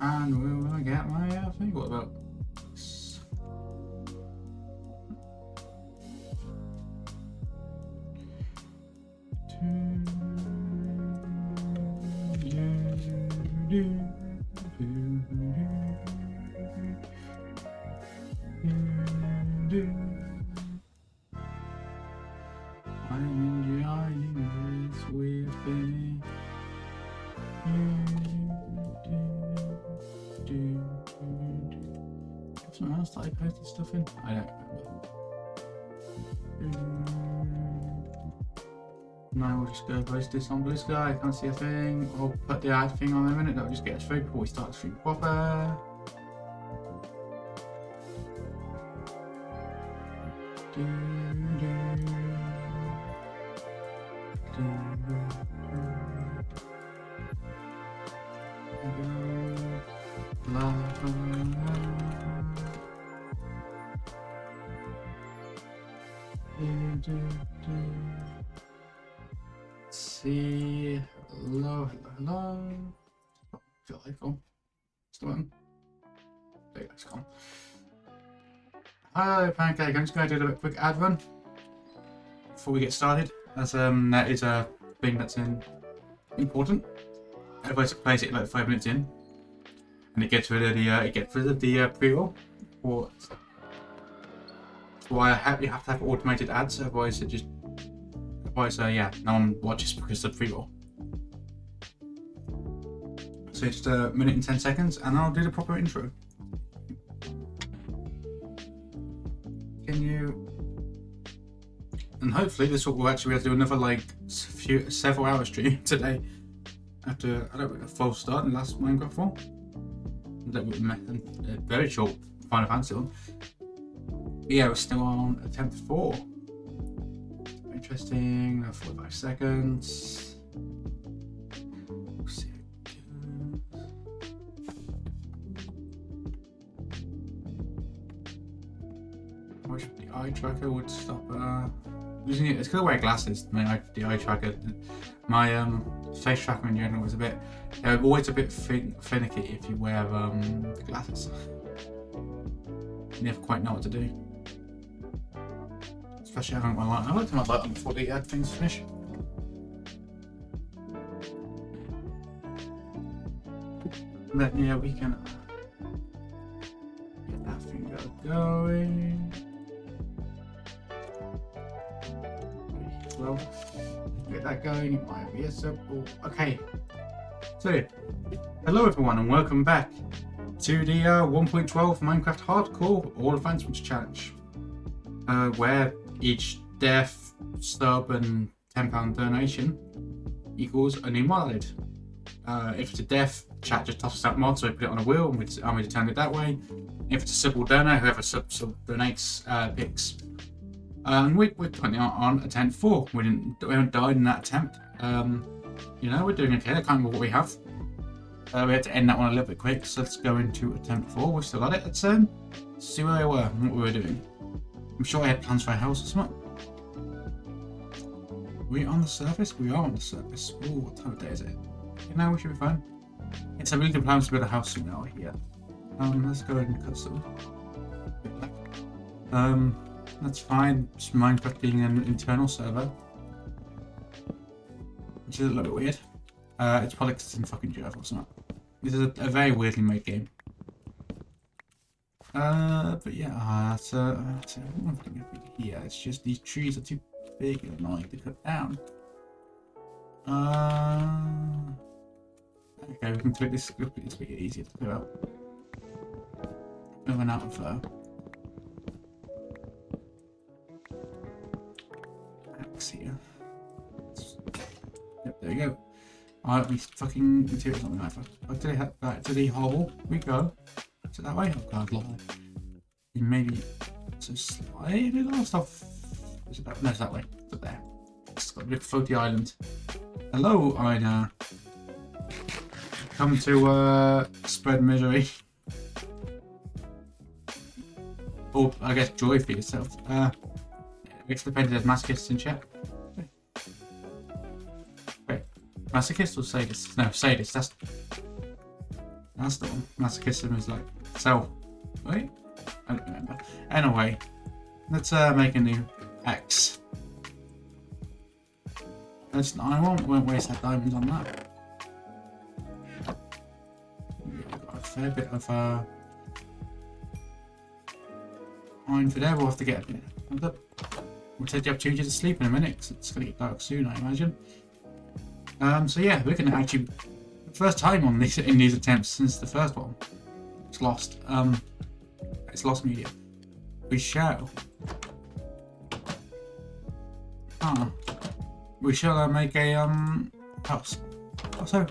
And we're gonna get my thing. What about? I'm enjoying this weird thing. Something else that I posted stuff in? I don't remember. Now we'll just go post this on Blue Sky. I can't see a thing. I'll put the ad thing on in a minute. That'll just get us through before we start the stream proper. See, hello. Feel like it's the one. There you go, it's gone. Hello, Pancake. I'm just going to do a quick ad run before we get started, as that is a thing that's important. Otherwise, it plays it like 5 minutes in, and it gets rid of the pre-roll. Or why you have to have automated ads, otherwise yeah, no one watches because of pre-roll. So just a minute and 10 seconds, and I'll do the proper intro. And hopefully this will actually be able to do another like several hour stream today. After I don't know, a full start in the last Minecraft one. That would make a very short Final Fantasy one. But yeah, we're still on attempt 4. Interesting. 45 seconds. We'll see how it goes. I wish the eye tracker would stop using it. It's because I wear glasses. The eye tracker, my face tracker in general is always a bit finicky if you wear the glasses. You never quite know what to do. Especially having my light. I like to have my light on before the things finish. Then yeah, we can get that thing going. Well, get that going. It might be a simple. Okay. So, hello everyone, and welcome back to the 1.12 Minecraft Hardcore All Advancements Challenge, where each death, sub, and £10 donation equals a new mod added. If it's a death, chat just tosses that mod, so we put it on a wheel, and we determine it that way. If it's a sub or donor, whoever sub donates picks. And we're currently on attempt 4. We haven't died in that attempt. We're doing okay. I can't remember what we have. We had to end that one a little bit quick, so let's go into attempt 4. We've still got it. Let's see where we were and what we were doing. I'm sure I had plans for a house or something. We're on the surface? We are on the surface. Ooh, what time of day is it? Okay, now we should be fine. It's a really good plan to build a house soon now here. Let's go ahead and cut some. That's fine. It's Minecraft being an internal server, which is a little bit weird. It's probably because it's in fucking Java or something. This is a very weirdly made game. But yeah, that's one thing here. It's just these trees are too big and annoying to cut down. Okay, we can take this. It's a bit easier to clear out. Moving out of axe here. Yep, there we go. Alright, we fucking materials on the knife. Back to the hole we go. Is it that way? Oh god, lie. Maybe it's a slightly lost off. Is it that? No, it's that way. It's up there. It's got a big floaty island. Hello, Ina. Come to spread misery. Or I guess joy for yourself. It's the painted as masochists in chat. Wait, masochist or sadist? No, sadist. That's the one. Masochism is like self. Wait, I don't remember. Anyway, let's make a new X. I won't waste our diamonds on that. We've got a fair bit of iron for there. We'll have to get a bit. We'll take the opportunity to sleep in a minute because it's going to get dark soon, I imagine. So yeah, we're going to actually first time on these in these attempts since the first one. It's lost. It's lost media. We shall. We shall make a house. Also,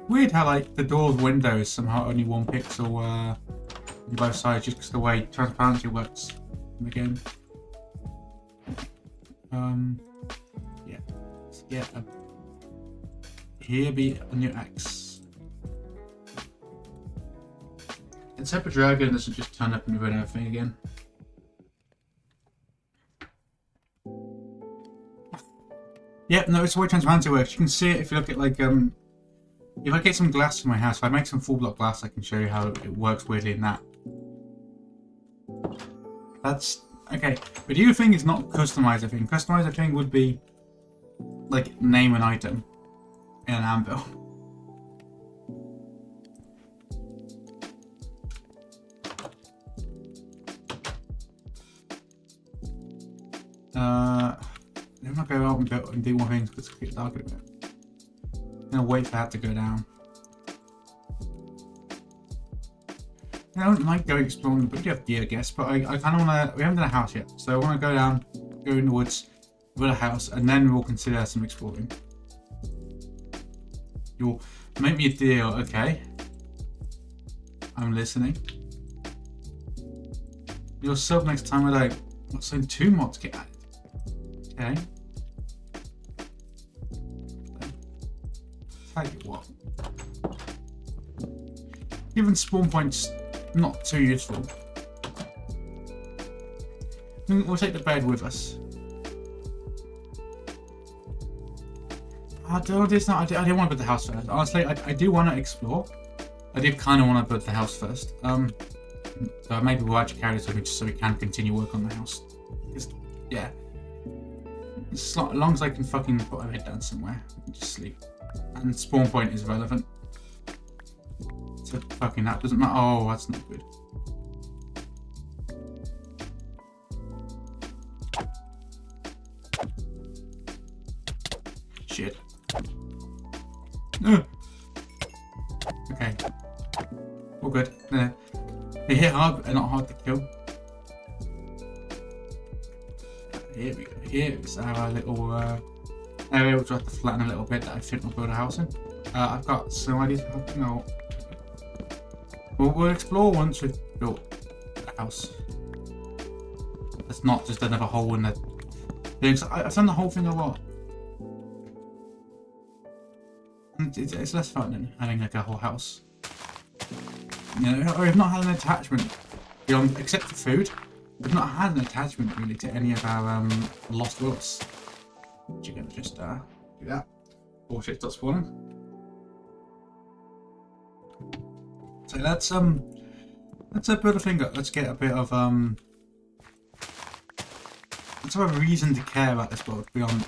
weird how like the door's window is somehow only 1 pixel on both sides, just because of the way transparency works in the game. Yeah. Here be a new axe. Let's hope a dragon doesn't just turn up and ruin everything again. Yeah, no, it's the way transparency works. You can see it if you look at like if I get some glass for my house, if I make some full block glass, I can show you how it works weirdly in that. That's okay. But do you think it's not customize a thing? Customize a thing would be like name an item in an anvil. I'm not going to go out and do more things because it's getting dark a bit. I'm gonna wait for that to go down. I don't like going exploring, but you have gear, I guess. But I kind of want to. We haven't done a house yet, so I want to go down, go in the woods, build a house, and then we'll consider some exploring. You'll make me a deal, okay? I'm listening. You'll sub next time with like, not saying 2 mods get added. Okay. Tell you what. Given spawn points not too useful. We'll take the bed with us. I didn't want to build the house first. Honestly, I do want to explore. I do kind of want to build the house first. So maybe we'll actually carry this over just so we can continue work on the house. Just, yeah. As long as I can fucking put my head down somewhere and just sleep. And spawn point is relevant. So fucking that doesn't matter. Oh, that's not good. Shit. Okay. All good. They hit hard, but not hard to kill. Here we go. Here's our little area which I have to flatten a little bit that I think we'll build a house in. I've got some ideas for helping out. We'll explore once we've built a house. It's not just another hole in the thing. I've done the whole thing a lot. And it's less fun than having like a whole house. You know, or we've not had an attachment beyond, except for food. We've not had an attachment really to any of our lost worlds. You're gonna just do that. Oh shit, stop spawning. So let's put a thing up. Let's get a bit of let's have a reason to care about this world beyond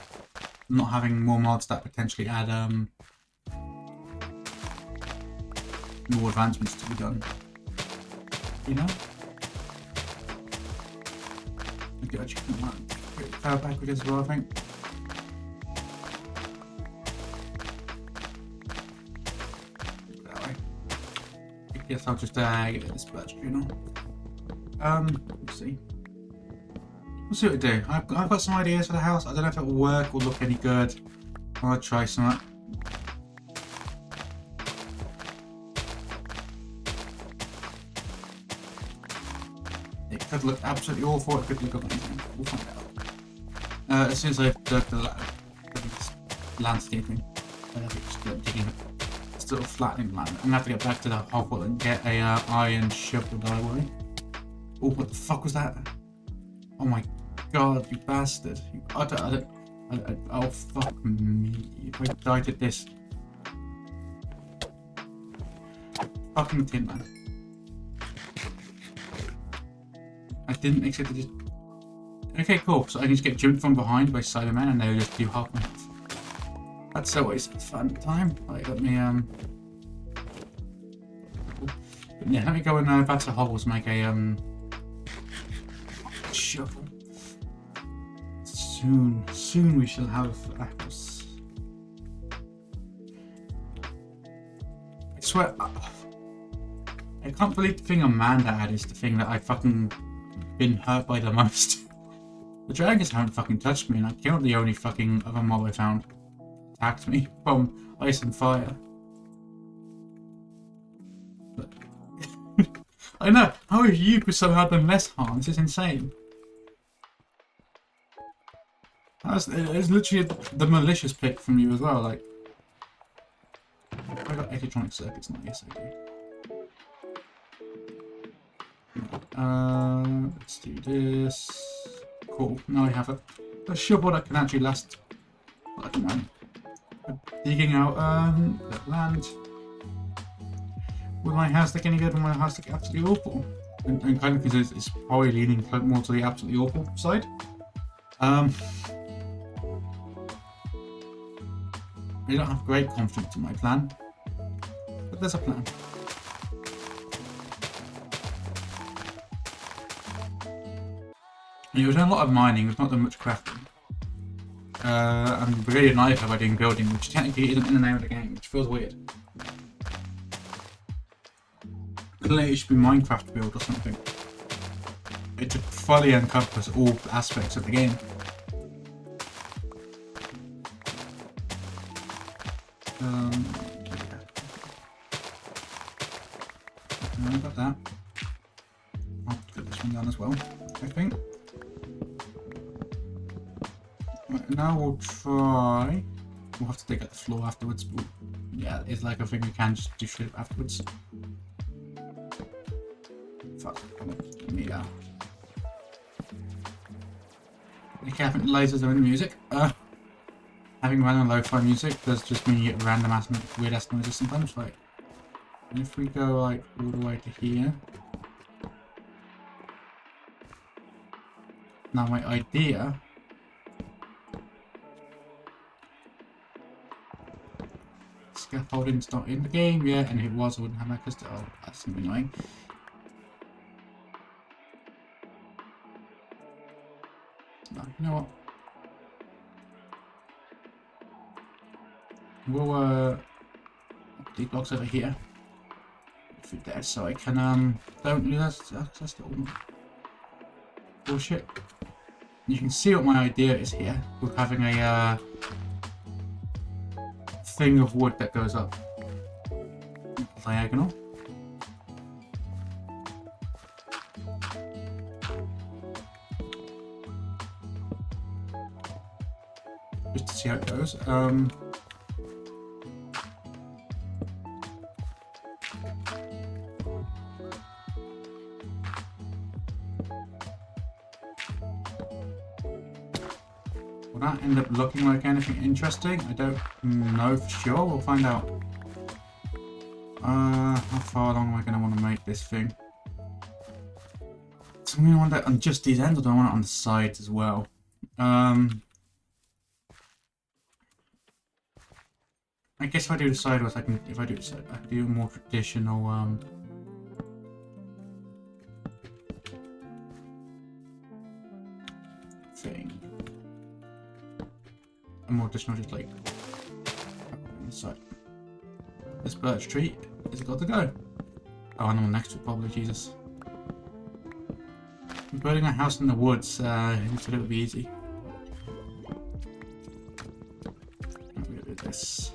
not having more mods that potentially add more advancements to be done. You know? I could actually put power backwards as well, I think. That way. I guess I'll just get this birch tree now. Let's see. We'll see what we do. I've got some ideas for the house. I don't know if it will work or look any good. I'll try some. It could look absolutely awful. It could look amazing. We'll find out. As soon as I've dug the landscaping, just digging it, sort of flattening the land. I'm gonna have to get back to the hovel and get a iron shovel that I worry. Oh, what the fuck was that? Oh my god, you bastard! Oh fuck me! If I died at this, Fucking tin man. I didn't expect to just... Okay, cool. So I can just get jumped from behind by Cybermen and they'll just do half my health. That's always fun time. Right, let me But yeah, let me go and back to hovels, make a shovel. Soon we shall have apples. I swear, I can't believe the thing on Mandad is the thing that I fucking been hurt by the most. The dragons haven't fucking touched me, and I killed the only fucking other mob I found. Attacked me from ice and fire. But I know, how have you somehow done less harm? This is insane. It's literally the malicious pick from you as well, like... I got electronic circuits now, yes I do. Let's do this. Cool, now I have a shovel that can actually last like a man. Digging out the land. Will my house look any good? Will my house look absolutely awful? And kind of because it's probably leaning more to the absolutely awful side. I don't have great confidence in my plan, but there's a plan. And we've done a lot of mining, we've not done much crafting. I'm really annoyed by doing building, which technically isn't in the name of the game, which feels weird. Clearly it should be Minecraft build or something. It should fully encompass all aspects of the game. I got that. I'll get this one done as well, I think. Right, now we'll try... We'll have to dig at the floor afterwards, but yeah, it's like a thing we can just do shit afterwards. Fuck. Yeah. The capitalizers are in the music. Having random lo-fi music does just mean you get random ass weird ass noises sometimes, right? And if we go like all the way to here. Now my idea scaffolding's not in the game yet, and if it was I wouldn't have that because oh, that's gonna be annoying. No, you know what? We'll these blocks over here. Through there so I can don't lose access to all my bullshit. You can see what my idea is here with having a thing of wood that goes up diagonal. Just to see how it goes. Will that end up looking like anything interesting? I don't know for sure. We'll find out. How far along am I going to want to make this thing? So I'm going to want that on just these ends, or do I want it on the sides as well? I guess if I do the sideways, I can. If I do the side, I can do a more traditional. Thing. A more traditional, just like on the side. This birch tree is got to go. Oh, and the one next to it, probably. Jesus. Building a house in the woods. It's a little bit easy. I'm gonna do this.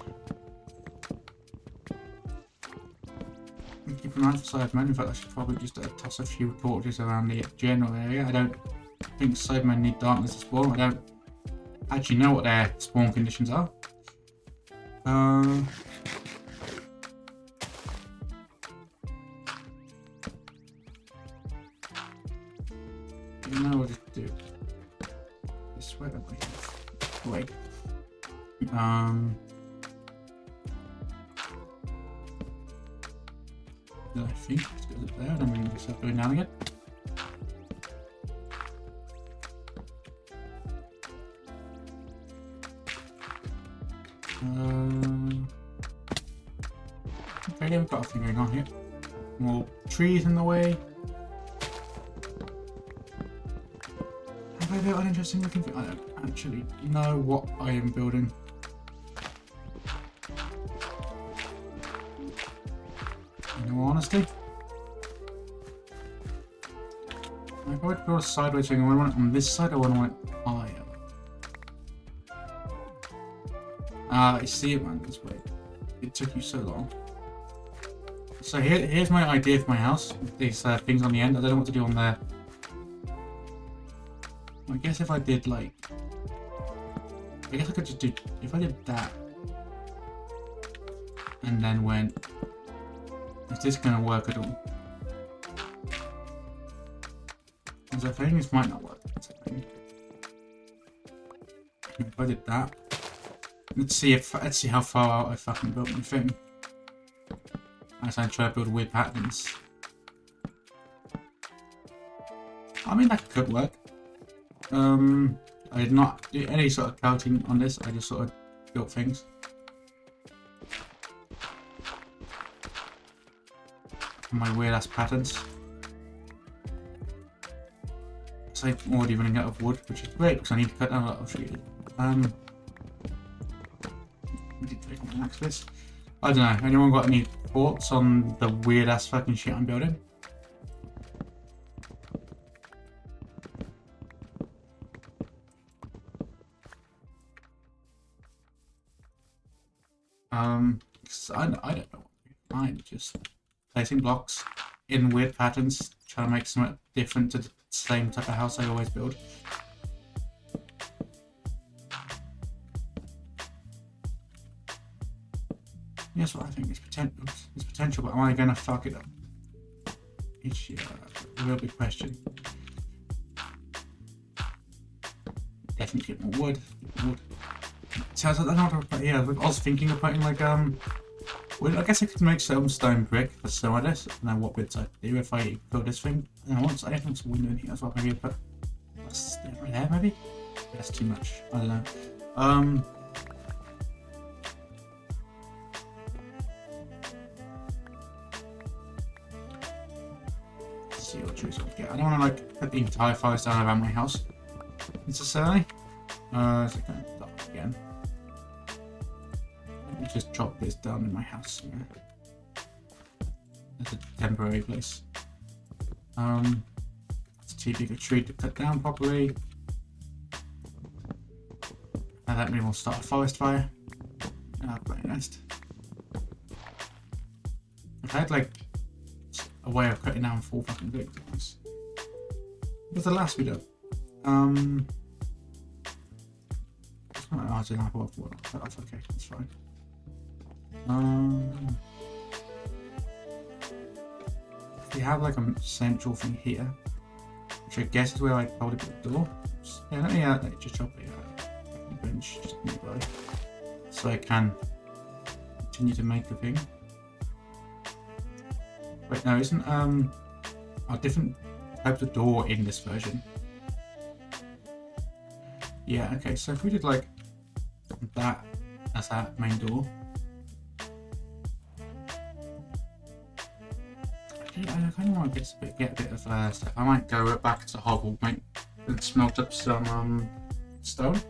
Keep an eye for Cybermen. In fact, I should probably just toss a few torches around the general area. I don't think Cybermen need darkness to spawn. I don't actually know what their spawn conditions are. You know, we'll just do this way, don't we? Wait. I think it goes up there, and then we start going down again. Okay, yeah, we've got a thing going on here. More trees in the way. Have I built an interesting looking thing? I don't actually know what I am building. In all honesty. I would build a sideways thing. I want it on this side or I want it higher. I see it, man. This way. It took you so long. So here's my idea for my house. These things on the end. I don't know what to do on there. I guess if I did like... I guess I could just do... If I did that... And then went... Is this going to work at all? Because I think this might not work. If I did that... Let's see how far out I fucking built my thing. As I try to build weird patterns. I mean, that could work. I did not do any sort of counting on this. I just sort of built things. My weird ass patterns. So I'm already running out of wood, which is great because I need to cut down a lot of trees. I don't know. Anyone got any thoughts on the weird ass fucking shit I'm building? I don't know. I'm just placing blocks in weird patterns, trying to make something different to the same type of house I always build. Yes, what I think is potential, but am I gonna fuck it up? It's a real big question. Definitely get more wood. Sounds like I was thinking of putting like well, I guess I could make some stone brick for some of this, and then what bits I do if I build this thing. And I want some window in here as well. Maybe I put what's right there. Maybe that's too much. I don't know. Let's see what trees I get. I don't want to like put the entire forest down around my house necessarily. Is it going dark again? Let me just drop this down in my house. It's a temporary place. It's too big a tree to cut down properly. And that means we'll start a forest fire. Very nice. If I had like a way of cutting down full fucking victims. What's the last video? I didn't have water. That's okay, that's fine. We have like a central thing here, which I guess is where I probably put the door. Yeah, let me just drop a bench just nearby, so I can continue to make the thing. Wait, no, isn't a different type of door in this version? Yeah, okay, so if we did like that as that main door. I kind of want to get a bit of stuff. I might go back to hovel, and smelt up some stone.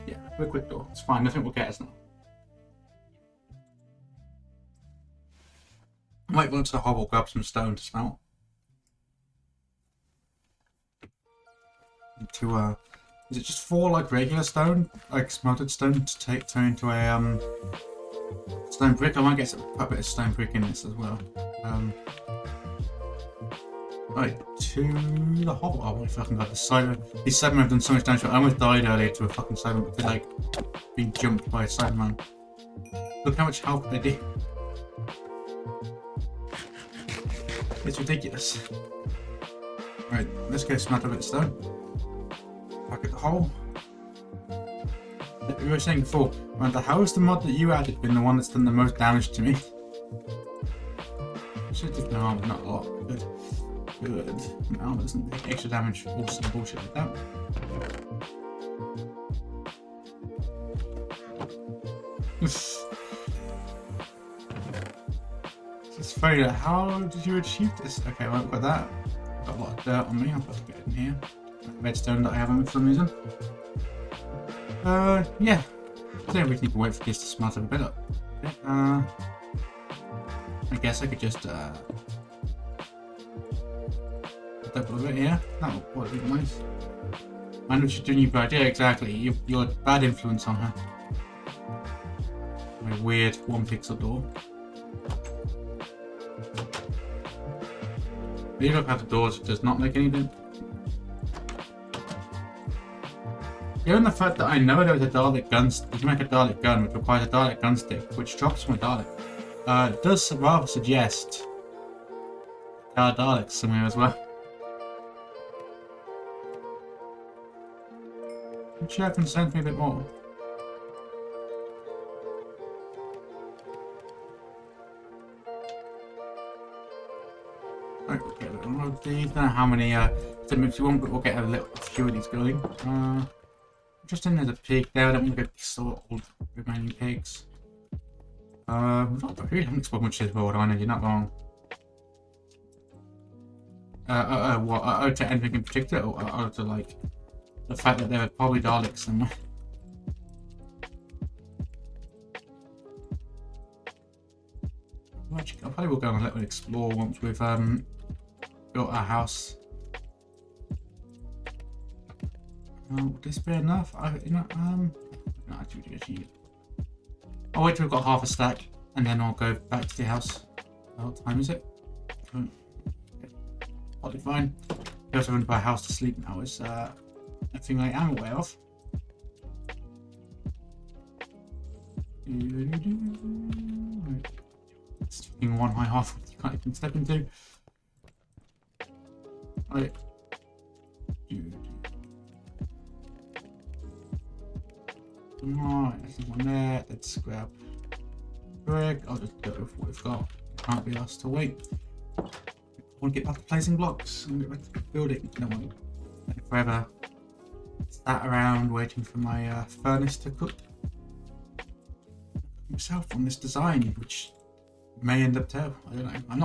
Yeah, a quick door. It's fine, nothing will get us now. I might go to the hovel, grab some stone to smelt. Is it just 4 like regular stone, like smelted stone, to turn into a stone brick? I might get quite a bit of stone brick in this as well. Right, to the hovel. Oh my fucking god, the Cyberman. These Cybermen have done so much damage. I almost died earlier to a fucking Cyberman because like being jumped by a Cyberman. Look how much health they do. It's ridiculous. Right, let's go smelt a bit of stone. Back at the hole. We were saying before, how is the mod that you added been the one that's done the most damage to me? Should different armor, not a lot. Good. Good. Armor doesn't take extra damage. Awesome bullshit like that. It's funny. How did you achieve this? Okay, I won't put that. Got a lot of dirt on me. I'll put a bit in here. Redstone that I haven't for some reason. Yeah. I don't really need to wait for this to smelt a bit up. Okay, I guess I could just double a bit here. That would probably be nice. I know what you're doing, you bad. Yeah, exactly. You're a bad influence on her. My weird 1 pixel door. You look at the doors, it does not make anything. Given the fact that I know there was a Dalek gun, you can make a Dalek gun which requires a Dalek gun stick, which drops from a Dalek. It does rather suggest there are Daleks somewhere as well. Which you can send me a bit more. Right, we'll get a little more of these. I don't know how many if you want, but we'll get a few of these going. Just in there's a pig there. I don't want to go sort all the remaining pigs. I really haven't explored much of this world, I know you're not wrong. What? To anything in particular, or to like the fact that there are probably Daleks somewhere. I probably will go on a little explore once we've built our house. Would this be enough? No, actually, I'll wait till we've got half a stack, and then I'll go back to the house. What time is it? Probably fine. We also run to our house to sleep now. Is a thing I am aware of. It's fucking one high half you can't even step into. Right. Right, there's one there. Let's grab brick. I'll just go with what we've got. Can't be asked to wait. I want to get back to placing blocks and get back to building. No one forever sat around waiting for my furnace to cook. Myself on this design, which may end up terrible. I don't know. I'm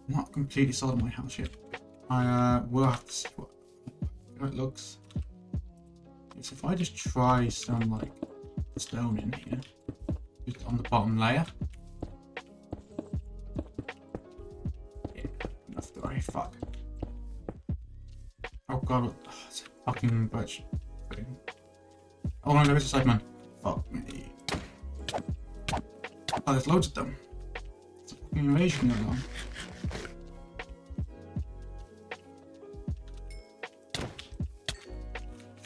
not completely sold on my house yet. I will have to see how it looks. So if I just try some like stone in here, just on the bottom layer. Yeah, enough to worry. Fuck. Oh god, it's a fucking birch. Oh no, there's a Sideman. Fuck me. Oh, there's loads of them. It's a fucking invasion going on.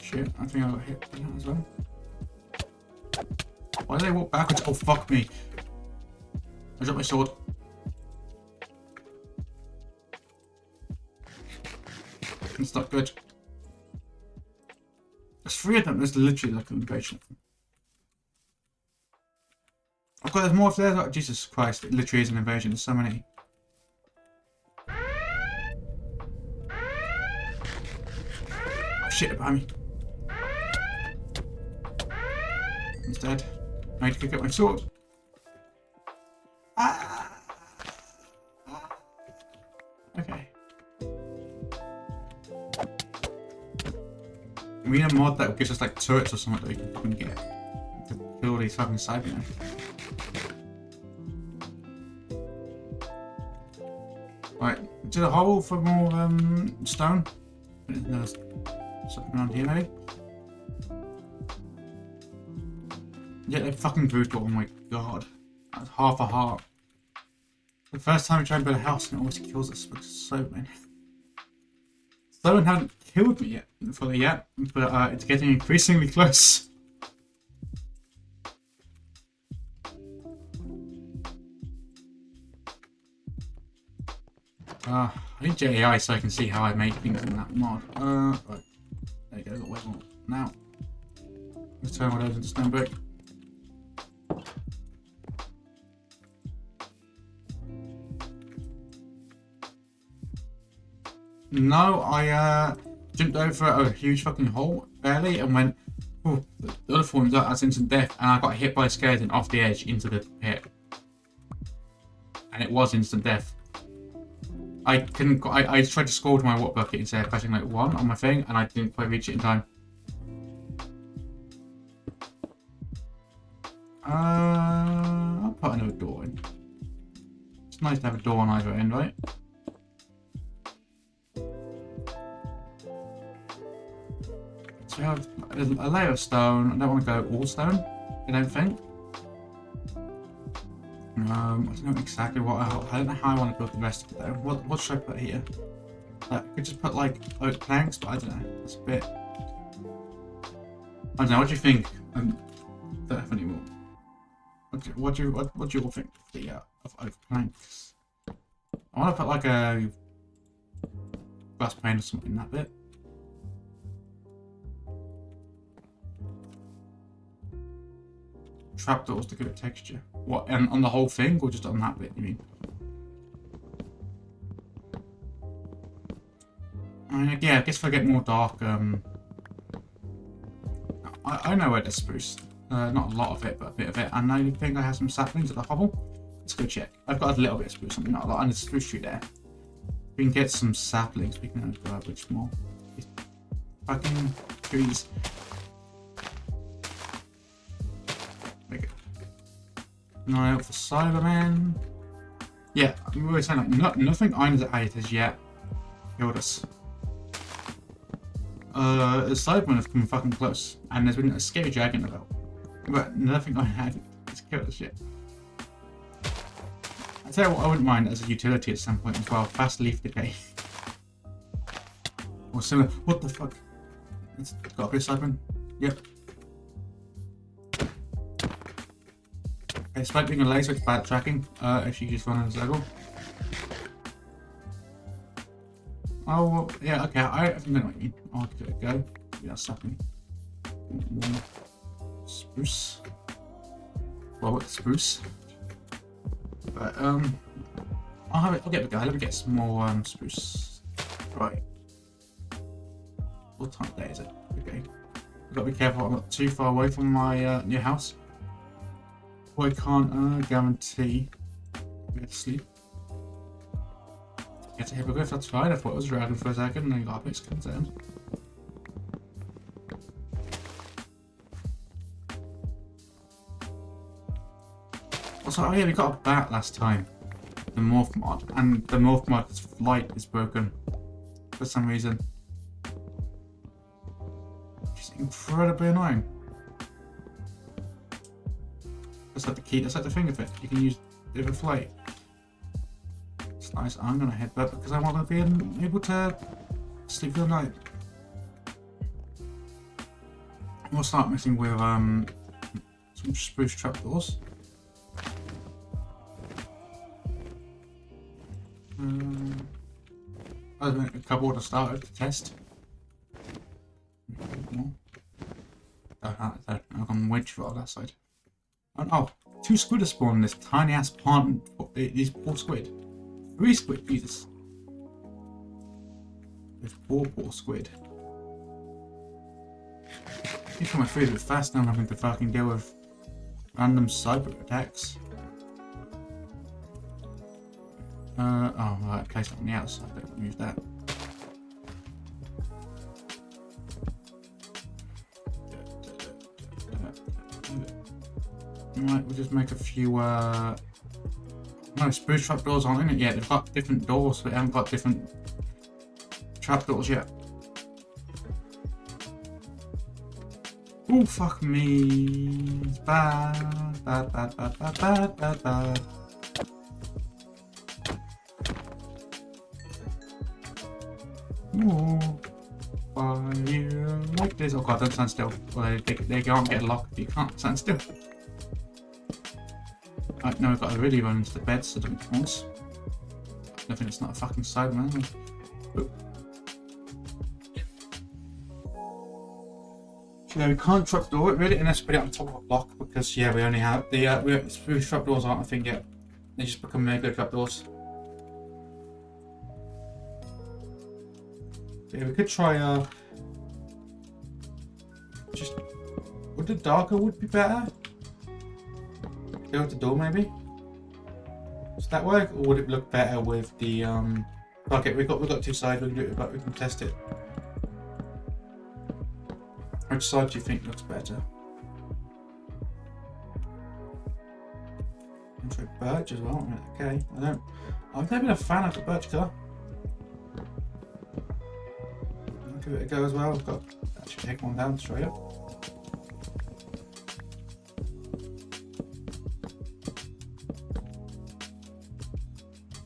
Shit, I think I got hit by that as well. Why do they walk backwards? Oh, fuck me. I dropped my sword. It's not good. There's 3 of them. There's literally like an invasion of them. Oh god, there's more of there. Oh, Jesus Christ, it literally is an invasion. There's so many. Oh shit, behind me. Instead, I need to pick up my sword. Okay. We need a mod that gives us like turrets or something that we can fucking get to kill these fucking Cybermen. Right, to the hole for more stone. There's something around here maybe. Yeah, they fucking brutal, oh my god. That's half a heart. The first time we try and build a house and it always kills us with Cybermen. Someone hasn't killed me yet, but it's getting increasingly close. I need JAI so I can see how I make things in that mod. Right. There you go, got way more. Now, let's turn one over into stone brick. No, I jumped over a huge fucking hole, barely, and went, oh, the other form as instant death, and I got hit by a skeleton off the edge into the pit. And it was instant death. I tried to scroll to my water bucket instead of pressing like 1 on my thing, and I didn't quite reach it in time. I'll put another door in. It's nice to have a door on either end, right? So we have a layer of stone. I don't want to go all stone, I don't think. I don't know exactly what I don't know how I want to build the rest of it though. What should I put here? I could just put like oak planks, but I don't know. It's a bit. I don't know. What do you think? Definitely more. What do you all think of oak planks? I want to put like a glass pane or something in that bit. Trapdoors to give it texture. What, and on the whole thing, or just on that bit, you mean? Yeah, I guess if I get more dark, I know where there's spruce. Not a lot of it, but a bit of it. And I think I have some saplings at the hovel. Let's go check. I've got a little bit of spruce, something not a lot, and there's a spruce tree there. If we can get some saplings, we can grab which more. These fucking trees. An eye out for Cyberman. Yeah, we were saying like nothing aimed at as yet killed us. The Cybermen have come fucking close, and there's been a scary dragon about, but nothing I had has killed us yet. I tell you what, I wouldn't mind as a utility at some point as well. Fast leaf decay or similar. What the fuck? It's got to be a Cyberman. Yep. Despite being a laser, it's bad tracking if you just run in a circle. Oh, well, yeah, okay, I know what you mean. I'll give it a go. Maybe that's something. More spruce. Well, with spruce. But, I'll give it a go. Let me get some more spruce. Right. What time of day is it? Okay. I've got to be careful I'm not too far away from my new house. I can't guarantee I'm going to sleep. Get a hippogriff, that's fine. I thought it was a dragon for a second and then got a bit concerned. Also, oh yeah, we got a bat last time. The morph mod. And the morph mod's light is broken. For some reason. Which is incredibly annoying. That's like the key, that's like the thing of it. You can use different flight. It's nice. I'm gonna headbutt because I want to be able to sleep for the night. We'll start messing with some spruce trapdoors. I'll make a couple to start with to test. I've gone way too far that side. Oh, 2 squid are spawned in this tiny ass pond. These poor squid. 3 squid, Jesus. This poor squid. You got my food a bit fast now, I'm having to fucking deal with random cyber attacks. Oh, right, place it on the outside, don't use that. Right, we'll just make a few, no, spruce trapdoors aren't in it yet. They've got different doors, but they haven't got different trapdoors yet. Oh, fuck me. It's bad. Bad, bad, bad, bad, bad, bad, bad. Oh, why you like this? Oh god, don't stand still. Well, they can't get locked if you can't stand still. Right, now we've got to really run into the bed so that it wants. I think it's not a fucking Cyberman. So yeah, we can't trapdoor it really unless we put it on top of a block because yeah, we only have the spruce trapdoors aren't a thing yet. They just become mega trapdoors. Yeah, we could try just would the darker wood be better? Go with the door maybe? Does that work, or would it look better with the okay, we've got two sides, we can do it, but we can test it. Which side do you think looks better? I'm try birch as well. Okay, I've never been a fan of the birch colour. I'll give it a go as well. I've got to actually take one down straight up.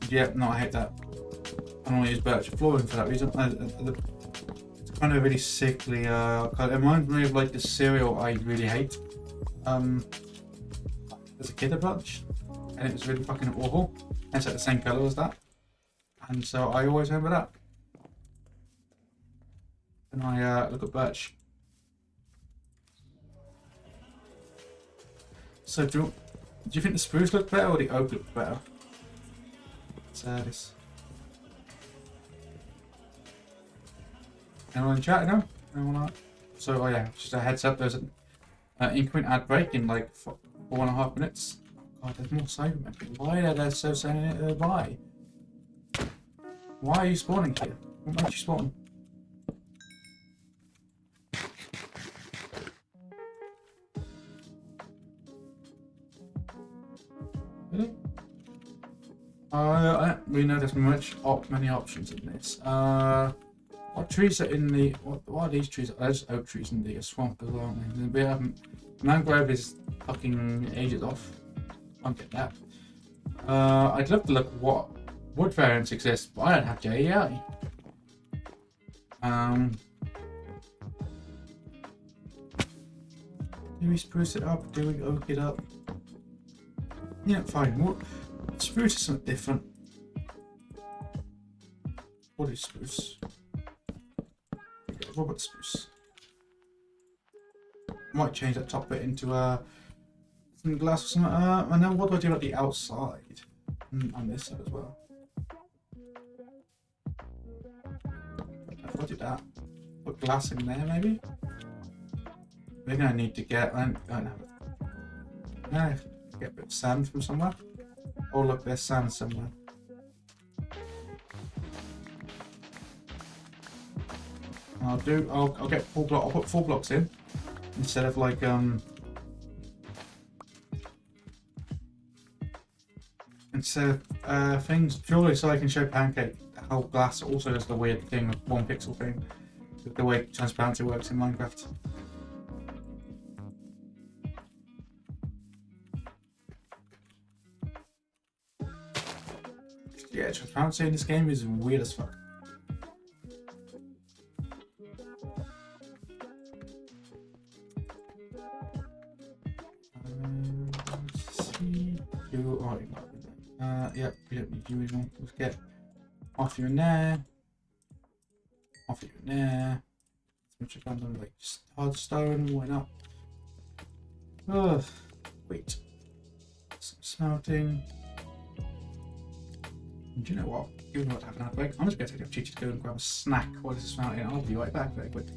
Yeah, no, I hate that. I don't want to use birch flooring for that reason. It's kind of a really sickly colour. It reminds me of like the cereal I really hate. As a kid a bunch, and it was really fucking awful. And it's like the same colour as that. And so I always remember that. And I look at birch. So do you think the spruce look better or the oak look better? This. Anyone in chat now? Anyone? So oh yeah, just a heads up. There's an incoming ad break in like 4.5 minutes. Oh god, there's more cybermen. Why are they so saying it? Why? Why are you spawning here? What makes you spawn? Really? I don't really know there's many options in this. What trees are in the... What are these trees? Oh, there's oak trees in the swamp as well. We haven't... Mangrove is fucking ages off. Can't get that. I'd love to look at what wood variants exist, but I don't have JEI. Do we spruce it up? Do we oak it up? Yeah, fine. What? Spruce is something different. What is spruce? What about spruce? Might change that top bit into some glass or something. And then what do I do about the outside? On this side as well. If I do that, put glass in there maybe. We're gonna need to get. I don't have it. No, get a bit of sand from somewhere. Oh look, there's sand somewhere. I'll get 4 blocks. I'll put 4 blocks in instead of like things purely so I can show Pancake how glass also does the weird thing with 1 pixel thing, the way transparency works in Minecraft. Yeah, transparency in this game is weird as fuck. Yep, we don't need you anymore. Let's get off you in there. Off you in there. Which I found like just hard stone, why not? Oh, wait. Some smelting. And do you know what? Given what's happening, I'm just going to take the opportunity to go and grab a snack while this is smelting. I'll be right back very quick.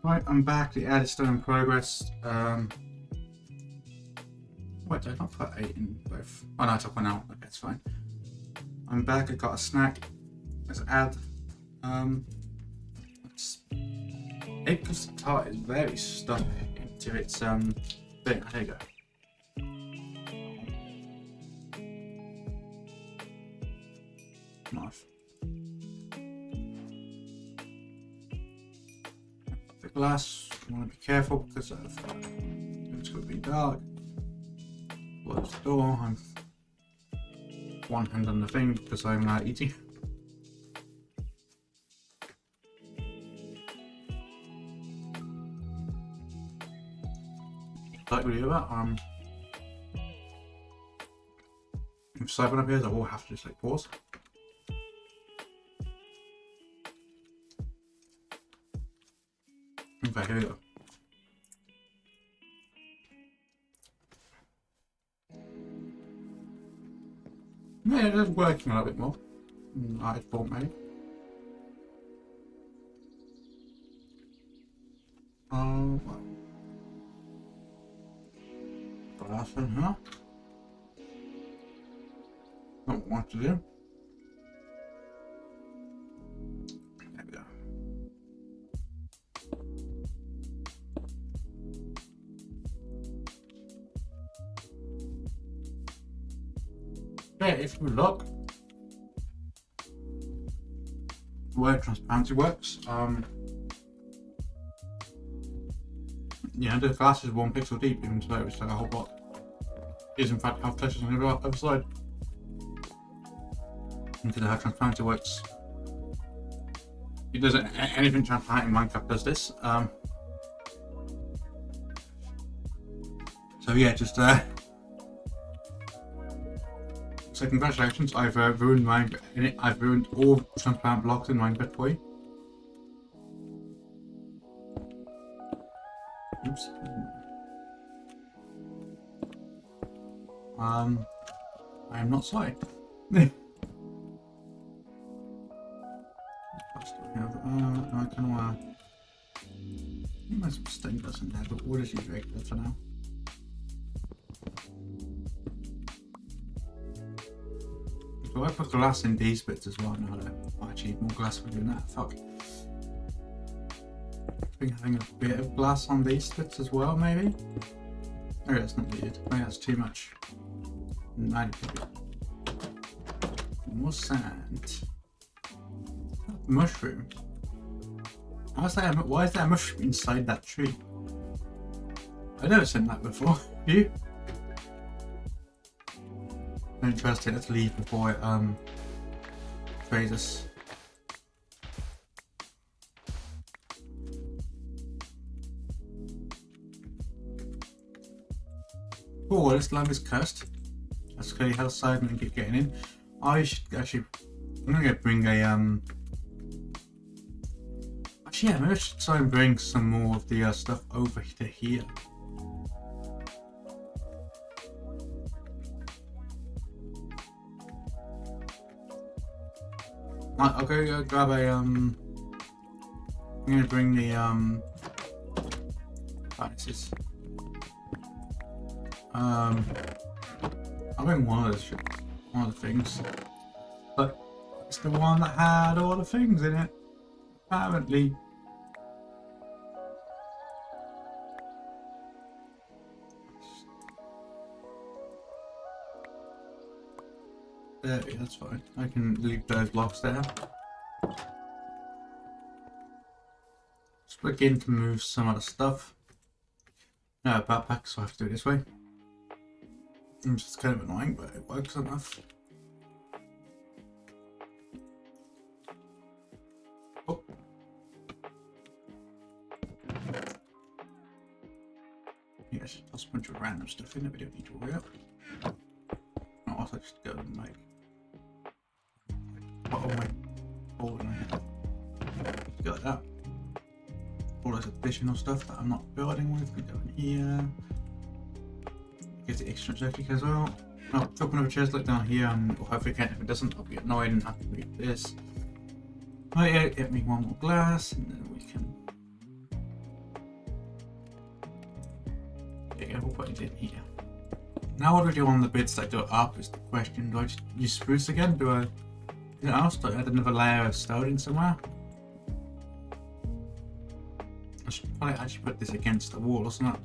Right, I'm back. The ad is still in progress. Wait, did I not put 8 in both? Oh no, I took one out. Okay, it's fine. I'm back. I got a snack. There's an ad. Because the tart is very stuck into its thing. There you go. nice. The glass, you want to be careful because it's going to be dark. Close the door. I'm one hand on the thing because I'm eating. Like we do that, if Simon appears, I will have to just like pause. Okay, here we go. Yeah, it is working a little bit more. I thought maybe. Oh, well. Glass in here. Not what to do. There we go. Yeah, if you look, the way transparency works, yeah, the glass is 1 pixel deep, even though it's like a whole block. It is in fact half touches on the other side. Into how transparency works. It doesn't anything transparent in Minecraft does this. So yeah, just so congratulations, I've ruined I've ruined all transparent blocks in Minecraft for you. Oops. I am not sorry. I can there's some stainless in there, but we'll just use regular for now. So I put glass in these bits as well now that I achieved more glass for doing that. Fuck. I think having a bit of glass on these bits as well, maybe? Oh, that's not needed. Maybe that's too much. More sand. Mushroom. Why is there a mushroom inside that tree? I've never seen that before. Have you? Interesting. Let's leave before it betrays us. Oh, this land is cursed. That's clearly how side and keep getting in. I should actually. I'm gonna go bring a Actually, yeah, maybe I should try and bring some more of the stuff over to here. I'll go grab a I'm gonna bring the this. I'll bring one of the things, but it's the one that had all the things in it. Apparently. There, that's fine. I can leave those blocks there. Just begin to move some of the stuff. No backpack, so I have to do it this way. It's just kind of annoying, but it works enough. Oh. Yes, that's a bunch of random stuff in it we don't need to worry about. No, I'll just go and make all my bowl in here. Go like that. All this additional stuff that I'm not building with, we go in here. Get the extra electric as well. I'll drop another chest like down here and we'll hopefully if it doesn't, I'll be annoyed and have to read this. Oh yeah, get me one more glass and then we can. Yeah, we'll put it in here. Now what do we do on the bits that go up is the question. Do I just use spruce again? Do I add another layer of stone somewhere? I should probably actually put this against the wall, isn't it?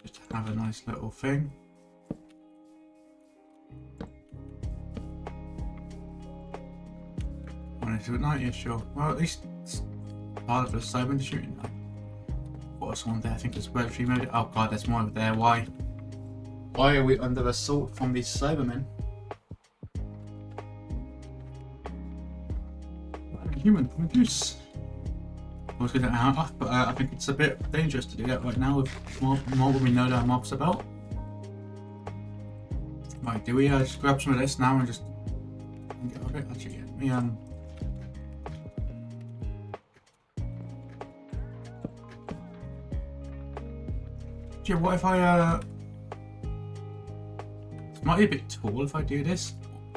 Just to have a nice little thing. to at night, yeah, sure. Well, at least it's part of the Cyberman shooting now. What was someone there? I think there's regulatory mode. Oh god, there's more over there. Why? Why are we under assault from these Cybermen? Human produce. I was going to out off, but I think it's a bit dangerous to do that right now with more when we know there are mobs about. Right, do we just grab some of this now and just get over it? Actually, get me yeah, what if I it might be a bit tall if I do this.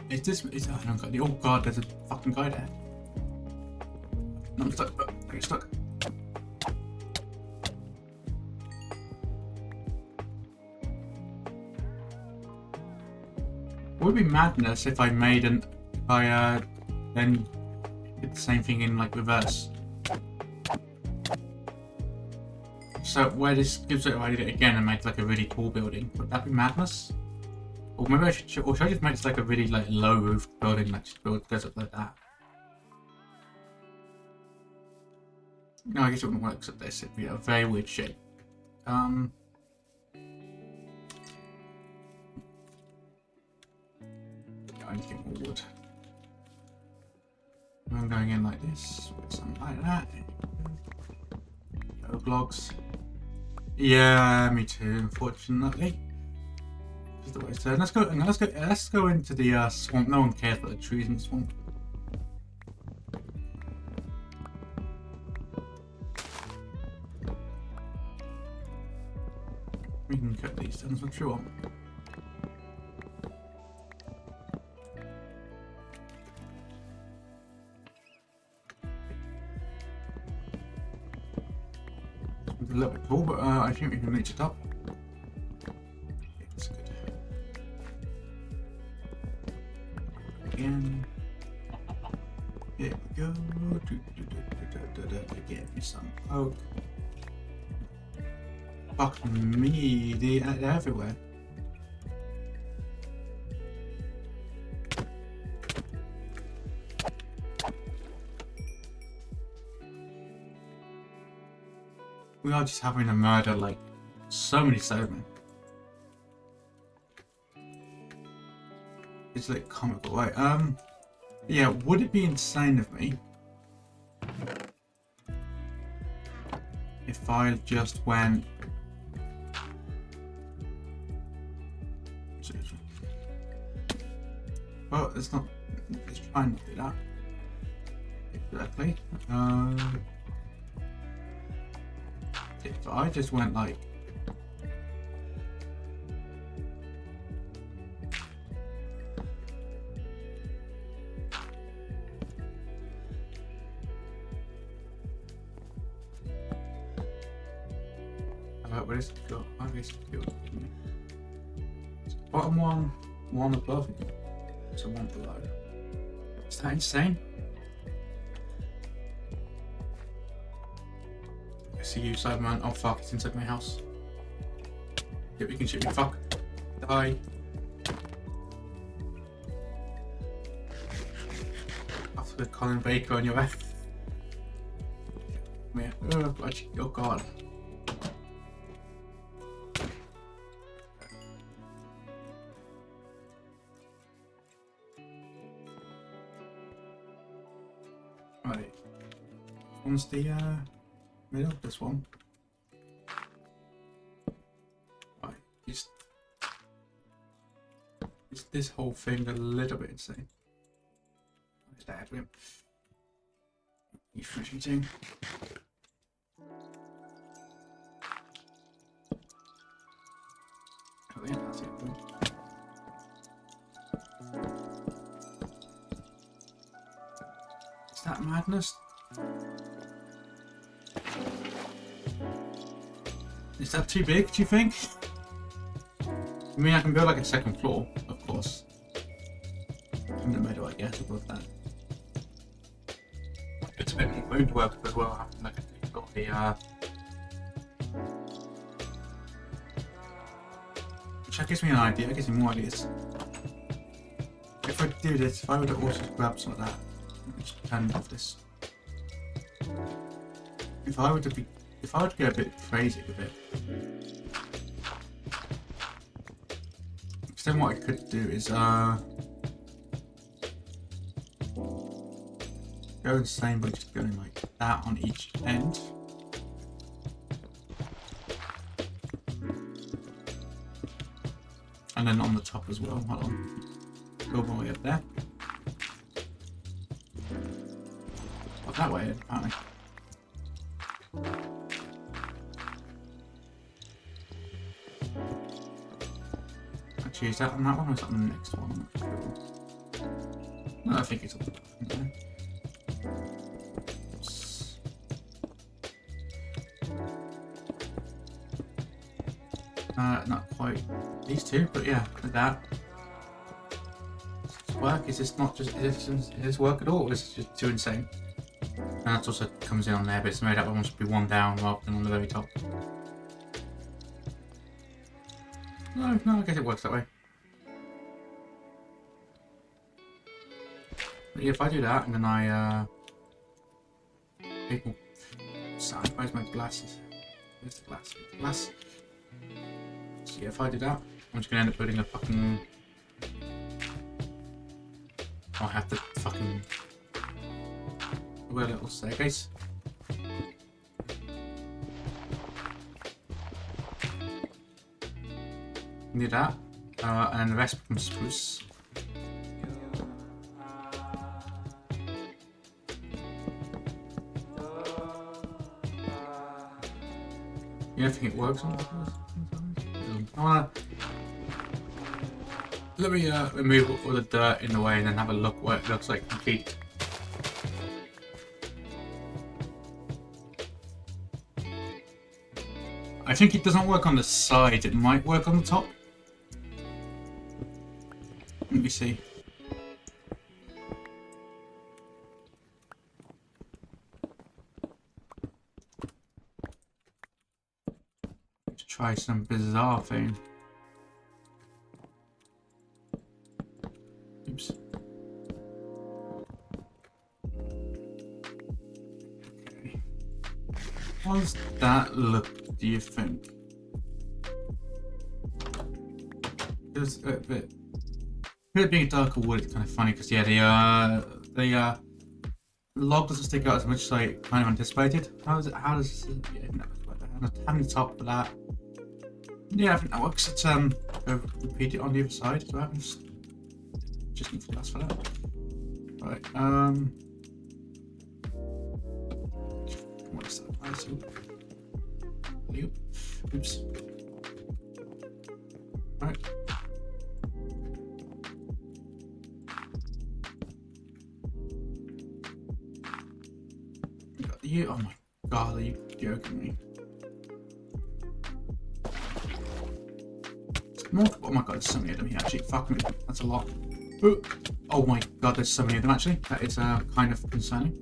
Is this I don't got the oh god, there's a fucking guy there. No, I'm stuck. I get stuck. It would be madness if I made then did the same thing in like reverse. So where this gives it, if I did it again and make like a really tall building, would that be madness? Or maybe I should, or should I just make it like a really like low roof building that just goes up like that? No, I guess it wouldn't work at this. It'd be a very weird shape. I need to get more wood. I'm going in like this, something like that. Yellow blocks. Yeah, me too. Unfortunately, just the way it's turned. Let's go into the swamp. No one cares about the trees in the swamp. We can cut these down as much as we want. A little bit tall, but I think we can reach it up. Yeah, that's good. Again. Here we go. Get me some oak. Fuck me, they're everywhere. We are just having a murder like so many Cybermen. It's like comical, right? Yeah, would it be insane of me if I just went well, it's not, let's try and not do that exactly. If I just went like where is it go? I guess it goes. Bottom one above you, so one below. Is that insane? I see you, Cyberman. Oh fuck, it's inside my house. Yeah, you can shoot me. Fuck. Die. After the Colin Baker on your back. Come here. Oh god. Right. One's the middle, this one. Right, is this whole thing a little bit insane? Where's that Edwin? He's fresh eating. Oh yeah, that's it. Is that madness? Is that too big, do you think? I mean, I can build like a second floor, of course. In the middle, I guess, above that. It's a bit more room to work with as well. I have to look at the which gives me an idea, it gives me more ideas. If I do this, if I were to also grab some of that, Let's turn off this. If I were to get a bit crazy with it, then what I could do is go insane by just going like that on each end. And then on the top as well. Hold on. Go my way up there. Oh, that way, apparently. Actually, is that on that one or is that on the next one? I'm not sure. No, I think it's on there. Not quite these two, but yeah, like that. Does this work? Is this not just, is this work at all? Or is it just too insane? And that also comes in on there, but it's made up it wants to be one down rather than on the very top. No, I guess it works that way. But yeah, if I do that and then I people where's my glasses? Where's the glass? Glass. So yeah, if I do that, I'm just gonna end up putting a fucking. I have to fucking do a little staircase. Do that, and then the rest becomes spruce. You don't think it works on let me remove all the dirt in the way and then have a look what it looks like complete. I think it doesn't work on the side, it might work on the top. Let me see. Let's try some bizarre thing. Oops. Okay. How does that look, do you think? It's a bit. It being darker wood is kind of funny because yeah, the log doesn't stick out as much as I kind of anticipated. How does yeah, no, having the top of that? Yeah, I think that works. Let's go repeat it on the other side as well. Just need to glass for that. Right. What is that? I see. Oops. Right. You, oh my god, are you joking me? Multiple, oh my god, there's so many of them here actually, fuck me, that's a lot. Oh my god, there's so many of them actually, that is kind of concerning.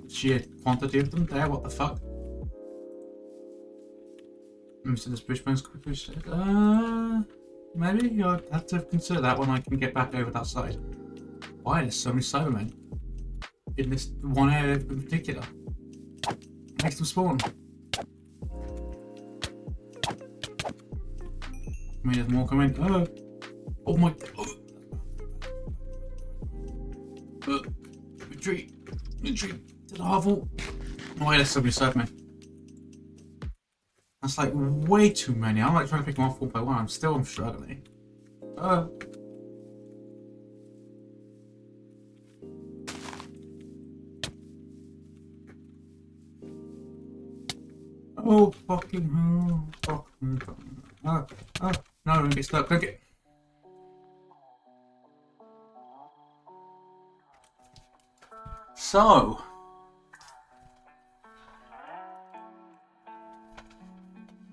Sheer quantity of them there, what the fuck? Let me see this bridge bones quickly. Maybe I'll have to consider that when I can get back over that side. Why there's so many Cybermen in this one area in particular? Makes them spawn. I mean, there's more coming. Oh my god. Retreat to the hovel. Why there's so many Cybermen? That's like way too many. I'm like trying to pick them off one by one. I'm struggling. Oh fucking hell! No, don't get stuck. Don't get. So.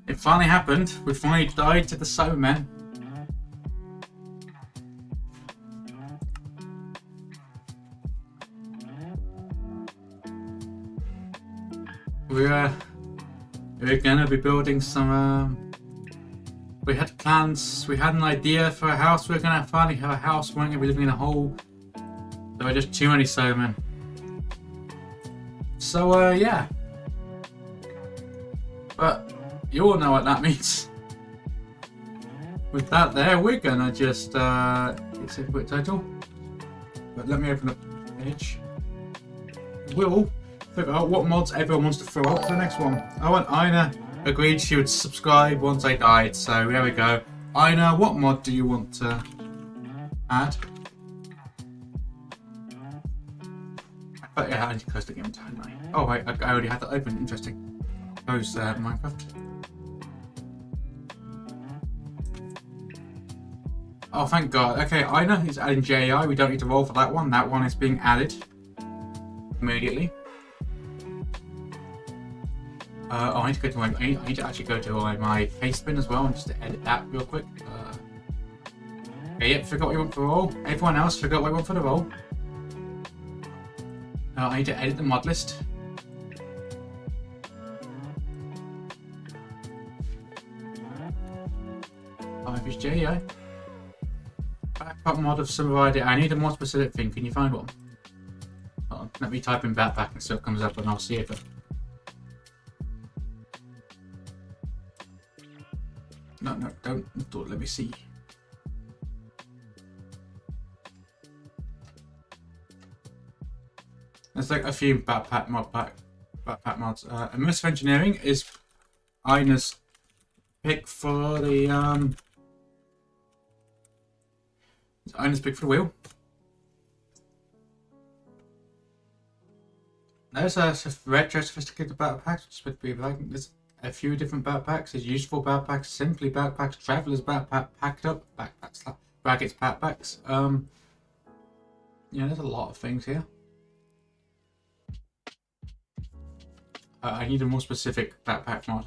It finally happened. We finally died to the Cybermen. We're gonna be building some. We had plans. We had an idea for a house. We're gonna finally have a house. We're gonna be living in a hole. There are just too many Cybermen. So, yeah. But you all know what that means. With that there, we're gonna just it's a quick title. But let me open up the page. We'll figure out what mods everyone wants to throw out for the next one. Oh, and Ina agreed she would subscribe once I died, so there we go. Ina, what mod do you want to add? But yeah, I need to close the game time. Oh wait, I already had that open. Interesting. Close Minecraft. Oh, thank God. Okay, Ina is adding JI. We don't need to roll for that one. That one is being added immediately. Oh, I need to go to my. I need to actually go to my face bin as well and just to edit that real quick. Okay, yep, forgot what you want for the roll. Everyone else forgot what you want for the roll. I need to edit the mod list. If it's JI. Backpack mod of some variety. I need a more specific thing. Can you find one? Let me type in backpack and see what comes up and I'll see if it. No, don't. Let me see. There's like a few backpack mods. Immersive engineering is Ina's pick for the Ina's pick for the wheel. There's a retro sophisticated backpacks. There's a few different backpacks. There's useful backpacks, simply backpacks, travelers backpack, packed up backpacks, brackets backpacks. Yeah, there's a lot of things here. I need a more specific backpack mod.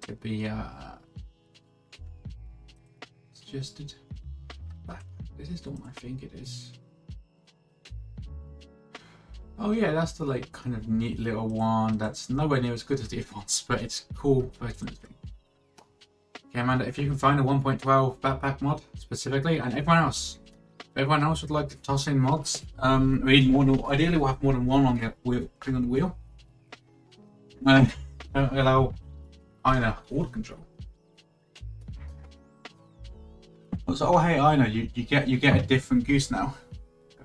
Could be suggested. This is the one I think it is. Oh yeah, that's the like kind of neat little one. That's nowhere near as good as the advanced, but it's cool for thing. Okay, Amanda, if you can find a 1.12 backpack mod specifically, and everyone else would like to toss in mods. We need more than, ideally we'll have more than one on the wheel, thing on the wheel. Don't allow Ina order control. So, oh hey Ina, you get a different goose now.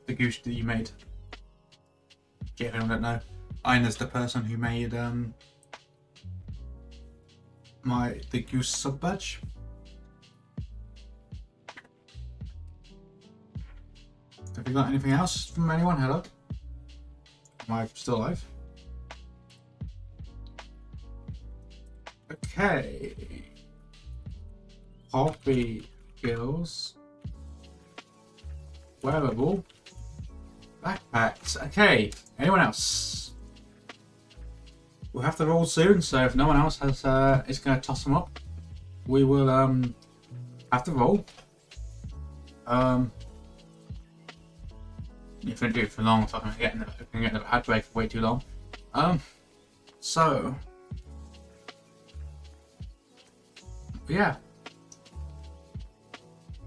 The goose that you made. Yeah, I don't know. Ina's the person who made the goose sub badge. Have you got anything else from anyone? Hello? Am I still alive? Okay. Hobby skills. Wearable. Backpacks. Okay. Anyone else? We'll have to roll soon, so if no one else has is going to toss them up, we will have to roll. If I do it for long, so I can get the ad break for way too long. So yeah,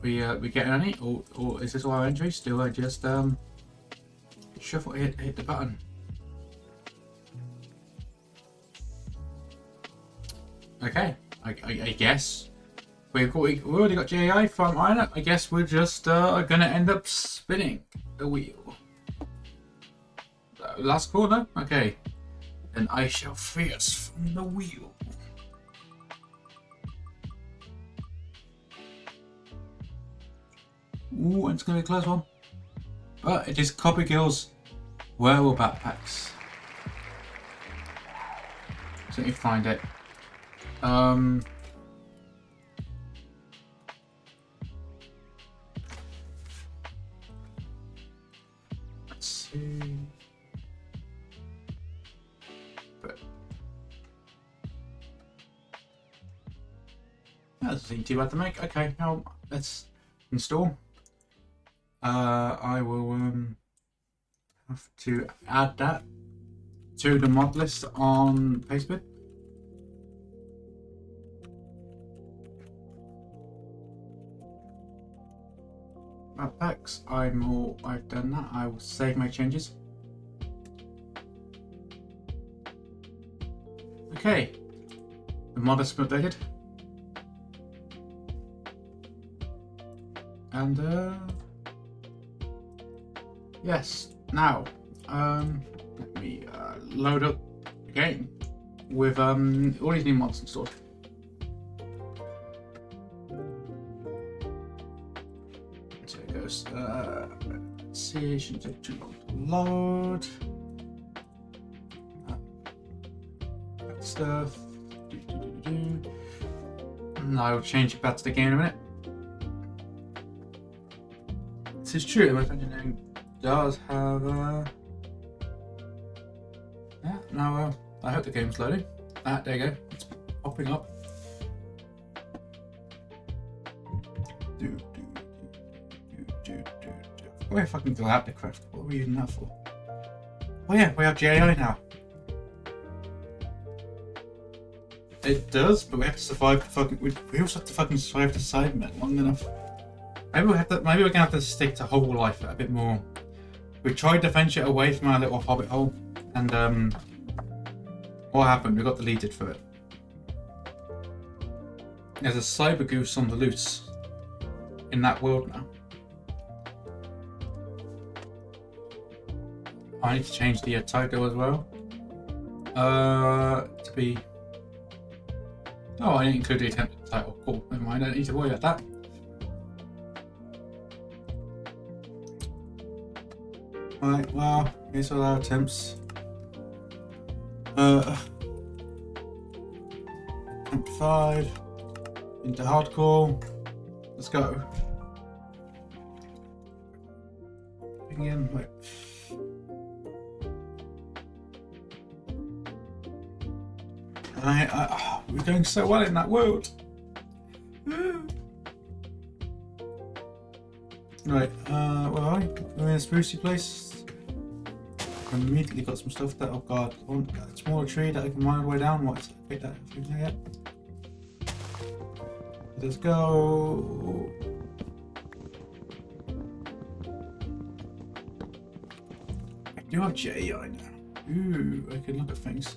we getting any, or is this all our entries? Do I just shuffle, hit the button? Okay, I guess we've already got JI from Ina. I guess we're just gonna end up spinning the wheel. Last corner? Okay. Then I shall free us from the wheel. Ooh, it's gonna be a close one. But it is Copper Gill's Wearable Backpacks. So let me find it. Let's see. But that doesn't seem too bad to make. Okay, now let's install. I will have to add that to the mod list on Facebook. backpacks. I've done that. I will save my changes. Okay. The mod has been updated. And yes. Now, let me load up the game with all these new mods installed. So it goes. Let's see, it shouldn't take too long to load. That stuff. And I'll change it back to the game in a minute. This is true. My engineering does have yeah. Now I hope the game's loading. Ah, there you go. It's popping up. Where if I can go out the craft? What are we using that for? Oh yeah, we have GAI now. It does, but we have to survive the fucking. We also have to fucking survive the side map long enough. Maybe we have to. Maybe we're gonna have to stick to whole life a bit more. We tried to venture away from our little hobbit hole, and what happened? We got deleted for it. There's a cyber goose on the loose in that world now. I need to change the title as well. To be. Oh, I didn't include the attempted title. Cool, never mind. I don't need to worry about that. Right, well, here's all our attempts. Attempt 5 into hardcore. Let's go. Again, wait. We're doing so well in that world. Right, where are we? We're in a sprucey place. I immediately got some stuff that, oh god, a smaller tree that I can mine all the way down. What is it? Pick that thing yet. Let's go. I do have GAI now. Ooh, I can look at things.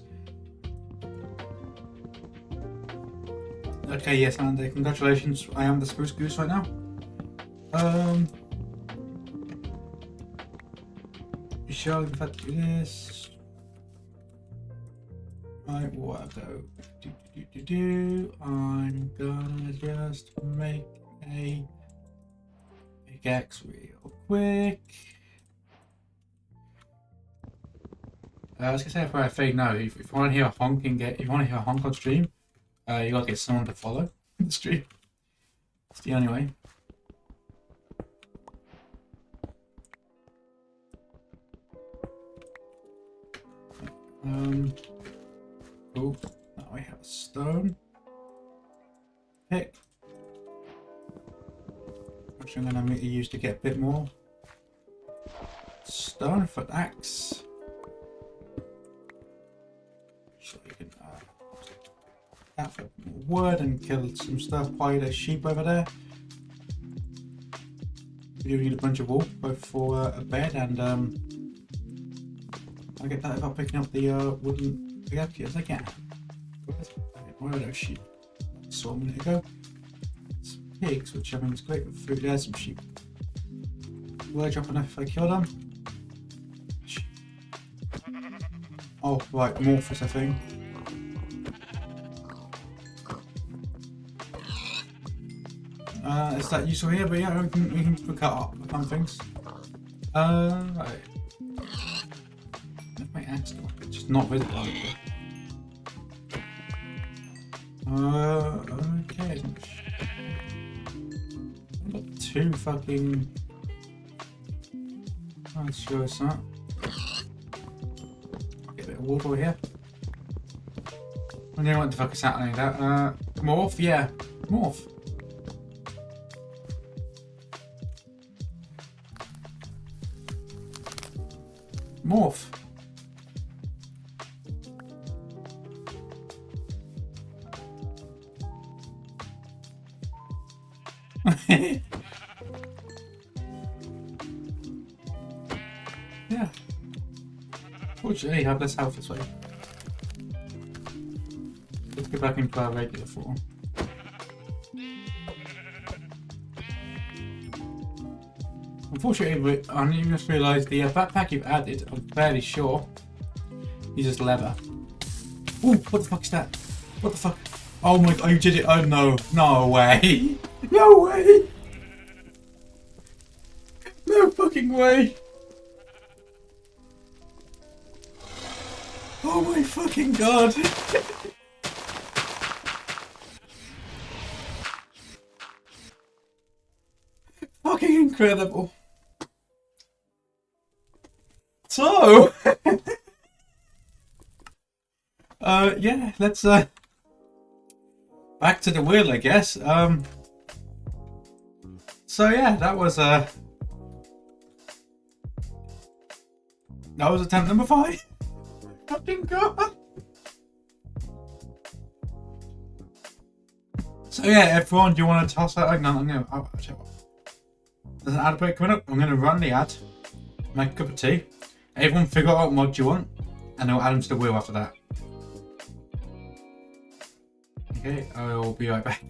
Okay, yes, Andy, congratulations. I am the spruce goose right now. You shall in fact do this. Right, what I go I'm gonna just make a pickaxe real quick. I was gonna say before I fade now, if you want to hear a honk and if you want to hear a honk on stream, you gotta get someone to follow the stream. It's the only way. Cool. Now we have a stone pick, which I'm gonna use to get a bit more stone for the axe. So you can that for wood and kill some stuff by the sheep over there. You need a bunch of wool both for a bed and I get that without picking up the wooden pickaxe as I can. Where are those sheep? I saw a minute ago. It's pigs, which I mean is great with food. There's some sheep. Will I drop enough if I kill them? Oh, right, Morphus, I think. Is that useful here? But yeah, we can cut up some things. Right. Let my axe go. It's just not visible. Okay. I've got 2 fucking. Let's show us that. Get a bit of water over here. I don't know what the fuck is happening. That morph, yeah, morph. Morph. Fortunately, I have less health this way. Let's go back into our regular form. Unfortunately, I just realised the backpack you've added, I'm fairly sure, uses leather. Ooh, what the fuck is that? What the fuck? Oh my god, you did it. Oh no. No way. No way. No fucking way. Oh my fucking god. Fucking incredible. So, yeah, let's, back to the wheel, I guess. So yeah, that was attempt number 5. Fucking god. So yeah, everyone, do you want to toss out? No, I'm gonna. There's an ad break coming up. I'm gonna run the ad, make a cup of tea. Everyone figure out what mod you want, and I'll add them to the wheel after that. Okay, I'll be right back.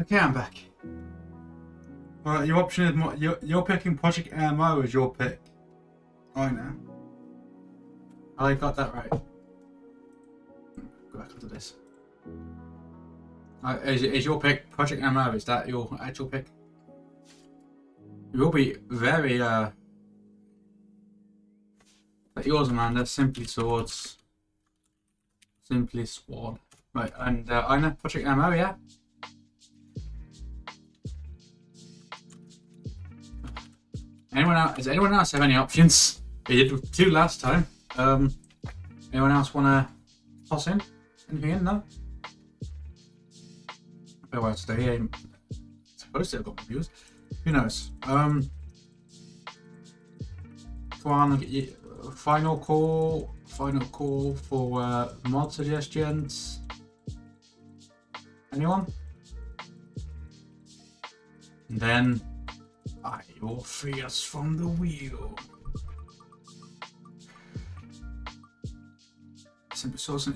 Okay, I'm back. Well, your option is you're picking Project MMO as your pick. I know. I got that right. Go back onto this. Is your pick Project MMO? Is that your actual pick? You will be very like yours, Amanda. Simply Swords. Simply Sword. Right, and I know Project MMO, yeah. Anyone else? Does anyone else have any options? We did 2 last time. Anyone else want to toss in? Anything in? No? Oh, well, today I'm supposed to have got reviews. Who knows? Final call for mod suggestions. Anyone? And then I will free us from the wheel. Simple source.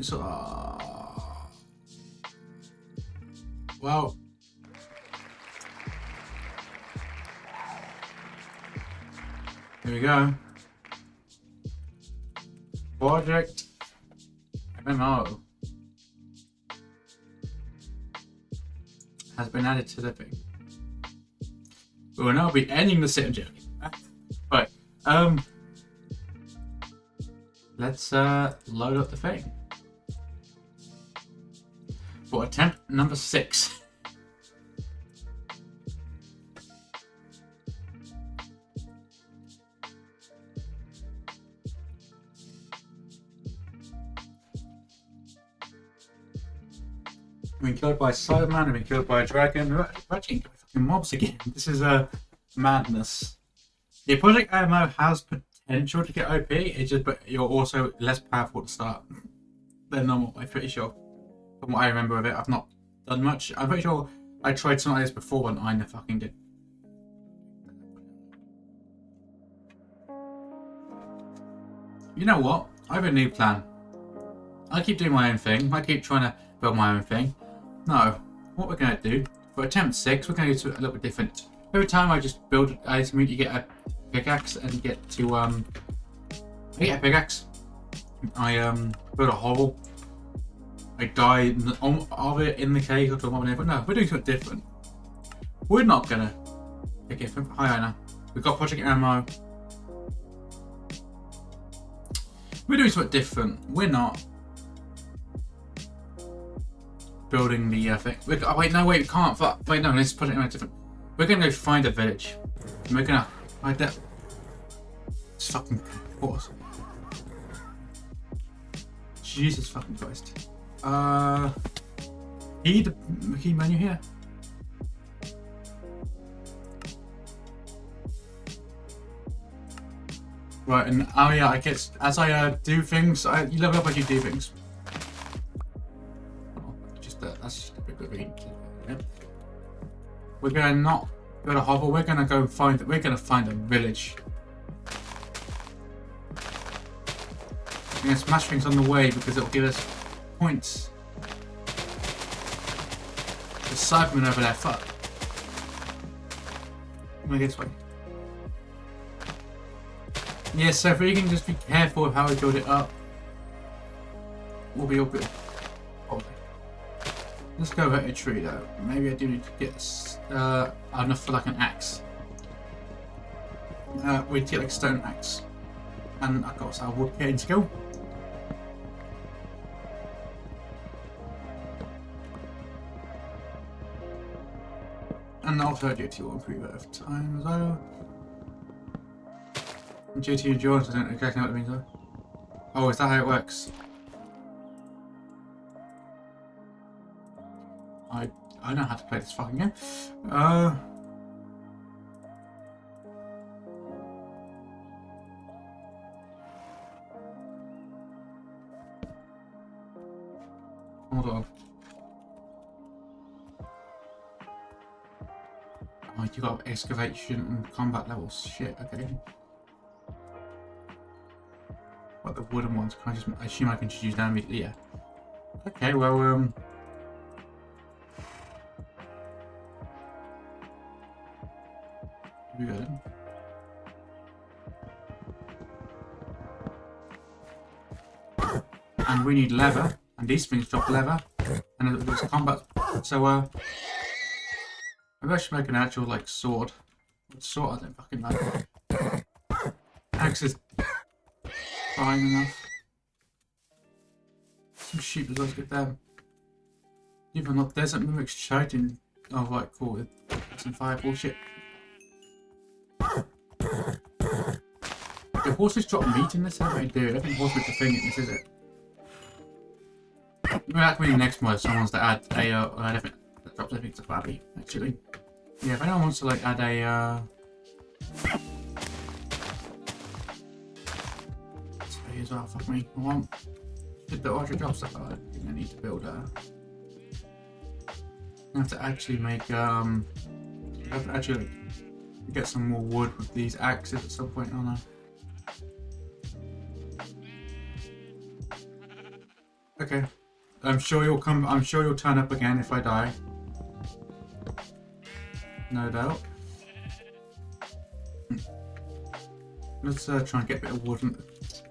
Well, here we go. Project MMO has been added to the thing. We will now be ending the sit joke. Right. Let's load up the thing. For attempt number 6. I've been killed by Cyberman, I've been killed by a dragon. We're actually fucking mobs again. This is madness. The Project MMO has potential to get OP, it's just, but you're also less powerful to start than normal, I'm pretty sure. From what I remember of it, I've not done much. I'm pretty sure I tried something like this before and I never fucking did. You know what? I have a new plan. I keep doing my own thing. I keep trying to build my own thing. No. What we're going to do, for attempt 6, we're going to do something a little bit different. Every time I just build, I immediately get a pickaxe and get to, I get a pickaxe. I, build a hovel. I die of it in the cave or to a mob, but no, we're doing something different. We're not going to pick it from, hi Anna. We've got Project MMO. We're doing something different. We're not building the thing. Oh, wait, no, wait, we can't. Fuck. Wait, no, let's put it in a different. We're gonna go find a village. And we're gonna find that. It's fucking awesome. Jesus fucking Christ. The key menu here. Right, and oh yeah, I guess as I do things, you level up as you do things. That's just a bit of a yep. We're gonna not go to hovel. We're gonna go find. We're gonna find a village. We're gonna smash things on the way because it'll give us points. The Cyberman over there. Fuck. I'm gonna go this way. Yeah, so if we can just be careful with how we build it up, we'll be all good. Let's go hit a tree though. Maybe I do need to get enough for like an axe. We'd get like a stone axe. And I've got our wood cutting skill. And also duty will improve over time as well. Duty endurance, I don't exactly know what it means though. Oh, is that how it works? I know how to play this fucking game. Hold on. Oh, you got excavation and combat levels. Shit, okay. What the wooden ones? Can I just? I assume I can just use them immediately. Yeah. Okay, well, Good. And we need leather, and these things drop leather, and it's combat. So maybe I should make an actual like sword. Sword, I don't fucking know. Axe is fine enough. Some sheep as well, let's get them. Even not desert mimics shouting. Oh right, cool. Some fireball shit. Do horses drop meat in this? How do they do? I don't think horses are the thing in this, is it? Maybe that can be the next mod. Someone wants to add a elephant that drops everything to Babby, actually. Yeah, if anyone wants to like add a say as well, fuck me. I want the order drop stuff. I think I need to build I have to actually make I have to actually like, get some more wood with these axes at some point, don't I? Okay. I'm sure you'll come. I'm sure you'll turn up again if I die. No doubt. Let's try and get a bit of wood and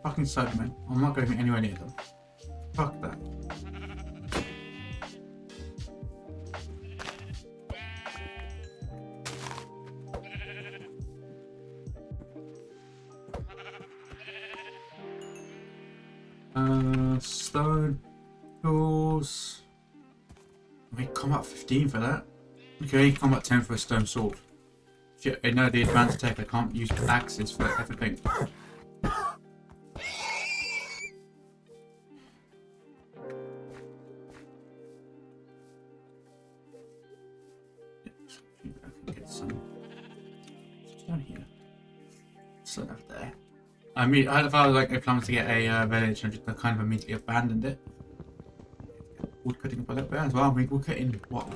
fucking Cybermen. I'm not going anywhere near them. Fuck that. Stone tools. Wait, combat 15 for that. Okay, combat 10 for a stone sword. Shit, I know the advanced tech. I can't use axes for everything. I can get some. What's down here? So over there. I mean, if I was like, if I was to get a village, I just kind of immediately abandoned it. Wood cutting up a little bit as well. I mean, wood cutting what?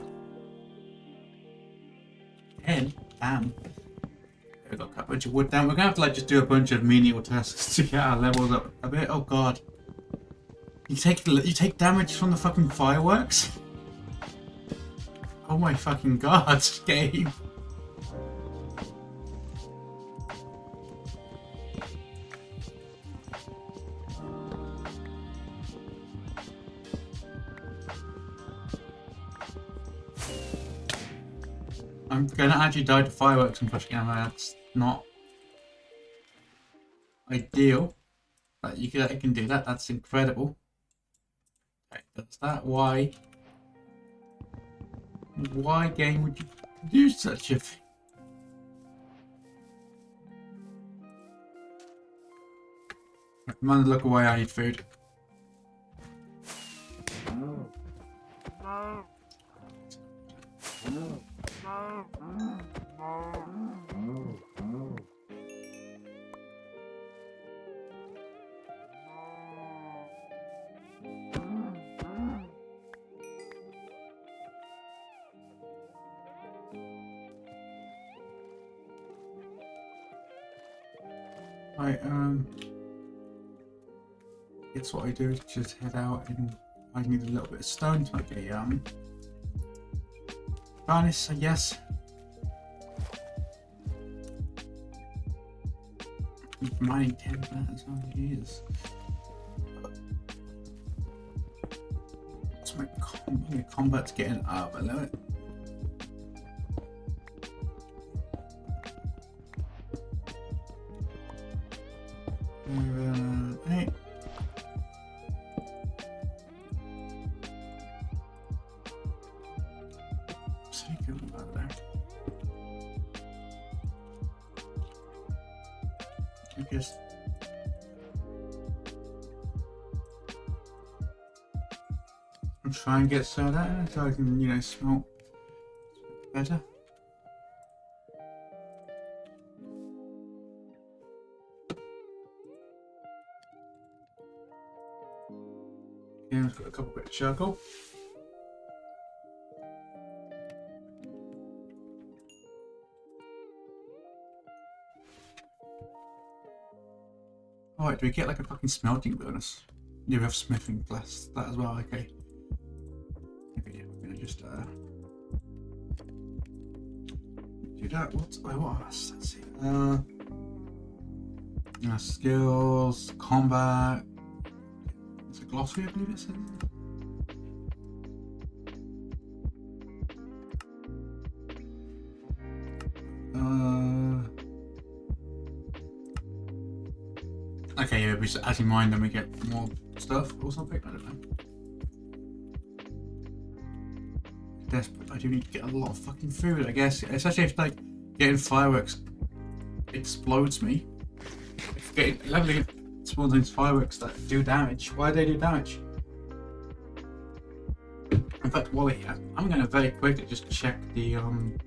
10? Damn. We've got a bunch of wood down. We're gonna have to like just do a bunch of menial tasks to get our levels up a bit. Oh god. You take damage from the fucking fireworks? Oh my fucking god, game. I'm gonna actually die to fireworks and pushing ammo. That's not ideal, but you can do that. That's incredible. Okay, that's that. Why game would you do such a thing? Come on, look away. I need food. Right, guess what I do is just head out and I need a little bit of stone to make a furnace, I guess. Mining 10 as well, Jesus. What's my combat's getting up a little bit. Hey. So you go over there. I guess. I'll try and get some of that so I can, you know, smell better. Yeah, I've got a couple bits of charcoal. Alright, do we get like a fucking smelting bonus? Yeah, we have smithing plus that as well, okay. Maybe yeah, we're gonna just do that. What else? Let's see. Skills, combat. It's a glossary, I believe it says. Okay, yeah, as you mind, then we get more stuff or something. I don't know. Desperate. I do need to get a lot of fucking food, I guess. Especially if like getting fireworks explodes me. If leveling it spawns into fireworks that do damage. Why do they do damage? In fact, while we're here, I'm gonna very quickly just check the I'm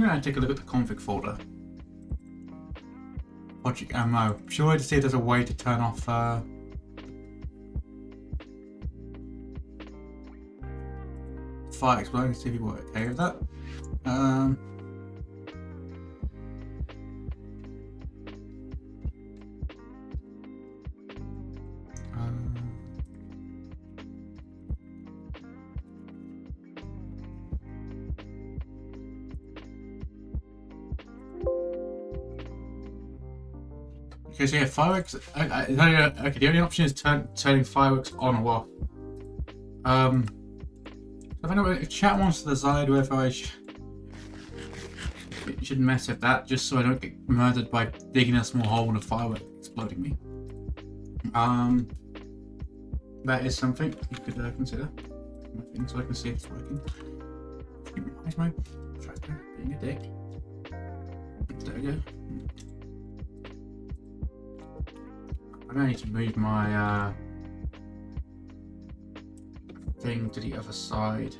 gonna take a look at the config folder. Project ammo. Sure to see if there's a way to turn off fire exploding, see if you were okay with that. Okay, so yeah, fireworks. Okay, the only option is turning fireworks on or off. If I know if chat wants to decide whether I should mess with that, just so I don't get murdered by digging a small hole and a firework exploding me. That is something you could consider. So I can see if it's working. Where's my tractor being a dick? There we go. I'm going to need to move my thing to the other side.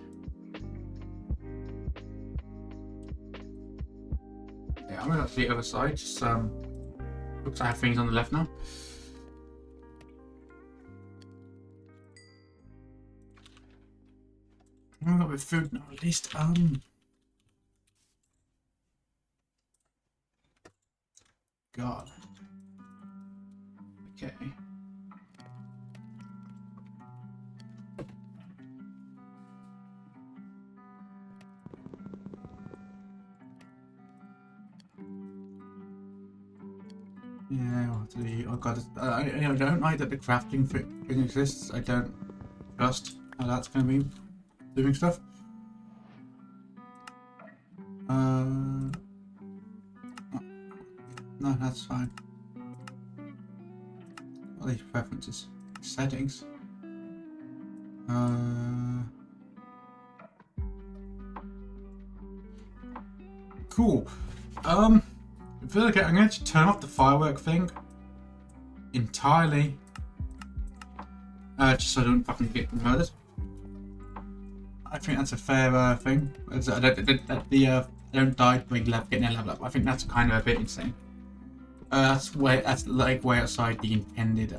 Yeah, I'm going to the other side. Just looks like I have things on the left now. I've got a bit of food now, at least. God. Okay. Yeah, oh god, I don't like that the crafting thing exists. I don't trust how that's going to be doing stuff. No, that's fine. What are these preferences? Settings. Cool. I feel like I'm going to turn off the firework thing entirely, just so I don't fucking get murdered. I think that's a fair thing. I don't die by getting a level up. I think that's kind of a bit insane. That's like way outside the intended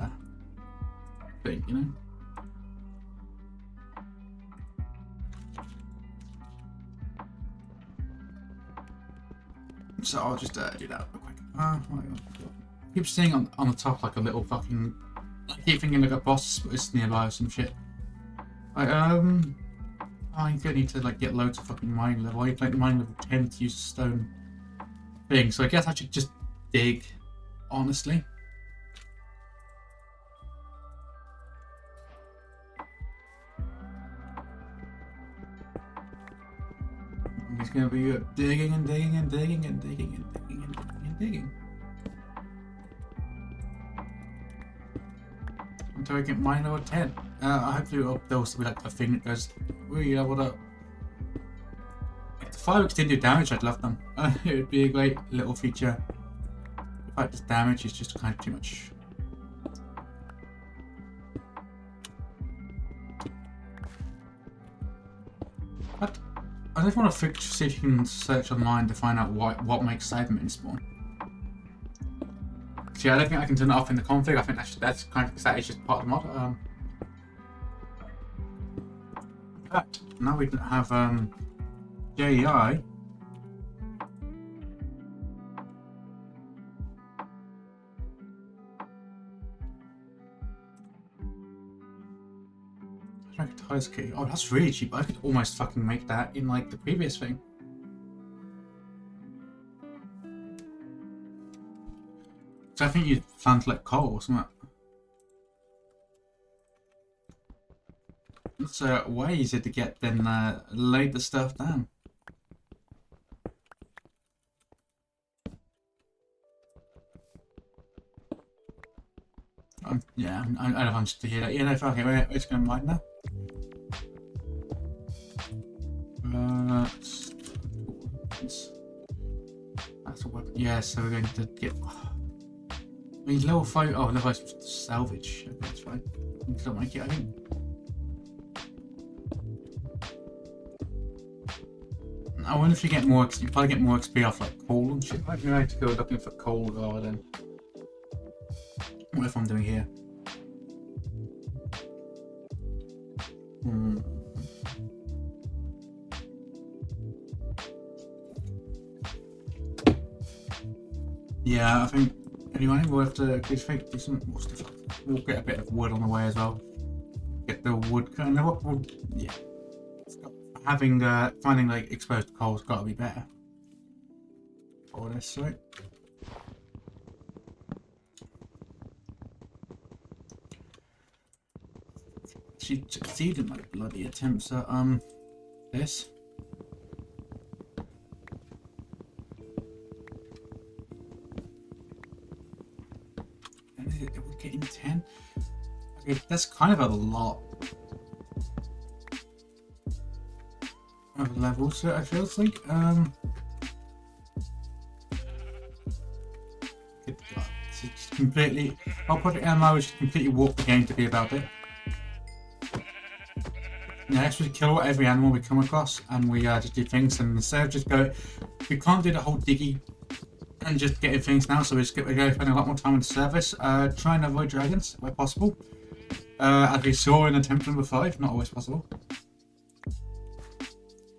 thing, you know. So I'll just do that real quick. I keep seeing on the top like a little fucking. I keep thinking like a boss is nearby or some shit. Like oh, you don't need to like get loads of fucking mine level. You like mine level 10 to use a stone thing. So I guess I should just dig, honestly. I'm just gonna be digging and digging and digging and digging and digging and digging and digging until I get mine level 10. Hopefully there'll also be like a thing that goes, we leveled up. If the fireworks didn't do damage, I'd love them. It would be a great little feature. The fact that damage is just kind of too much. But I just want to see if you can search online to find out what makes Cybermen spawn. See, I don't think I can turn it off in the config. I think that's kind of that is just part of the mod. But now we have JEI. I close key. Oh, that's really cheap. I could almost fucking make that in like the previous thing. So I think you plan to let coal or something. It's way easier to get than lay the stuff down. Yeah, I don't want to hear that. Yeah, no, fuck it, we're just going to mine now. That's a weapon. Yeah, so we're going to get. I mean, level 5. Oh, level 5 salvage. Okay, that's fine. Don't make it, I think. I wonder if you get more. You probably get more XP off like coal and shit. Might be right to go looking for coal rather than. What if I'm doing here? Yeah, I think anyway, we'll have to do some more stuff. We'll get a bit of wood on the way as well. Get the wood kind of yeah. Having finding like exposed coal's got to be better for this, right? She succeeded my bloody attempts at this. And we're getting 10. Okay, that's kind of a lot of levels. So I feel like it's completely. I'll put it in MMO is completely warped the game to be about it. Next, we kill every animal we come across, and we just do things. And instead of just we can't do the whole diggy and just getting things now. So we're going to spend a lot more time on the surface. Try and avoid dragons where possible. As we saw in attempt number 5, not always possible,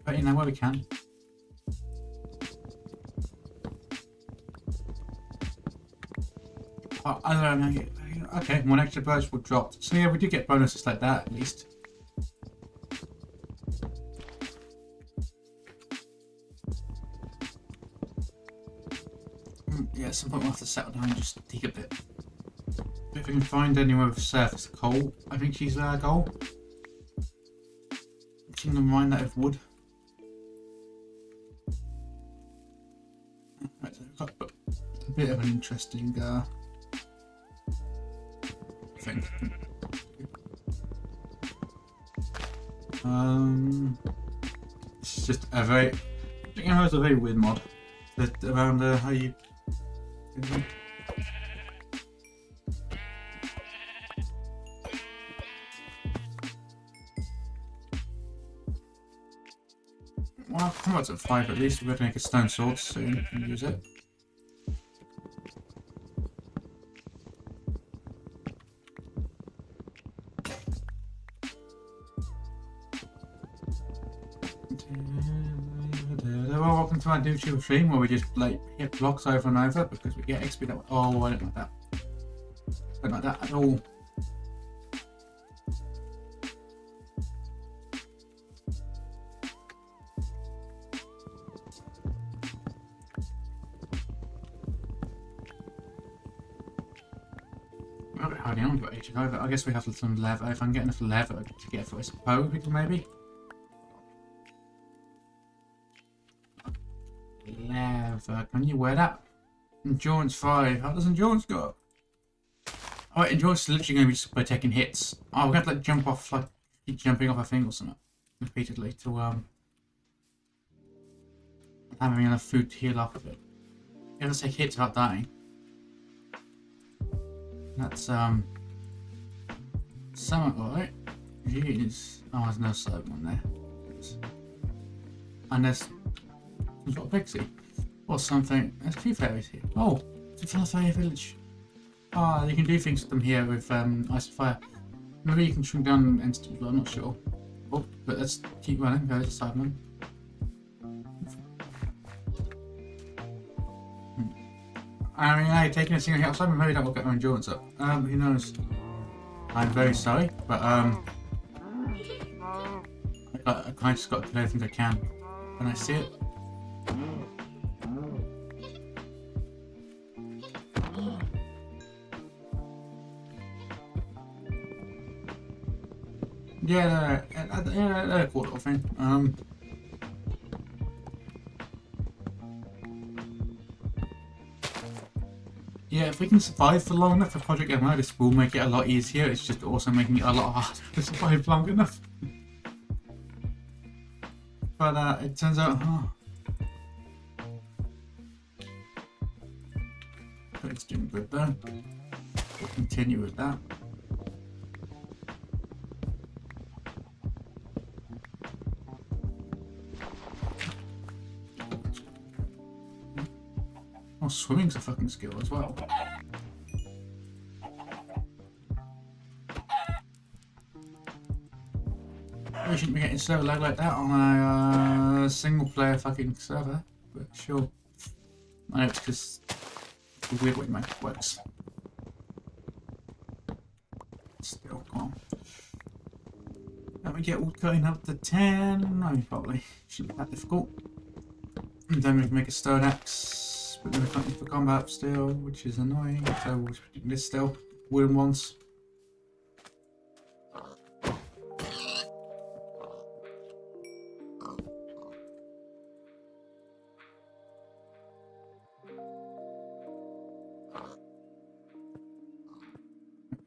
but you know where we can. I don't know. Okay, one extra birds will drop. So yeah, we do get bonuses like that at least. Yeah, at some point we'll have to settle down and just dig a bit. If we can find anywhere with surface coal, I think she's our goal. Can we mine that with wood? Right, so we've got a bit of an interesting thing. It's just a very. I think it's a very weird mod. Around how you. Well, come on, it's at 5 at least. We're going to make a stone sword soon and use it. Welcome to our YouTube stream where we just like hit blocks over and over because we get XP that way. Oh, I don't like that. I don't like that at all. Well, we're hardly on, but I guess we have some leather. If I can get enough leather to get for a bow, maybe. Leather. Can you wear that? Endurance 5. How does endurance go? Oh, endurance is literally going to be just by taking hits. Oh, we're going to like jump off, like keep jumping off a thing or something repeatedly to having enough food to heal off of it. You have to take hits without dying. That's something, alright. Jeez. Oh, there's no servant on there. And there's some sort of pixie. Or something. There's 2 fairies here. Oh, it's a fairy village. Ah, you can do things with them here with ice and fire. Maybe you can shrink down entities as well, I'm not sure. Oh, but let's keep running. There's a sideman. I mean, hey, taking a single hit outside, maybe that will get our endurance up. Who knows? I'm very sorry, but I kind of just got to do everything I can when I see it. Yeah, no, cool little thing. Yeah, if we can survive for long enough for Project MO, this will make it a lot easier. It's just also making it a lot harder to survive long enough. But it turns out, but it's doing good though. We'll continue with that. Oh, swimming's a fucking skill as well. We shouldn't be getting server lag like that on a single player fucking server, but sure. I know it's because the weird way Minecraft works. Still, come on. Let me get all cutting up to 10. No, probably shouldn't be that difficult. And then we can make a stone axe, but then we can't use for combat still, which is annoying. So we'll just do this still. Wooden ones.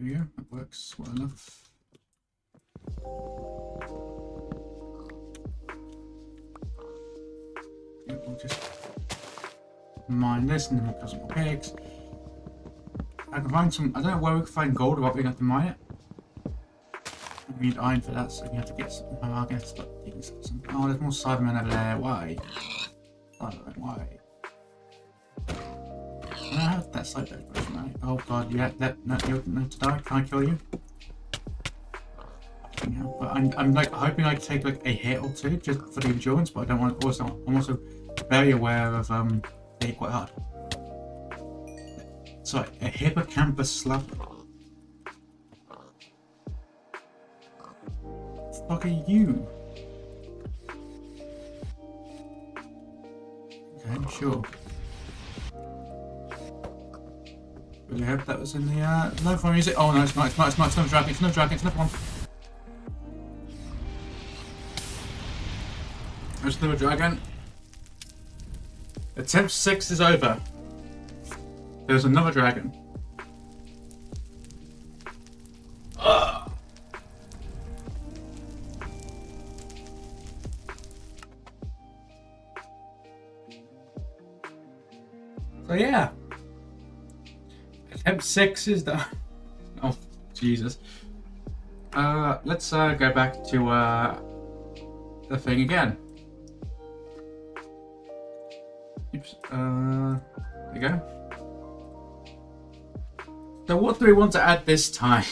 There we go, that works well enough. Yeah, we'll just mine this and then we'll cut some more pigs. I can find some, I don't know where we can find gold without being able to mine it. We need iron for that, so we have to get some, I guess, like, digging some. Oh, there's more Cybermen over there, why? I don't know why. That's like that question, right? Oh god, yeah, no, you're not to die. Can I kill you? Yeah, but I'm like hoping I take like a hit or two just for the endurance, but I don't want. Also, I'm also very aware of they hit quite hard. Sorry, a hippocampus slug. What the fuck are you? Okay, sure. Really hope that was in the no for music. Oh no, it's not, it's not another dragon, it's another dragon, it's another one. There's another dragon. Attempt 6 is over. There's another dragon. Ugh. So yeah. Attempt 6 is done. Oh, Jesus. Let's go back to the thing again. Oops. There we go. So what do we want to add this time?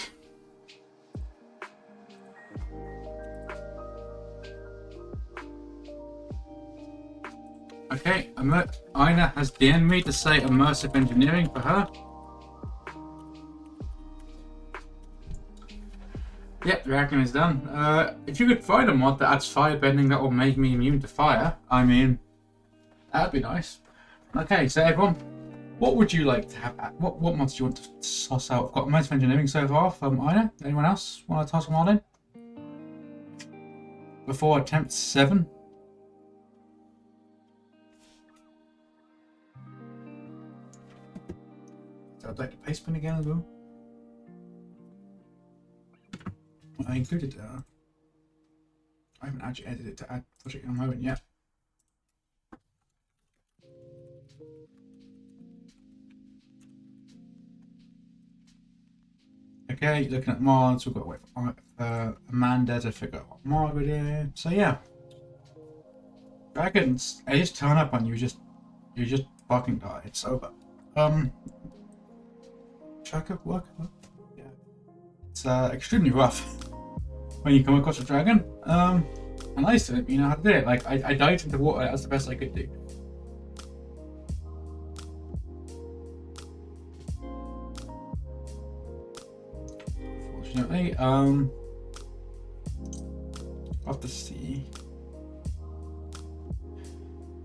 Okay, Ina has DM'd me to say immersive engineering for her. Yep, dragon is done. If you could find a mod that adds firebending that will make me immune to fire, I mean, that'd be nice. Okay, so everyone, what would you like to have? What mods do you want to toss out? I've got immersive engineering so far from Ina. Anyone else want to toss a mod in? Before attempt 7? So I'd like to paste bin again as well. I included I haven't actually edited it to add project in a moment yet. Okay, looking at mods, we've got to wait for Amanda to figure out what mod we're doing. So yeah. Dragons, they just turn up on you, you just fucking die. It's over. Check work? Yeah. It's extremely rough when you come across a dragon. And I still didn't know how to do it. Like I dived into water, that's the best I could do. Unfortunately, of the sea.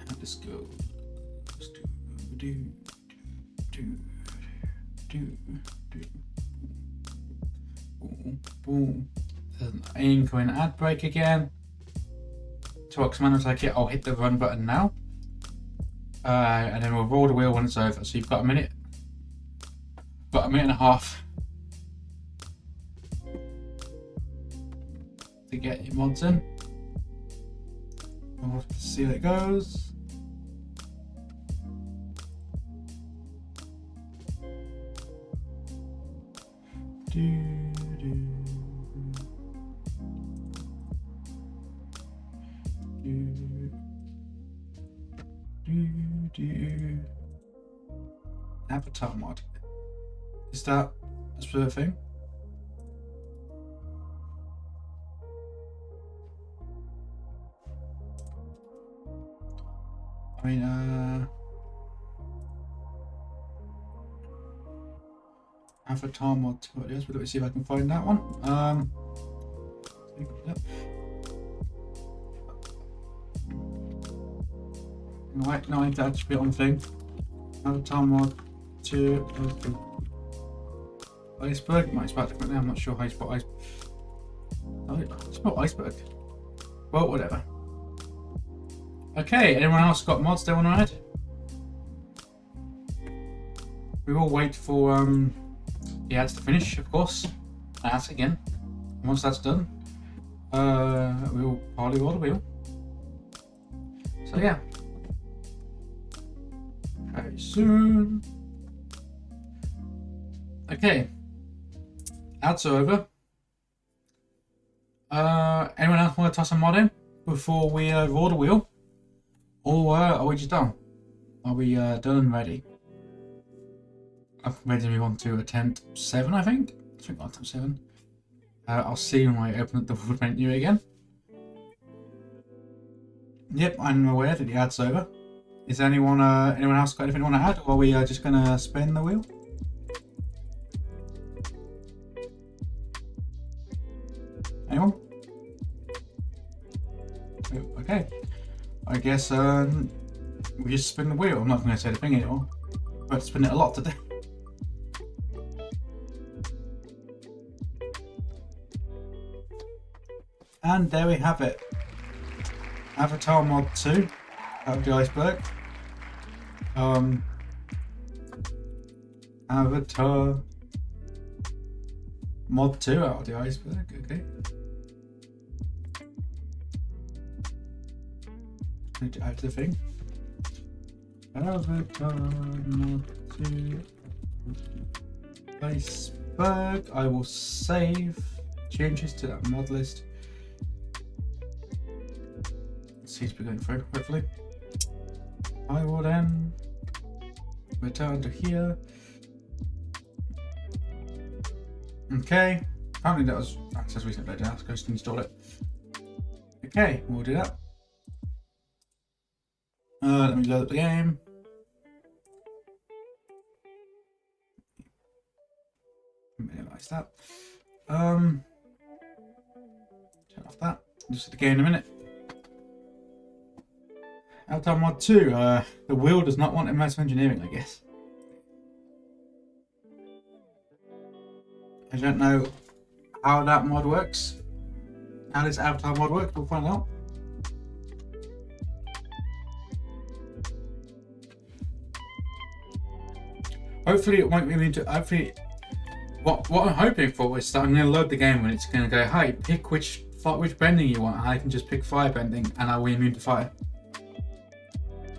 And this goes boom. There's an incoming ad break again. To command attack it, I'll hit the run button now. And then we'll roll the wheel when it's over. So you've got a minute. About a minute and a half to get your mods in. We'll have to see how it goes. Avatar mod. Is that a sort of thing? I mean, Avatar mod 2 ideas, but let me see if I can find that one. Right, no, I need to actually put it on thing. Avatar mod 2 iceberg. Might spell it differently, I'm not sure how you spell iceberg. I spell iceberg. Well, whatever. Okay, anyone else got mods they want to add? We will wait for the ads to finish, of course. Ask again. Once that's done, we'll probably roll the wheel. So yeah, very soon. Okay, ads are over. Anyone else want to toss a mod in before we roll the wheel, or are we just done? Are we done and ready? I'm ready to move on to attempt 7, I think. I think attempt 7. I'll see when I open up the world menu again. Yep, I'm aware that the ad's over. Is anyone else got anything they want to add, or are we just gonna spin the wheel? Anyone? Okay. I guess we just spin the wheel. I'm not gonna say the thing anymore. But spin it a lot today. And there we have it. Avatar mod 2 out of the iceberg. Avatar mod 2 out of the iceberg, okay. Out to the thing. Avatar mod 2 iceberg. I will save changes to that mod list. Seems to be going through, hopefully. I will then return to here. Okay. Apparently that was access recently updated. Let's go to install it. Okay, we'll do that. Let me load up the game. Minimize that. Turn off that. Just the game in a minute. Avatar mod 2, the wheel does not want immersive engineering, I guess. I don't know how that mod works. How this Avatar mod works, we'll find out. Hopefully it won't be into, hopefully, what I'm hoping for is that I'm going to load the game and it's going to go, hey, pick which bending you want, and I can just pick fire bending and I'll be immune to fire.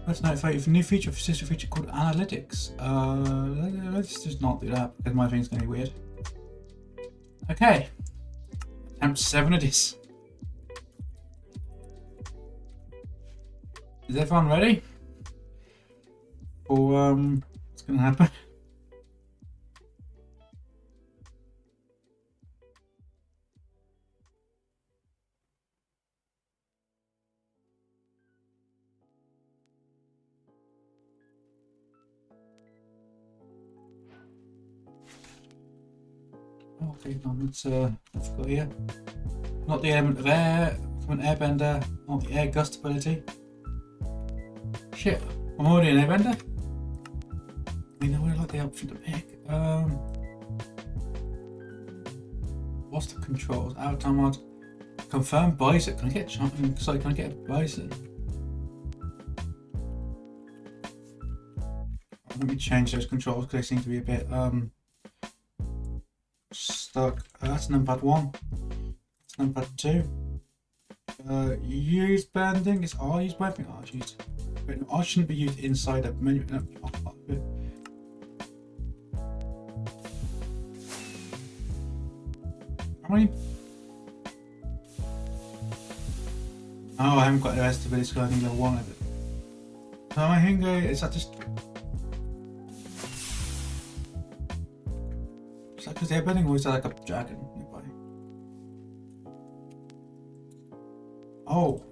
Let's notify you of a new feature, a sister feature called Analytics. Let's just not do that because my thing's going to be weird. Okay. Attempt 7 it is. Is everyone ready? For what's going to happen? Okay, it's I've got here. Not the element of air. From an airbender, multi-air gust ability. Shit, I'm already an airbender. I mean, I would like the option to pick. What's the controls? Avatar mod. Confirm bison. Can I get something? Sorry, can I get a bison? Let me change those controls because they seem to be a bit stuck. That's numpad 1. That's numpad 2. Use bending. It's R use bending. R used. Wait, no, R shouldn't be used inside a menu. No, how many? Oh, I haven't got the rest of it. It's got only level 1 of it. So my Hingo, is that just? Is that because they're bending, or is that like a dragon nearby? Oh,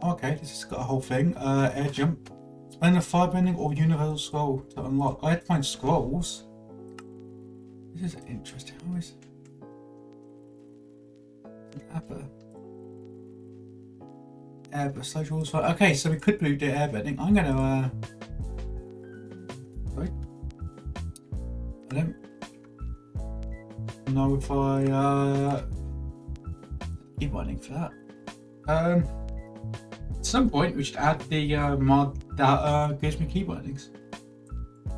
okay. This has got a whole thing. Air jump. Spend a firebending or universal scroll to unlock. I had to find scrolls. This is interesting. How is an apple? Airbus slide rules for. Okay, so we could do the airbending. I'm gonna sorry. I don't know if I keep running for that. At some point we should add the mod that gives me key bindings.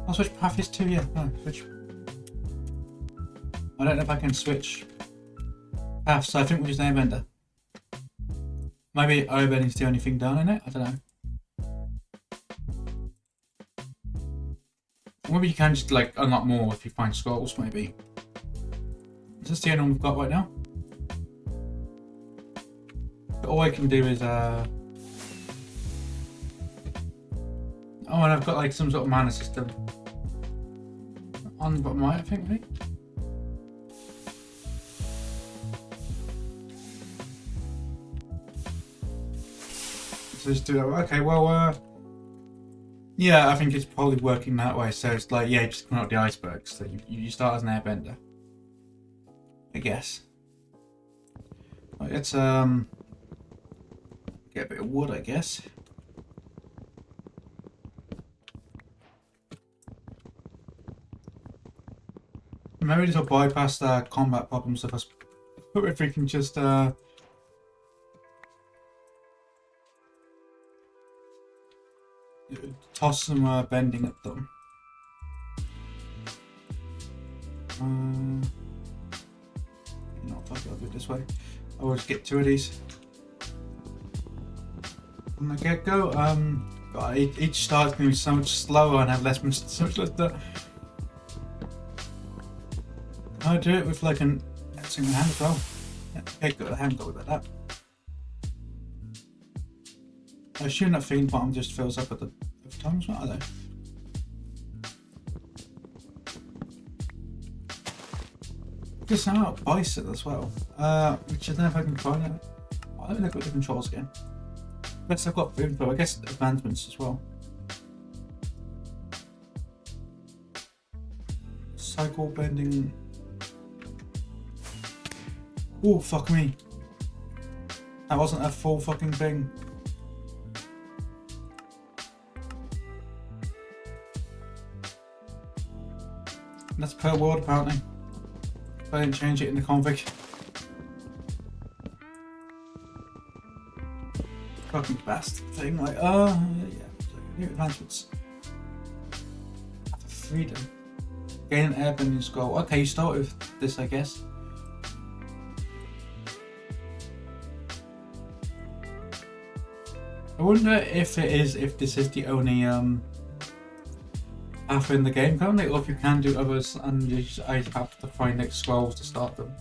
I'll switch path is to, yeah, no, switch. I don't know if I can switch paths, so I think we're just an airbender. Maybe airbending's the only thing done in it, I don't know. Maybe you can just like unlock more if you find scrolls, maybe. Is this the only one we've got right now? But all I can do is oh, and I've got like some sort of mana system on the bottom right, I think, maybe. So just do that. Okay, well, yeah, I think it's probably working that way. So it's like, yeah, just come out the icebergs. So you start as an airbender, I guess. Right, let's get a bit of wood, I guess. Maybe this will bypass the combat problems if we can just toss some bending at them. No, fuck it, I'll do it this way. I will just get 2 of these from the get-go. God, each start's going to be so much slower and have so much less done. I do it with like an single hand as well. Yeah, okay, good. I haven't got about that. I assume that fiend bottom just fills up at the time as well, I don't know. Just out bison as well. Which I don't know if I can find it. I don't look at the controls again. Yes, I've got info, I guess advancements as well. Cycle bending. Oh, fuck me. That wasn't a full fucking thing. That's per world apparently. I didn't change it in the config. Fucking bastard thing, like, yeah, new advancements. Freedom. Gain an airbending scroll. Okay, you start with this, I guess. I wonder if this is the only path in the game currently, or if you can do others and I have to find like scrolls to start them.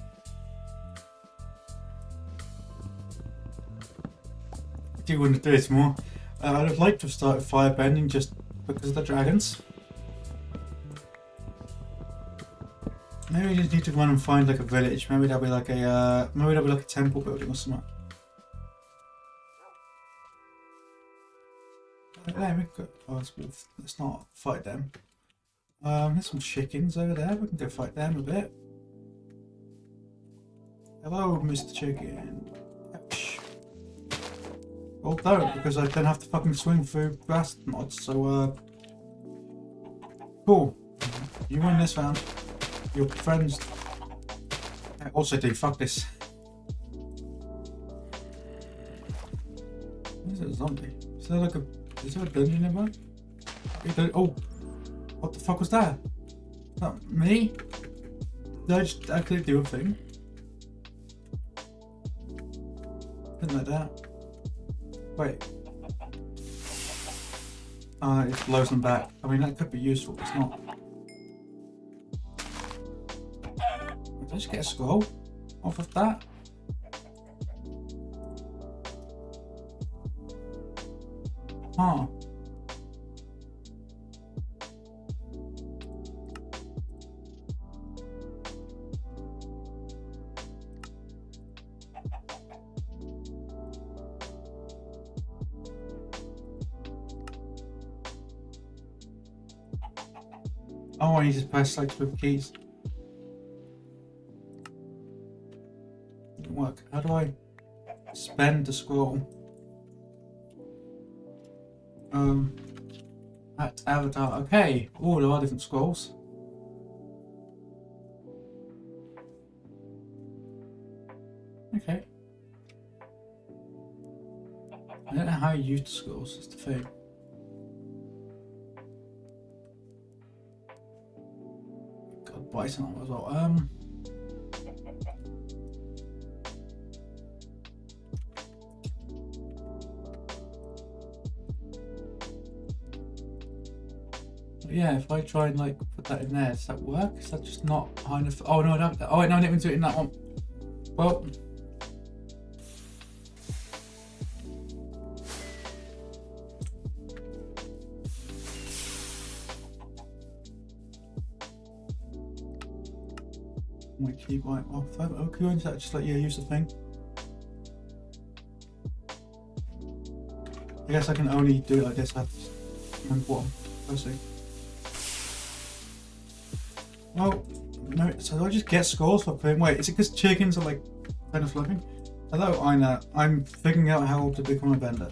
I do want to do this more. I'd have liked to have started firebending just because of the dragons. Maybe we just need to run and find like a village. Maybe there'll be like a temple building or something. There we go. Oh, let's not fight them. There's some chickens over there. We can go fight them a bit. Hello, Mr. Chicken. Ouch. Well, don't, because I then have to fucking swing through grass mods, so, cool. You win this round. Your friends... I also do, fuck this. What is it, a zombie? Is there like a... Is there a dungeon nearby? Oh! What the fuck was that? Is that me? Did I just actually do a thing? Didn't like that. Wait. It blows them back. I mean, that could be useful, but it's not. Did I just get a scroll off of that? Huh. Oh, I need to press like with keys. Didn't work. How do I spend the scroll? At avatar. Okay. Oh, there are different scrolls. Okay. I don't know how you use the scrolls. That's the thing. Buy some as well. Yeah, if I try and like put that in there, does that work? Is that just not high enough? Oh no, I don't. Oh wait, no, I didn't even do it in that one. Well. My key right off. Oh, can you just like, yeah, use the thing? I guess I can only do it like this. I have to remember what I'm pressing. Well, no, so I just get scores for playing. Wait, is it because chickens are like kind of fluffing? Hello, Ina. I'm figuring out how to become a vendor.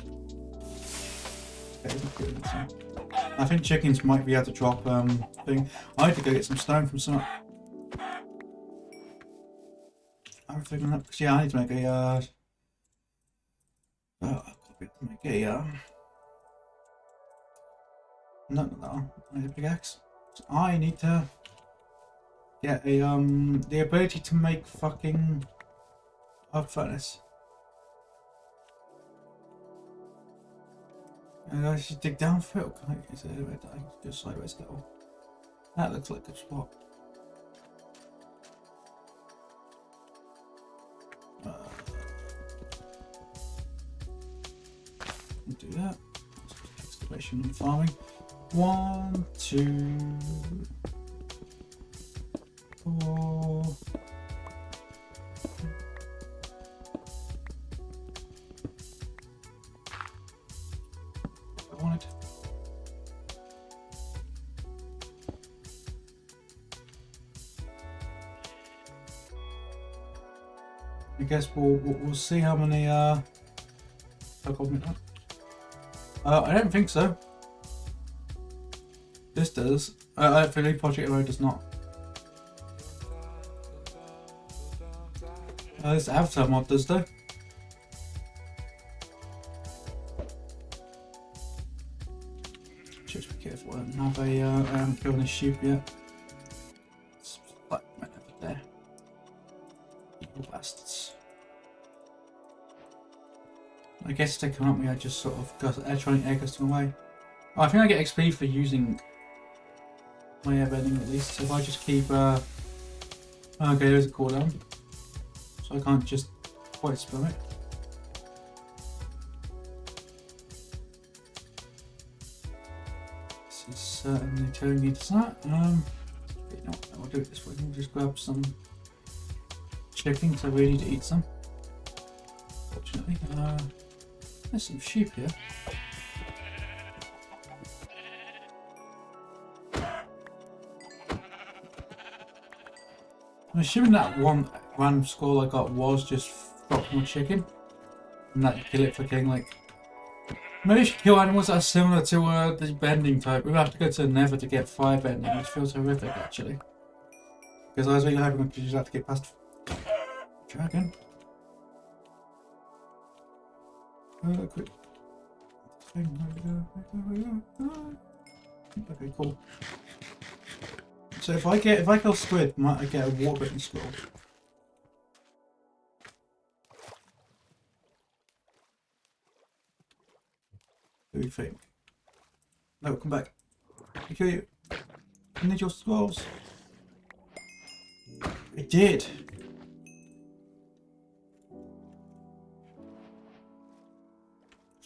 Okay, good, so. I think chickens might be able to drop thing. I had to go get some stone from some. I'm figuring out, yeah, I need to make a no, I need a pickaxe. So I need to get a the ability to make fucking a furnace. And I should dig down for it. Is it I can go sideways a little? That looks like a good spot. Do that. Excavation and farming. 1, 2, 4. I wanted. I guess we'll see how many I don't think so. This does. I think Project Arrow does not. This avatar mod does though. Just be careful. I don't have a. I haven't killed a sheep yet. It's like right over there. Evil bastards. I guess they come at me. I just sort of got trying to air custom away. Oh, I think I get XP for using my airbending at least. So if I just keep. Okay, there's a cooldown. So I can't just quite spam it. This is certainly turning into that. You know what, I'll do it this way. We'll just grab some chicken because I really need to eat some. Fortunately, there's some sheep here. I'm assuming that one random score I got was just dropped from a chicken, and that kill it for getting like Maybe we should kill animals that are similar to the bending type. We'll have to go to the Nether to get fire bending, which feels horrific actually. Because I was really hoping we could just have to get past dragon. Quick. Okay, cool. So if I kill squid, might I get a water-bitten scroll? What do you think? No, come back. I kill you. I need your scrolls. It did.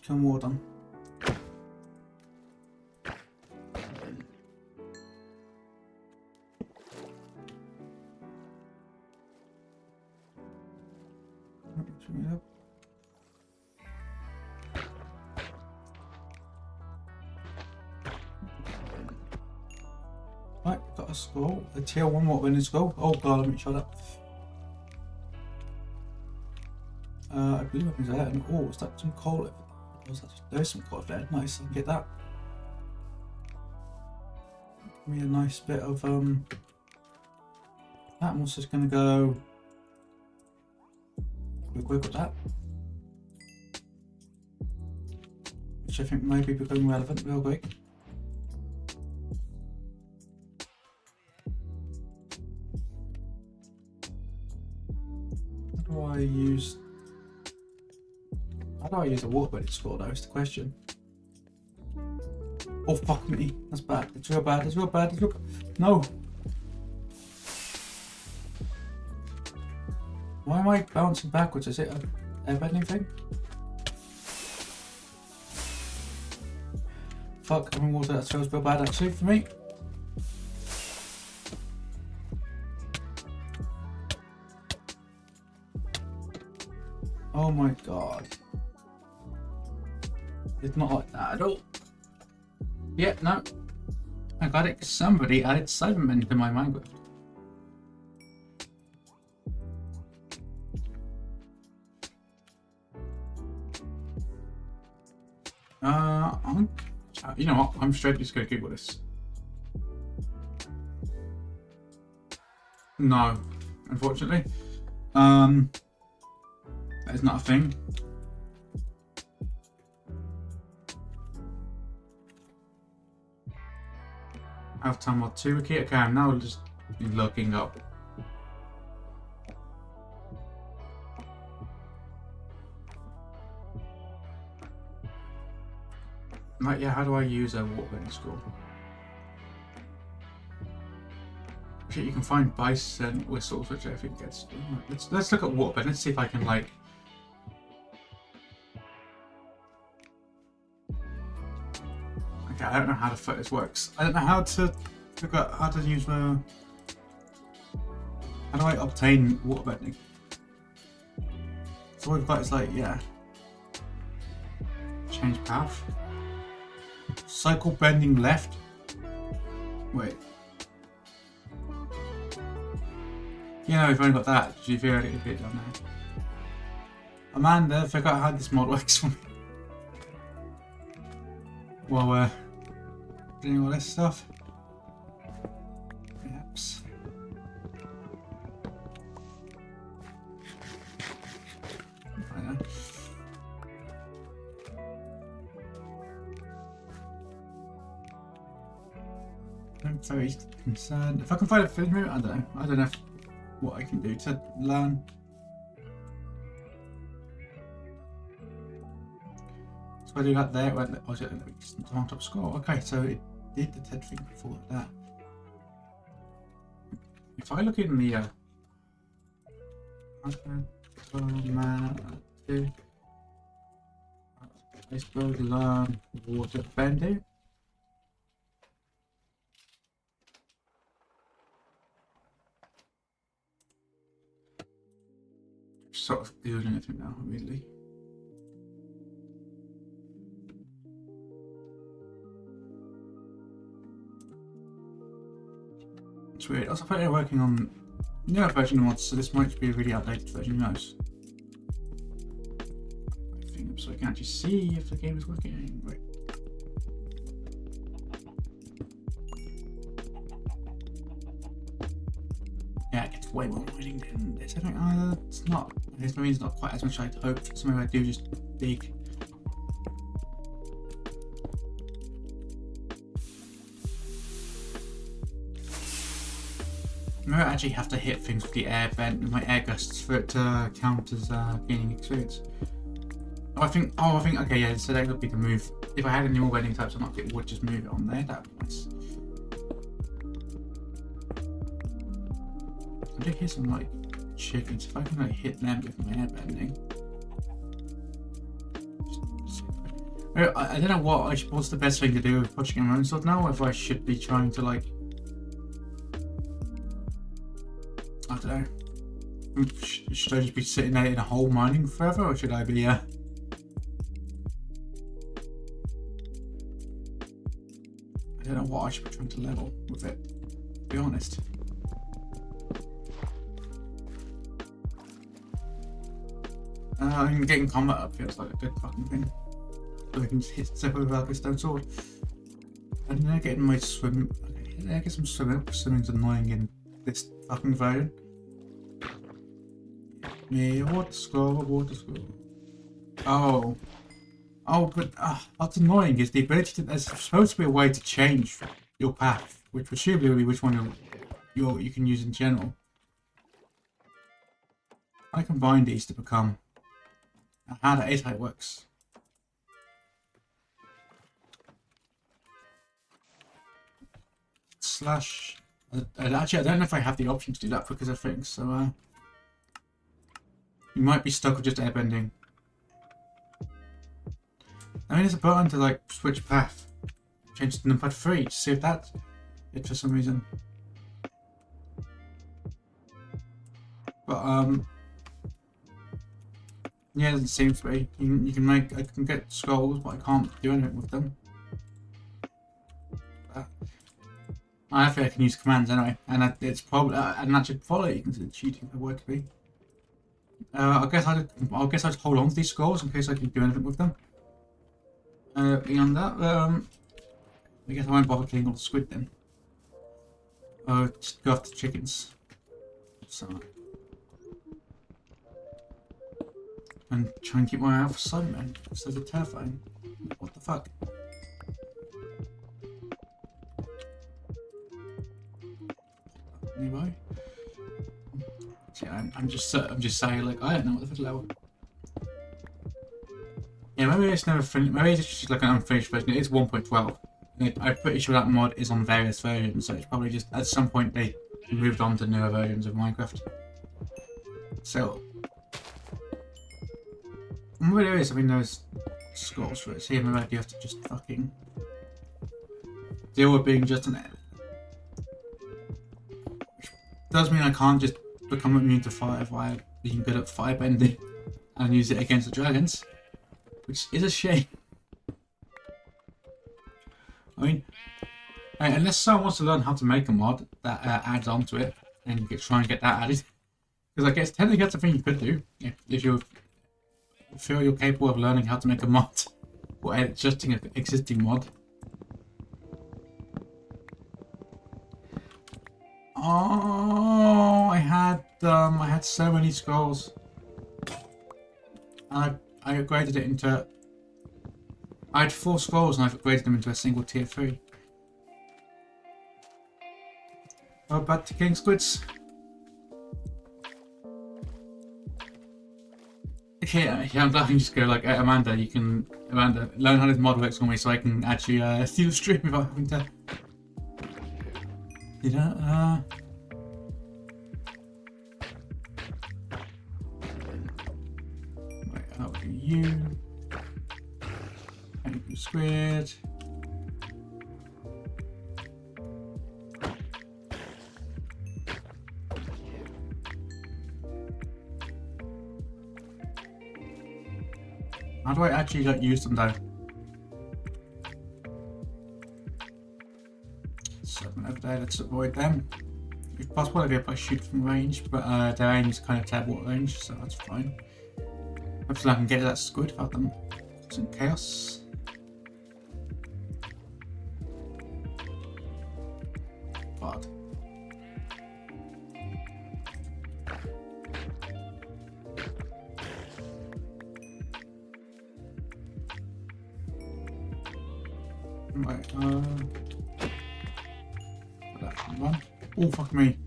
Kill more of them. Right, got a skull. A tail one more winning skull. Oh god, let me shut up. I believe I can say that. Oh, is that some coal? There's some coal there. Nice, I can get that. Give me a nice bit of that. I'm also just gonna go quick with that. Which I think may be becoming relevant real quick. How do I use a water-bending scroll though, is the question. Oh fuck me, that's bad, it's real bad, it's real bad, it's real bad. No! Why am I bouncing backwards? Is it a airbending thing? Fuck, I'm in water, that feels real bad actually for me. Oh my god. It's not like that at all. Yeah, no. I got it because somebody added Cybermen to my Minecraft. You know what? I'm straight just gonna Google this. No, unfortunately. That is not a thing. Avatar mod 2 wiki. Okay, I'm now just looking up. Right, yeah, how do I use a water-bending scroll? You can find bison whistles, which I think gets. Let's look at waterbend. Let's see if I can like. Okay, I don't know how the fuck this works. I don't know how to figure out how to use my. How do I obtain waterbending? So what we've got is like, yeah. Change path. Cycle bending left. Wait. You know, we've only got that. Did you feel it a bit down there? Amanda, I forgot how this mod works for me. While we're doing all this stuff. Perhaps. I know. I'm very concerned. If I can find a food route, I don't know. I don't know what I can do to learn. So I do that there. Was it on top score? Okay, so it did the TED thing before that. If I look in the let's go learn water bending. Sort of doing anything now, immediately. It's weird. Also, they're working on newer version of mods, so this might be a really outdated version. Who knows? so I can actually see if the game is working. Wait. Yeah, it's way more mining than this. I think it's not. This means it's not quite as much as I'd hoped. So maybe I do just dig. Maybe I actually have to hit things with the air vent with my air gusts for it to count as gaining experience. Oh, I think. Okay, yeah. So that would be the move. If I had any more bending types or not, it would just move it on there. That would be nice. I do hear some like chickens. If I can like hit them with my air bending. I don't know what's the best thing to do with pushing my own sword now. If I should be trying to like. I don't know. Should I just be sitting there in a hole mining forever, or should I be I don't know what I should be trying to level with it, to be honest. I mean, getting combat up feels like a good fucking thing. So I can just hit stuff with a stone sword. And then getting my swim. Okay, I guess I'm swimming's annoying in this fucking version. Me, water scroll. Oh, but what's annoying is the ability to. There's supposed to be a way to change your path, which presumably will be which one you can use in general. I combine these to become. That is how it works. Slash. Actually, I don't know if I have the option to do that because of things. So you might be stuck with just airbending. I mean, there's a button to like switch path, change to numpad 3 to see if that's it for some reason. But yeah, it doesn't seem to be. You can I can get scrolls, but I can't do anything with them. I think I can use commands anyway, and it's probably and that should follow. You can see cheating if it were to be. I guess I'll just hold on to these scrolls in case I can do anything with them. Beyond that, I guess I won't bother killing all the squid then. Just go after the chickens. So. And try and keep my eye out for Cybermen, because those are terrifying. What the fuck? Anyway. Yeah, I'm just saying, like, I don't know what the level. Yeah, maybe it's never finished. Maybe it's just like an unfinished version. It is 1.12. I'm pretty sure that mod is on various versions, so it's probably just at some point they moved on to newer versions of Minecraft. So, maybe there is. I mean, there's scrolls for it. So, yeah, maybe you have to just fucking deal with being just an. Which does mean I can't just become immune to fire via being good at firebending and use it against the dragons, which is a shame. I mean, unless someone wants to learn how to make a mod that adds on to it and you could try and get that added, because I guess technically that's a thing you could do if you feel you're capable of learning how to make a mod or adjusting an existing mod. Oh, I had so many scrolls. And I upgraded it into. I had 4 scrolls and I've upgraded them into a single tier 3. Oh, back to King Squids. Yeah, I'm glad I can just go like, Amanda, learn how this mod works for me so I can actually see the stream without having to. Right, how do you? Thank you, squid. How do I actually like use them though? Seven over there, let's avoid them. If possible, I'd be able to shoot from range, but their aim is kind of terrible at range, so that's fine. Hopefully I can get that squid without them. Some chaos. God. Right, run. Oh, fuck me.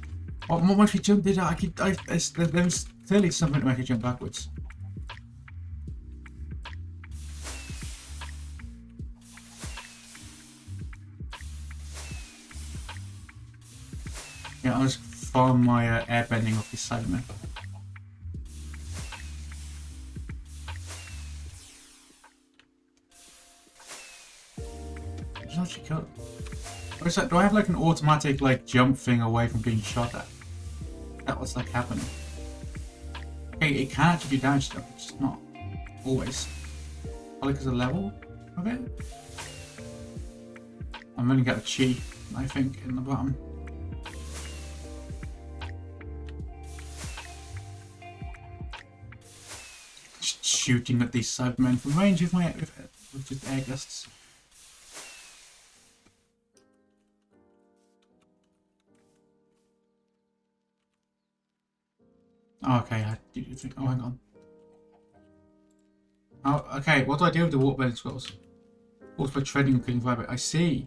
What makes me jump? There was clearly something to make me jump backwards. Yeah, I was farming my air bending off this side of me. It's actually cool. What's that? Do I have like an automatic like jump thing away from being shot at? That was like happening. Okay, it can actually do damage stuff, it's just not always. Probably because of the level of it. I'm gonna get a chi, I think, in the bottom. Just shooting at these Cybermen from range with my with just air gusts. Oh, okay, I do think. Oh, hang on. Oh, okay. What do I do with the water bending scrolls? Also by treading and clicking vibrate. I see.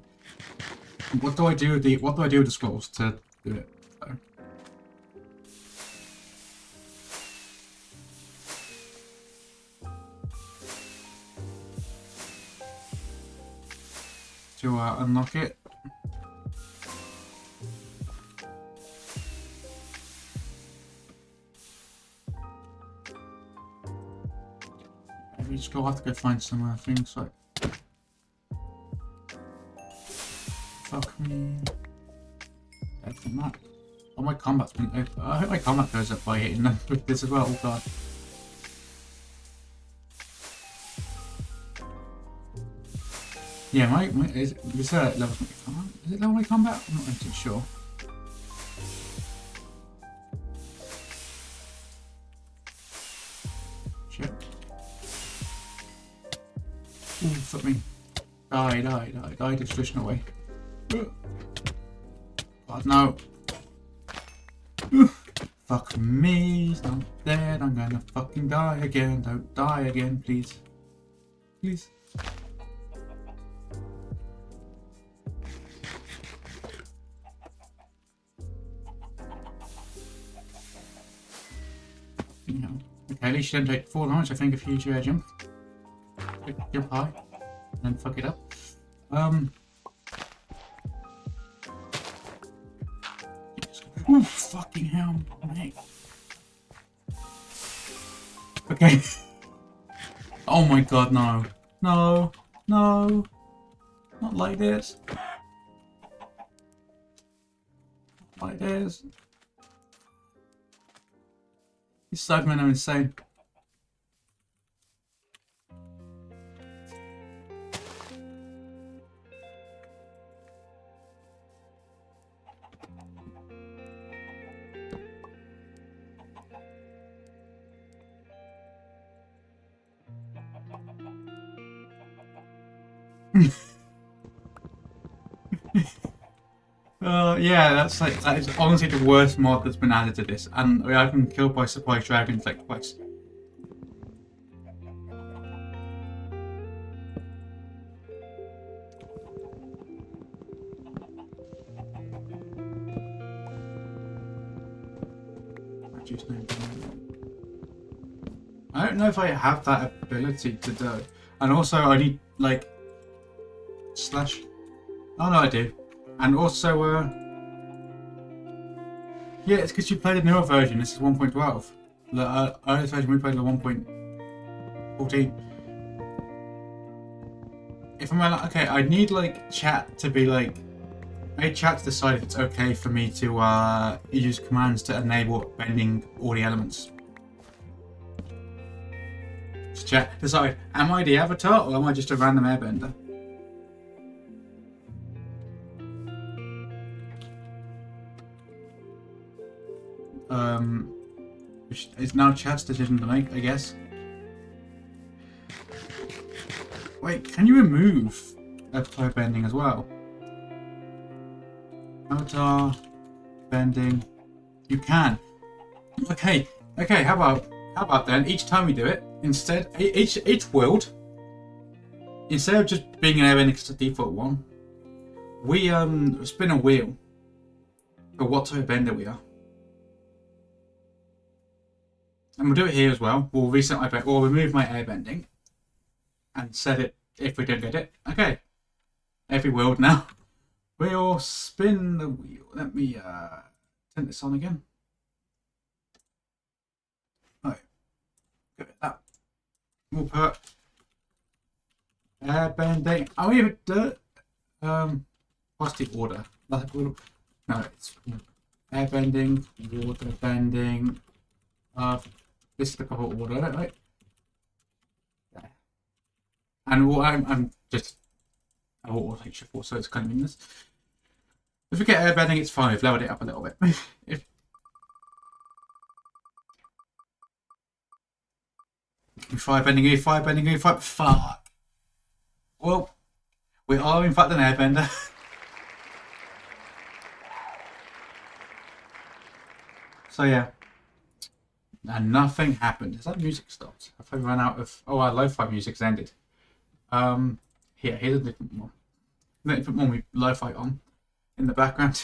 What do I do with the scrolls to do it? So. To unlock it. We just have to go find some things like. Fuck me. Open map. Oh, my combat's been open. I hope my combat goes up by hitting them with this as well. Oh god. Yeah, is that level 25? Is it level my combat? I'm not really too sure. Shit. Ooh, fuck me. Die the traditional way. God, no. Fuck me. I'm dead. I'm gonna fucking die again. Don't die again, please. Please. Yeah. Okay, at least you don't take 4 damage, I think, if you use your air jump. Jump high. And then fuck it up. Oh, fucking hell, mate. Okay. Oh my god, no. No. No. Not like this. Not like this. These Cybermen are insane. Yeah, that is honestly the worst mod that's been added to this, and I've been killed by surprise dragons like twice. I don't know if I have that ability to do, and also I need like slash. Oh no, I do. And also, yeah, it's because you played a newer version. This is 1.12. The earliest version we played the 1.14. If I'm like, okay, I need like chat to be like, I need chat to decide if it's okay for me to use commands to enable bending all the elements. Just chat, decide, am I the avatar or am I just a random airbender? Which is now chat's decision to make, I guess. Wait, can you remove toe bending as well? Motor bending. You can. Okay. Okay. How about then? Each time we do it, instead each world, instead of just being an airbending as the default one, we spin a wheel for what type of bender we are. And we'll do it here as well. We'll reset my bend, or remove my airbending and set it if we don't get it. Okay. Every world now. We'll spin the wheel. Let me turn this on again. Right. Go with that. We'll put airbending. Oh, we have dirt. What's the order? No, it's airbending, water bending. This is the proper order, right? Yeah. And what I'm just auto shuffle, so it's kind of meaningless. If we get airbending, it's fine. We've lowered it up a little bit. If firebending, fuck. Well, we are in fact an airbender. So yeah. And nothing happened. Has that music stopped? Have I run out of... Oh, our lo-fi music's ended. Here's a different one. A different one with lo-fi on in the background.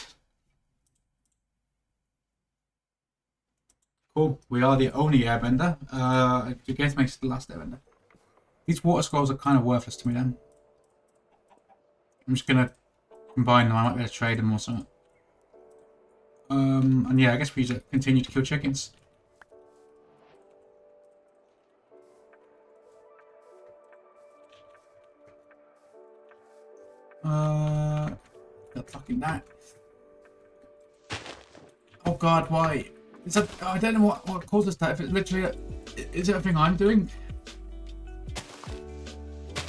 Cool. We are the only airbender. I guess makes it the last airbender. These water scrolls are kind of worthless to me then. I'm just gonna combine them. I might be able to trade them or something. And yeah, I guess we just continue to kill chickens. Fucking that. Oh god, why? Is that, I don't know what causes that. If it's literally, is it a thing I'm doing?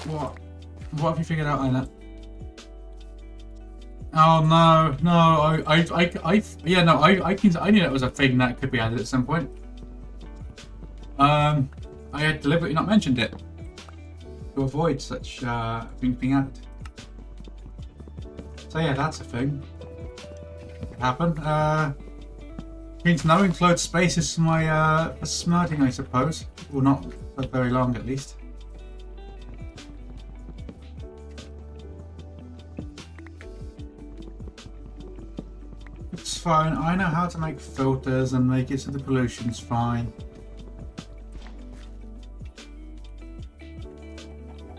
What have you figured out, Isla? Oh no, I knew that was a thing that could be added at some point. I had deliberately not mentioned it to avoid such things being added. So yeah, that's a thing. It happened. Means no enclosed spaces for my smarting, I suppose. Well, not for very long at least. It's fine. I know how to make filters and make it so the pollution's fine.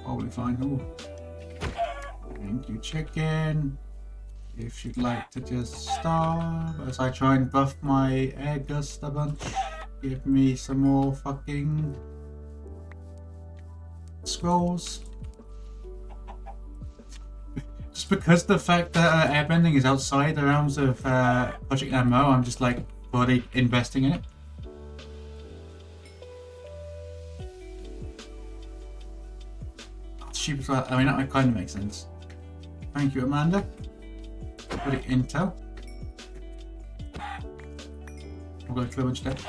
Probably fine. Ooh. Thank you, chicken. If you'd like to just starve as I try and buff my air gust a bunch, give me some more fucking scrolls. Just because the fact that airbending is outside the realms of Project MMO, I'm just like fully investing in it. That's stupid. I mean, that kind of makes sense. Thank you, Amanda. Put it intel. We'll go to a bunch of that.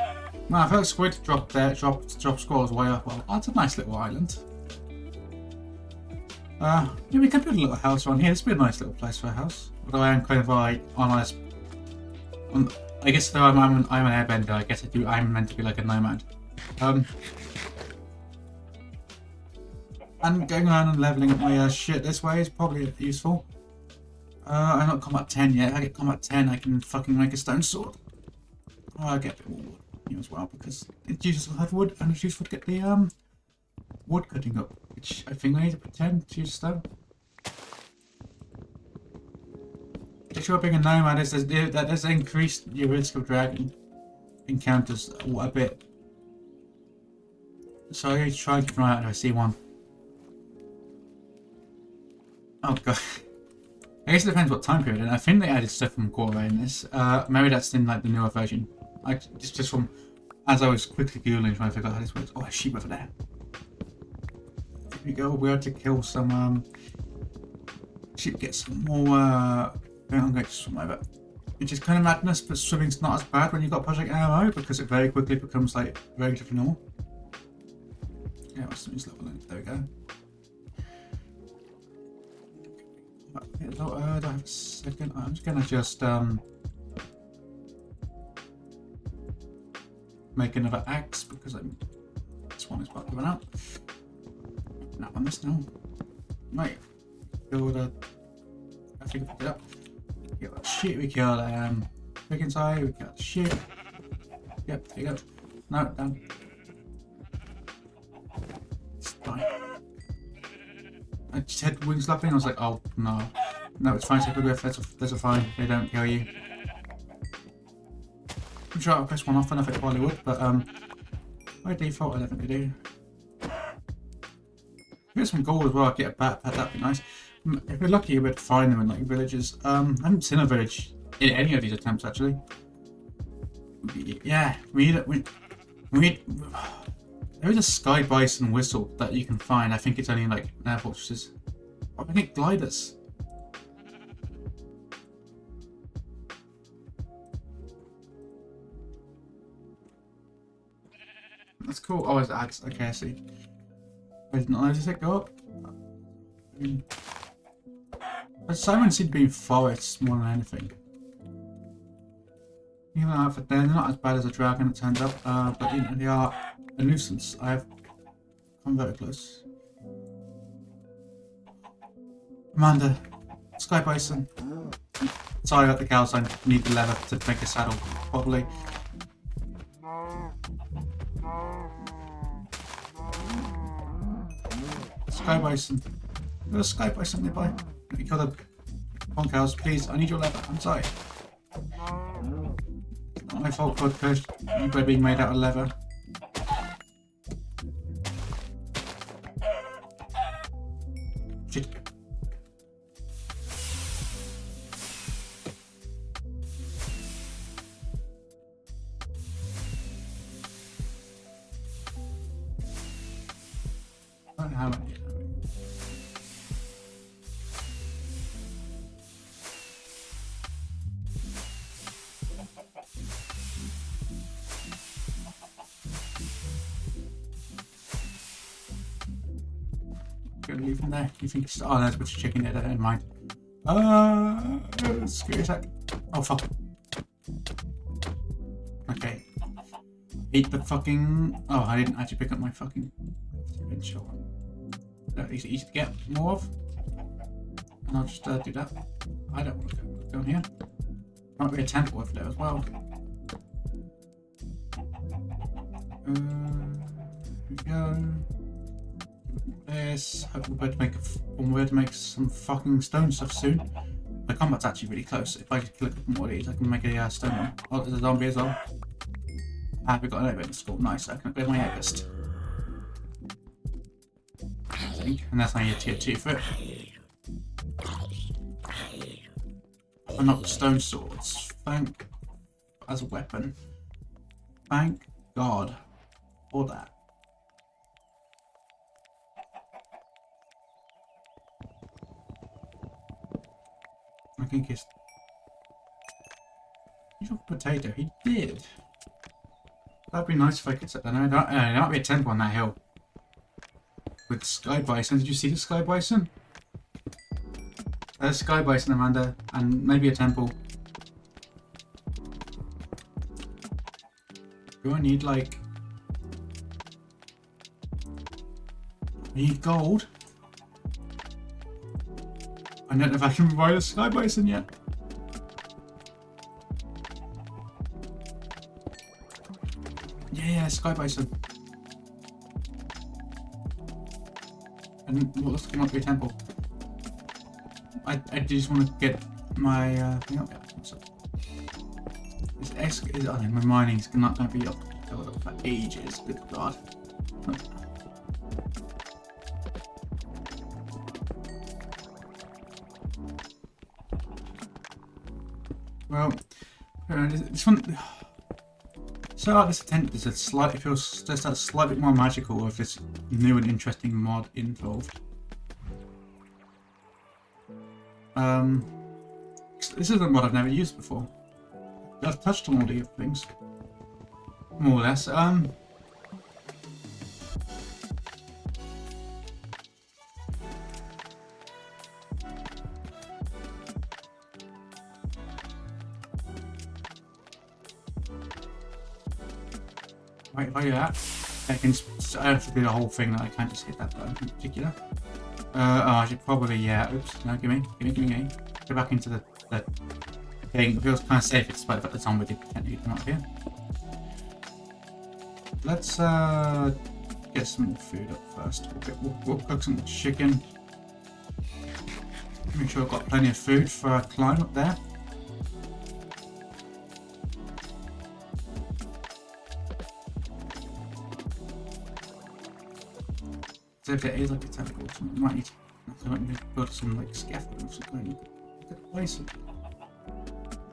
Now, if that squid dropped there, drop scrolls way up. Well, that's a nice little island. Yeah, we can build a little house around here. This would be a nice little place for a house. Although I am kind of like honest. I guess though I'm an airbender. I guess I'm meant to be like a nomad. And going around and leveling up my shit this way is probably useful. I'm not combat 10 yet. If I get combat 10, I can fucking make a stone sword. Oh, I get a bit more wood here as well because it's useful to have wood and it's useful to get the wood cutting up, which I think I need to pretend to use stone. The issue of being a nomad is that does increase your risk of dragon encounters a bit. So I need to try and keep an eye out if I see one. Oh god. I guess it depends what time period, and I think they added stuff from Corvée in this. Maybe that's in like the newer version. Just from as I was quickly googling trying to figure out how this works. Oh, a sheep over there. There we go. We had to kill some sheep, get some more. I'm going to swim over. Which is kind of madness, but swimming's not as bad when you've got Project MMO because it very quickly becomes like very different normal. Yeah, what's this level? There we go. Oh, I don't have a second. I'm just gonna just make another axe because this one is about to run out. Not on this now. Right. Kill the. I think I picked it up. Kill that shit. We killed chicken side. We killed the shit. Yep. There you go. No, down. It's fine. I just had wing slapping. I was like, oh no, no, it's fine. That's a fine. They don't kill you. I'm sure I'll press one off and I think probably would, but by default I don't think they do. Get some gold as well. Get a backpack. That'd be nice. If we're lucky, we'd find them in like villages. I haven't seen a village in any of these attempts actually. Yeah, we need. There is a sky bison whistle that you can find. I think it's only in like air fortresses. I think gliders. That's cool. Oh, it's ads. Okay, I see. Wait, not does it go up? But Simon seemed to be in forests more than anything. Even though they're not as bad as a dragon, it turns out. But you know, they are a nuisance. I have come very close. Amanda, Sky Bison. Sorry about the cows, I need the leather to make a saddle properly. Sky Bison. There's a Sky Bison nearby. Let me kill the pond cows, please. I need your leather. I'm sorry. It's not my fault, Codfish. You better be made out of leather. Shit. I don't know how many. Gonna leave them there. You think it's. Oh, there's a bunch of chicken there. Never mind. Screw a sec. Oh, fuck. Okay. Eat the fucking. Oh, I didn't actually pick up my fucking. It's easy to get more of. And I'll just do that. I don't want to go down here. Might be a temple over there as well. Here we go. This. Hopefully we're able to make some fucking stone stuff soon. My combat's actually really close. If I just kill a couple more of these, I can make a stone one. Oh, there's a zombie as well. Ah, we've got an elevator in school. Nice. I can upgrade my airburst. I think. And that's only a tier 2 for it. Unlock stone swords. Thank. As a weapon. Thank God for that. I think he's. He dropped a potato. He did. That'd be nice if I could set that. No, there might be a temple on that hill. With Sky Bison. Did you see the Sky Bison? There's Sky Bison, Amanda. And maybe a temple. Do I need, like. I need gold. I don't know if I can provide a Sky Bison yet. Yeah, Sky Bison. And what looks like a temple. I just want to get my thing up. I mean, my mining's not going to be up for ages. Good God. Well, this one. So like this attempt is it feels just that slightly more magical with this new and interesting mod involved. This is a mod I've never used before. I've touched on all the other things, more or less. Right, if I do that, I can. I have to do the whole thing. That I can't just hit that button in particular. Oh, I should probably. Yeah. Oops. No, give me. Go back into the thing. It feels kind of safe, despite the fact that somebody technically come up here. Let's get some food up first. We'll cook some chicken. Make sure I've got plenty of food for a climb up there. So if it is like a tentacle or something, I might need to build some like scaffolding or something.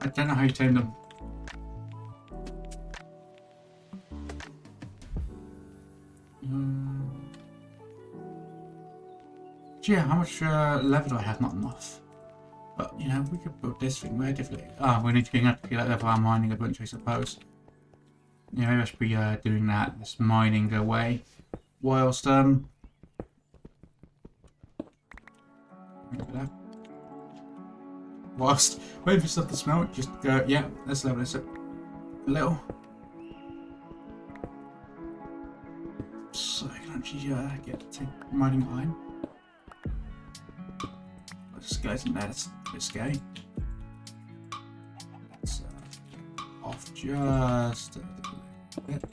I don't know how you tame them. Yeah, how much level do I have? Not enough. But, you know, we could build this thing relatively. We need to get up to get level our mining adventure, I suppose. Yeah, maybe I should be doing that, this mining away. Whilst, whilst waiting for stuff to smelt, just go, yeah, let's level this up a little. So I can actually get to mining iron. This guy's in there, that's a bit scary. Let's off just a little bit.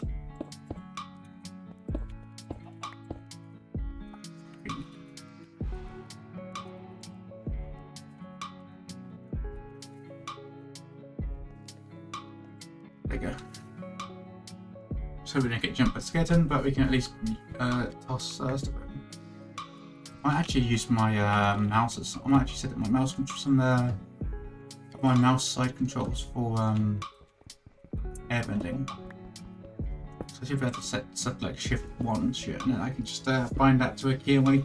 There you go. So we don't get jumped by skeleton, but we can at least toss stuff in. I might actually use my mouse. I might actually set up my mouse controls on my mouse side controls for airbending. So if I have to set like shift 1 shit, and then I can just bind that to a key away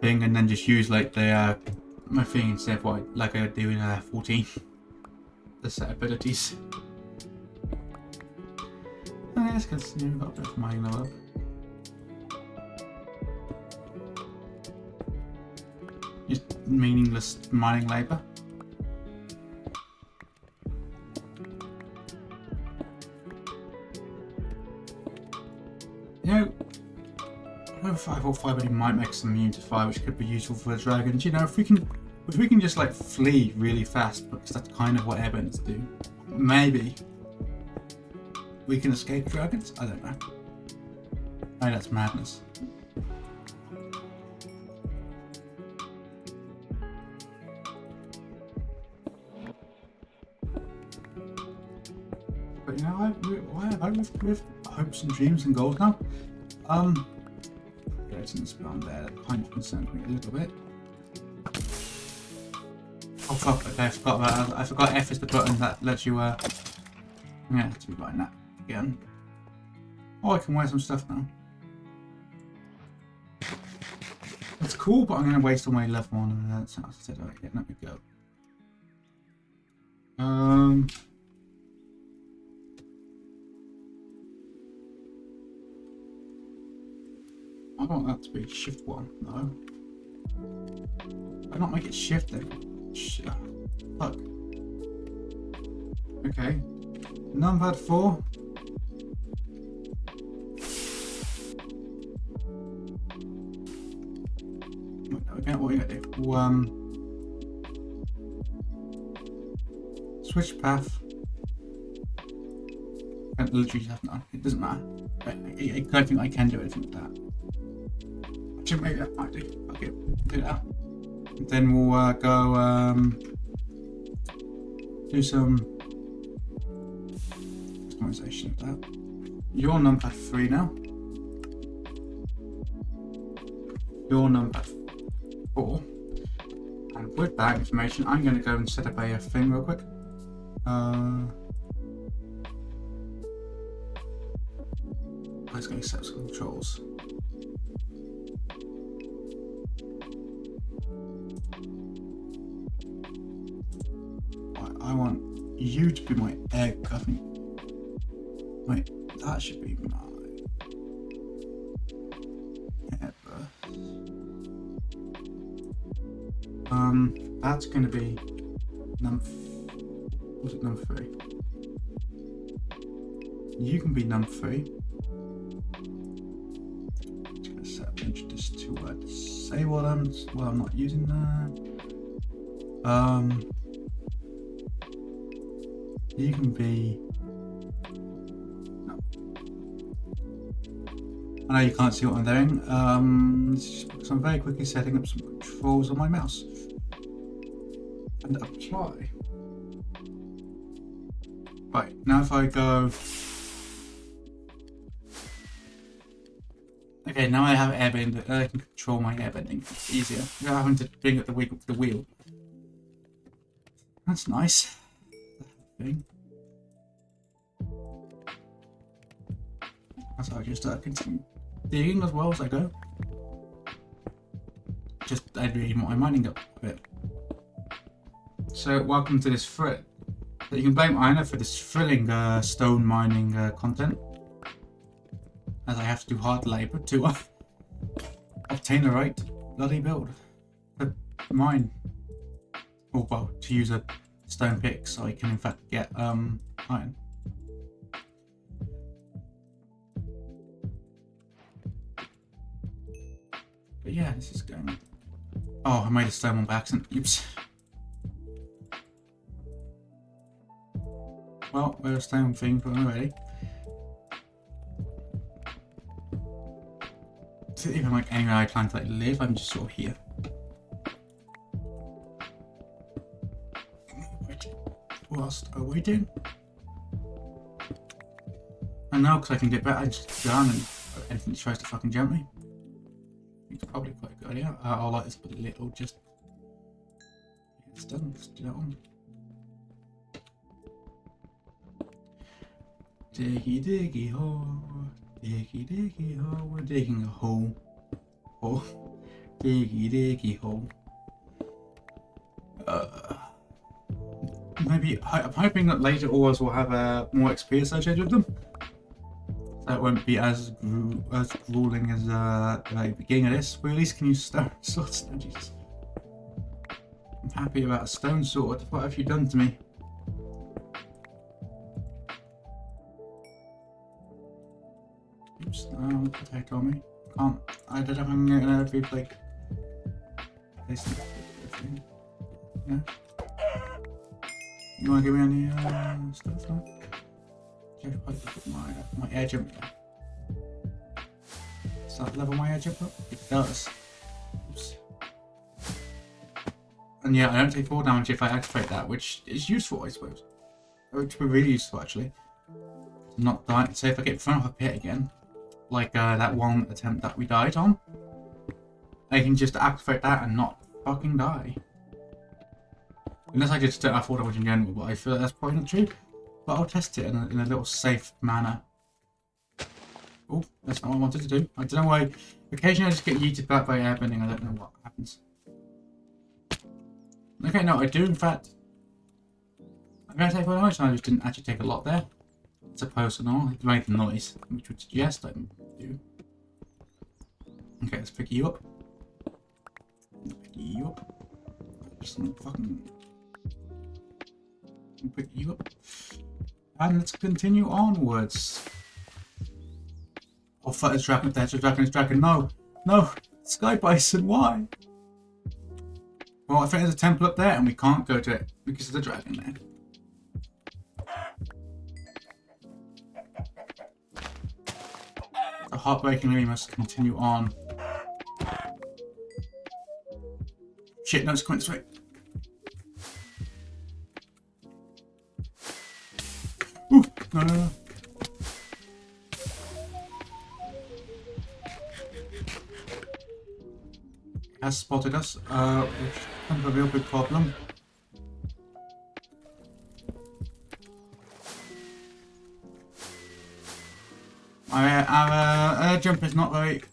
thing, and then just use like the my thing instead of what like I do in 14. The set abilities. Oh, yeah, that's good. We've got a bit of mining level up. Just meaningless mining labour. You know, level 5 or 5 might make some immune to fire, which could be useful for the dragons. You know, if we can just like flee really fast, because that's kind of what airbenders do. Maybe we can escape dragons. I don't know. Oh, that's madness. But you know, I with hopes and dreams and goals now. Getting this down there, that kind of concerns me a little bit. Oh fuck, okay, I forgot about that. I forgot F is the button that lets you yeah, to be buying that again. Oh, I can wear some stuff now. That's cool, but I'm gonna waste all my level on that. So I said, okay, let me go. I want that to be shift 1, no. Why not make it shift then? Fuck. Okay. Numpad 4. Again, what are you gonna do? Switch path. I literally have none. It doesn't matter. I don't think I can do anything with that. Actually, maybe that might do. Okay, do that. And then we'll go do some customization of that. You're numpad 3 now. You're numpad 4. And with that information, I'm going to go and set up a thing real quick. I was going to set some controls. I want you to be my egg, I think. Wait, that should be my ever. That's gonna be was it number 3? You can be number 3. Just gonna change this to say what I'm not using that. You can be. No. I know you can't see what I'm doing. So I'm very quickly setting up some controls on my mouse and apply. Right, now if I go... Okay, now I have airbending. I can control my airbending. It's easier without having to bring up the wheel. That's nice. Thing. So I just continue digging as well as I go. Just add really my mining up a bit. So welcome to this thread. You can blame Ina for this thrilling stone mining content, as I have to do hard labour to obtain the right bloody build to mine. Or well, to use a stone pick so I can in fact get iron. But yeah, this is going. Oh, I made a stone one by accident. Oops. Well, we're a stone thing for already. It's not even like anywhere I plan to like live. I'm just sort of here. Whilst awaiting. And now, because I can get back, I just go down and anything that tries to fucking jump me. It's probably quite a good idea. I'll like this a little just. It's done. Let's do that one. Diggy diggy hole, diggy diggy hole, we're digging a hole. Oh, diggy diggy hole. Maybe I'm hoping that later ores will have more XP associated with them. That won't be as grueling as the beginning of this. We at least can use stone swords. Oh, Jesus. I'm happy about a stone sword. What have you done to me? Oops, potato on me. Can't. I don't know if I'm gonna be like. Yeah. You wanna give me any stuff? Huh? I'll probably put my air jump. Does that level my air jump up? It does. Oops. And yeah, I don't take 4 damage if I activate that, which is useful, I suppose. Which would be really useful actually. Not die. Say if I get in front of a pit again, like that one attempt that we died on, I can just activate that and not fucking die. Unless I just don't have 4 damage in general, but I feel like that's probably not true. But I'll test it in a little safe manner. Oh, that's not what I wanted to do. I don't know why. Occasionally I just get yeeted back by airbending. I don't know what happens. Okay, no, I do in fact. I'm going to take 4 damage, and I just didn't actually take a lot there. It's a personal. It made the noise, which would suggest I do. Okay, let's pick you up. Pick you up. Just fucking. Pick you up. And let's continue onwards. Oh, fuck, it's dragon, there's a dragon, it's dragon. No, no, Sky Bison, why? Well, I think there's a temple up there and we can't go to it because of the dragon there. So heartbreakingly, we must continue on. Shit, no, it's coming this way. Ooh, no, no, no. Has spotted us, which becomes a real big problem. Our air jump is not very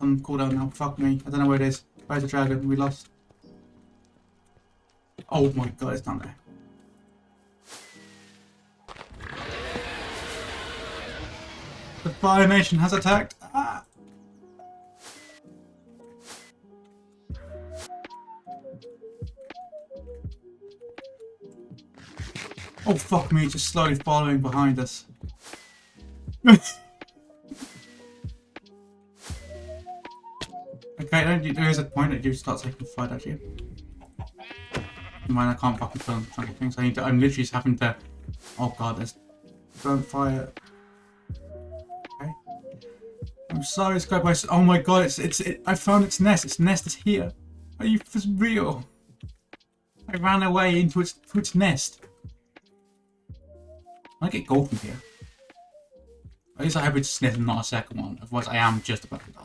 on cooldown now. Fuck me. I don't know where it is. Where's the dragon? We lost. Oh my god, it's down there. The Fire Nation has attacked. Ah. Oh fuck me, just slowly following behind us. Okay, there is a point that you start taking flight actually. Mine, I can't fucking kill them chunky things. I'm literally just having to. Oh god, there's. Don't fire. Okay. I'm sorry, Sky Boy. Oh my god, I found its nest. Its nest is here. Are you for real? I ran away into its nest. I get gold from here. At least I hope it's a nest and not a second one. Otherwise, I am just about to die.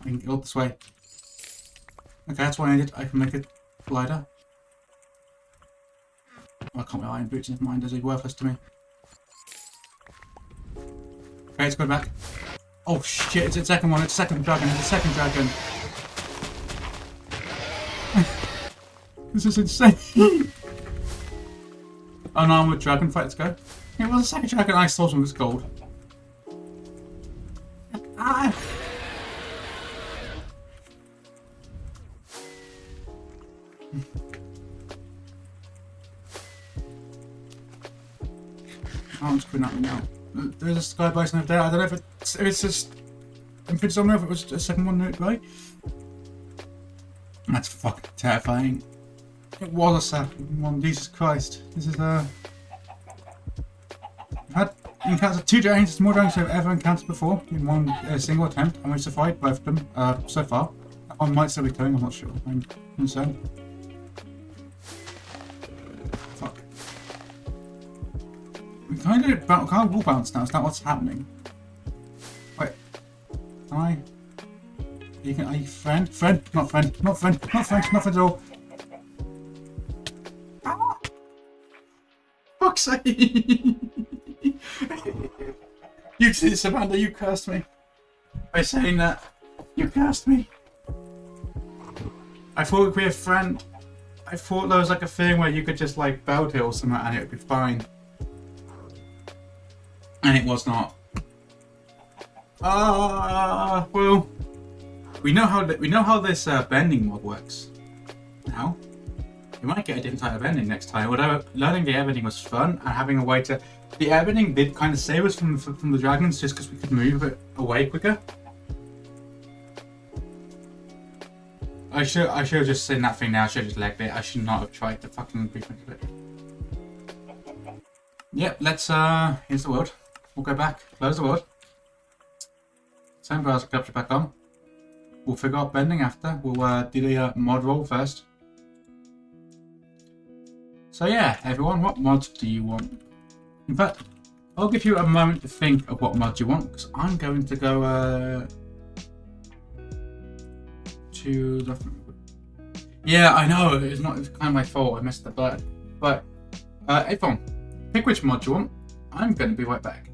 I can go this way. Okay, that's what I needed. I can make a glider. Oh, I can't wear iron boots. Never mind, those are worthless to me. Okay, let's go back. Oh shit, it's a second one. It's a second dragon. It's a second dragon. This is insane. Unarmored dragon fight, let's go. It was a second dragon. I saw some of its gold. Ah! I'm just quitting at me now. There's a sky bison over there. I don't know if it's just infinite somewhere, if it was a second one right? That's fucking terrifying. It was a second one, Jesus Christ. This is I've had encountered 2 dragons, it's more dragons I've ever encountered before in one single attempt, and we survived both of them so far. That one might still be going, I'm not sure. I'm concerned. Fuck. We can't wall bounce now, is that what's happening? Wait. Can I? Are you friend? Friend? Not friend. Not friend. Not friend. Not friend at all. Ah! Fuck's sake! You did, Samantha, you cursed me. By saying that. You cursed me. I thought we'd be a friend. I thought there was like a thing where you could just like belt it or something and it would be fine. And it was not. Well, we know how this bending mod works. Now, we might get a different type of bending next time. Although learning the airbending was fun and having a way to, the airbending did kind of save us from the dragons just because we could move it away quicker. I should have just seen that thing now. I should have just legged it. I should not have tried to fucking refund it. Yep, let's here's the world. We'll go back, close the world. Same browser capture back on. We'll figure out bending after. We'll do the mod roll first. So yeah, everyone, what mods do you want? In fact, I'll give you a moment to think of what mods you want, because I'm going to go to the... Yeah, I know, it's kind of my fault, I missed the bird. But, everyone, pick which mod you want. I'm going to be right back.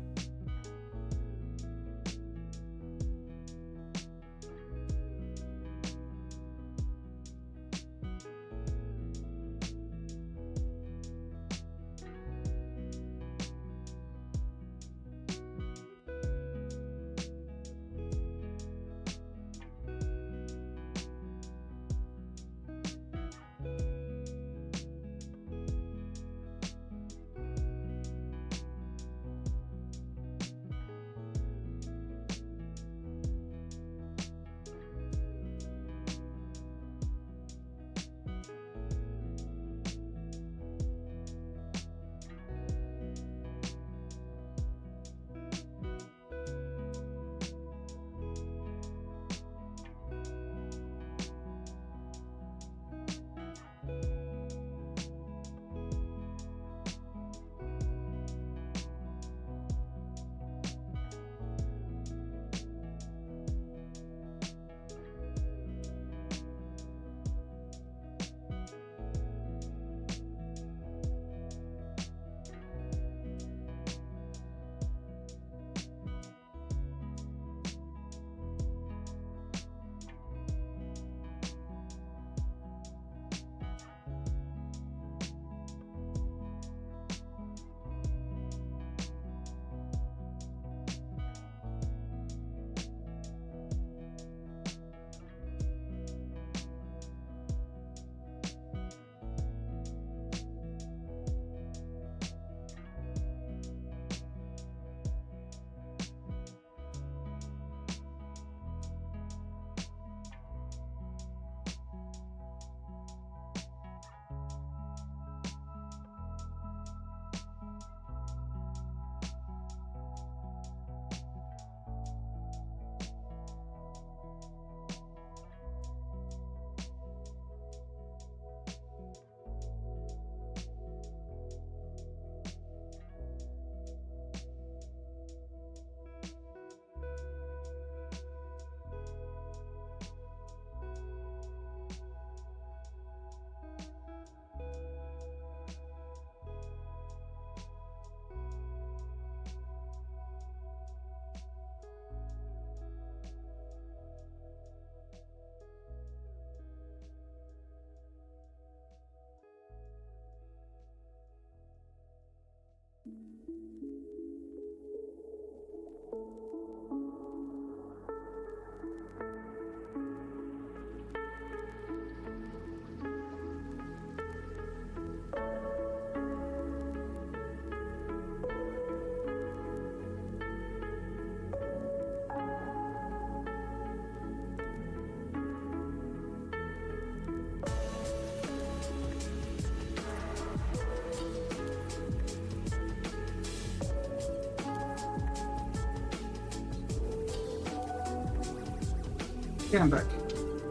Yeah, I'm back.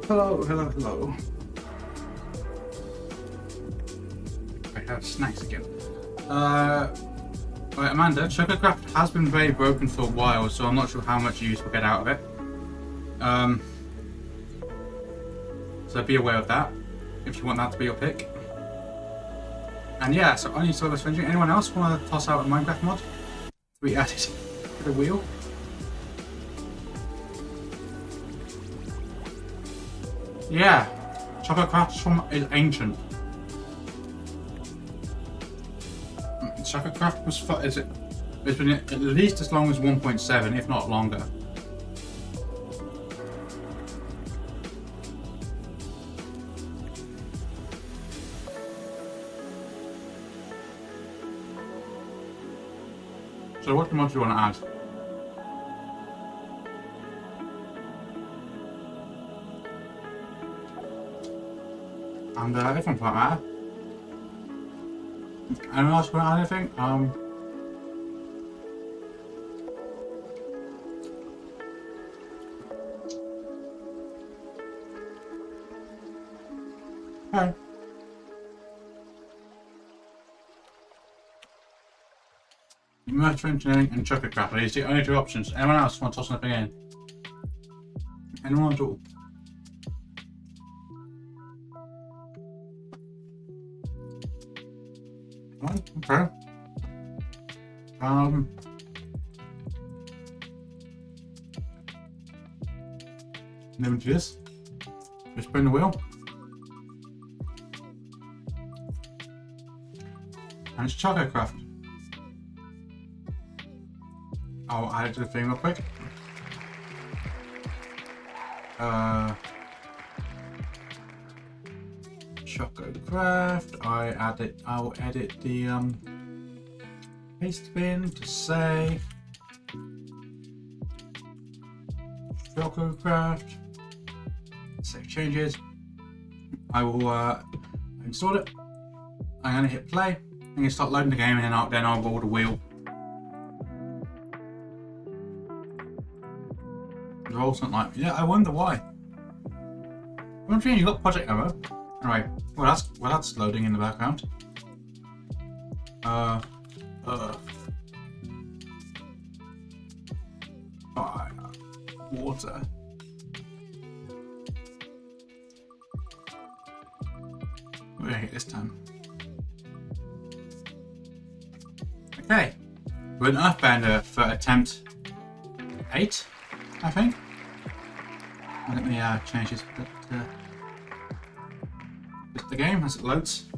Hello, hello, hello. I have snacks again. Right, Amanda, Sugarcraft has been very broken for a while, so I'm not sure how much use we'll get out of it. So be aware of that, if you want that to be your pick. And yeah, so only Silver Sponging. Anyone else want to toss out a Minecraft mod to be added to the wheel? Yeah, Sugarcraft is ancient. Sugarcraft was it's been at least as long as 1.7, if not longer. So what mod do you want to add? And if I'm quite mad. Anyone else want to add anything? Okay. Merchant engineering and Sugarcraft are the only two options. Anyone else want to toss anything in? Anyone at all? Oh, okay. Never do this. Just spin the wheel. And it's Sugarcraft. I'll add it to the thing real quick. Sugarcraft. I will edit the paste bin to say Sugarcraft. Save changes. I will install it. I'm gonna hit play. I'm gonna start loading the game, and then I'll roll the wheel. The roll's not like, yeah, I wonder why. I'm saying you got project error. Anyway, well that's loading in the background. Fire, water. We're gonna hit this time. Okay, we're an Earthbender for attempt 8, I think. Let me change this the game as it loads.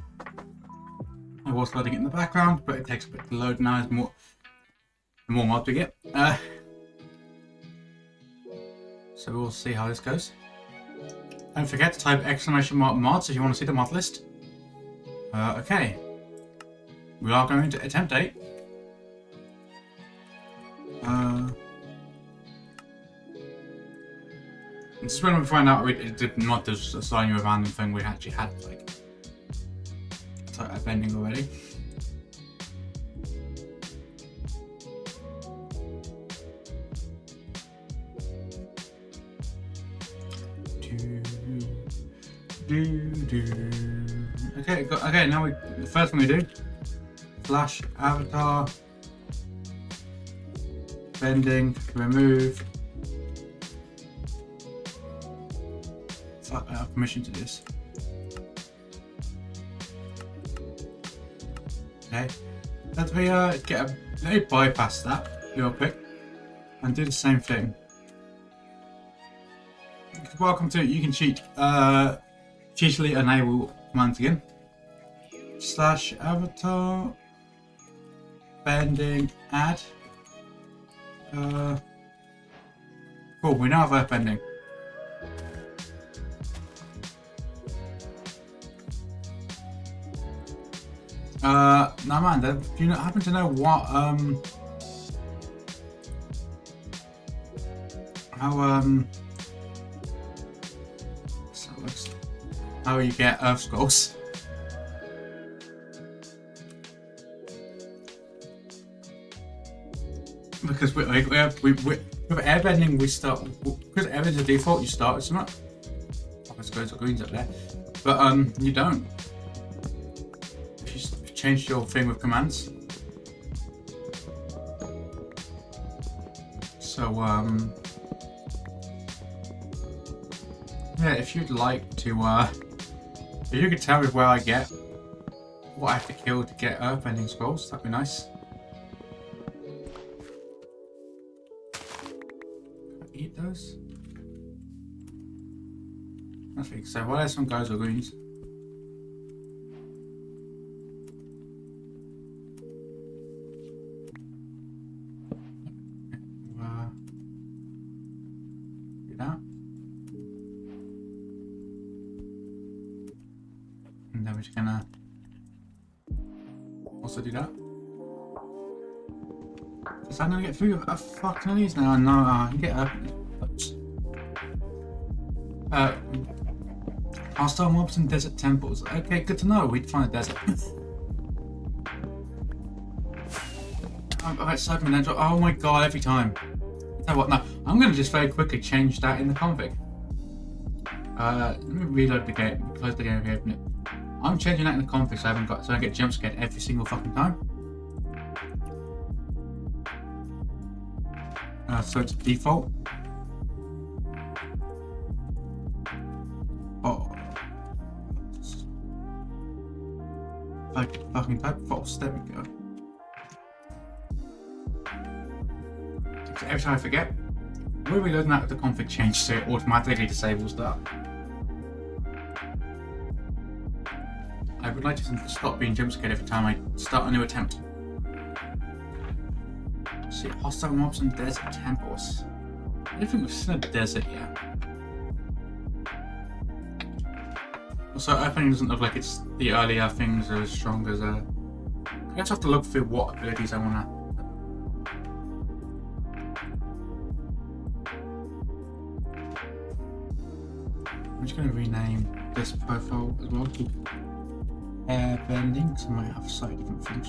I was loading it in the background, but it takes a bit to load now. The more mods we get. So we'll see how this goes. Don't forget to type !mods if you want to see the mod list. Okay. We are going to attempt 8. This is when we find out it did not just assign you a random thing. We actually had like a bending already. Okay. Now the first thing we do: flash avatar, bending, remove. I have permission to do this. Okay, let me bypass that real quick and do the same thing. Welcome to You Can Cheat. Cheatily enable commands again. Slash avatar, bending, add. Cool. We now have earth bending. Now Amanda, do you happen to know what, how you get Earth Scrolls? Because With airbending, we start because airbending's a default. You start with something. I suppose the green's up there, but you don't. If you change your thing with commands. So yeah, if you'd like to, if you could tell me where I get what I have to kill to get earthbending scrolls, that'd be nice. Can I eat those? I think so. Well, there's some guys with greens. Do that. And then we're just gonna also do that. Is I'm gonna get through a fucking these now? No, I can get up. Hostile mobs and desert temples. Okay, good to know. We'd find a desert. Alright, Cyberman Angel. Oh my god, every time. Tell what, no. I'm gonna just very quickly change that in the config. Let me reload the game, close the game and reopen it. I'm changing that in the config so I get jump scared every single fucking time. So it's default. Oh. Like fucking type false. There we go. So every time I forget, we're reloading that with the config change so it automatically disables that. I would like to stop being jump scared every time I start a new attempt. See, hostile mobs and desert temples. I don't think we've seen a desert yet. Also, opening doesn't look like it's the earlier things are as strong as I guess I have to look through what abilities I wanna. I'm just gonna rename this profile as well to airbending, because I might have slightly different things.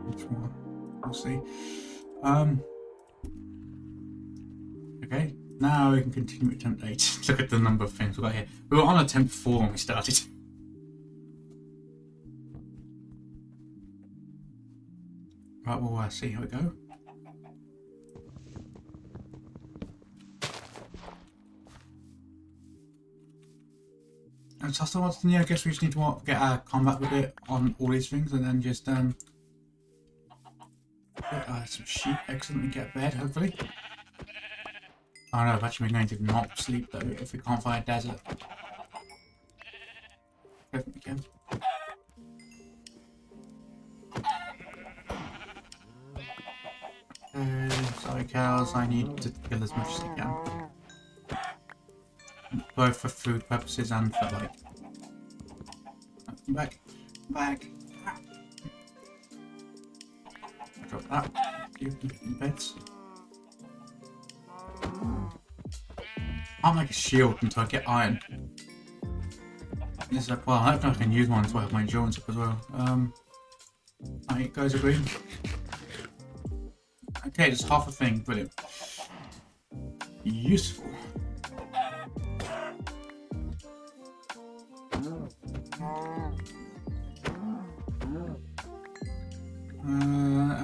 Which one? We'll see. Okay, now we can continue attempt 8. Look at the number of things we got here. We were on attempt 4 when we started. Right, we'll see how we go. And so afterwards, yeah, I guess we just need to get our combat with it on all these things, and then just get some sheep, excellent, and get bed, hopefully. Oh no, actually we're going to not sleep though if we can't find a desert. Again. Sorry cows, I need to kill as much as I can. Both for food purposes and for like... Come back. Come back. Drop that. You in beds. I'll make a shield until I get iron. Is that, well, I don't know if I can use one until I have my endurance up as well. Right, guys agree? Okay, just half a thing, brilliant. Useful.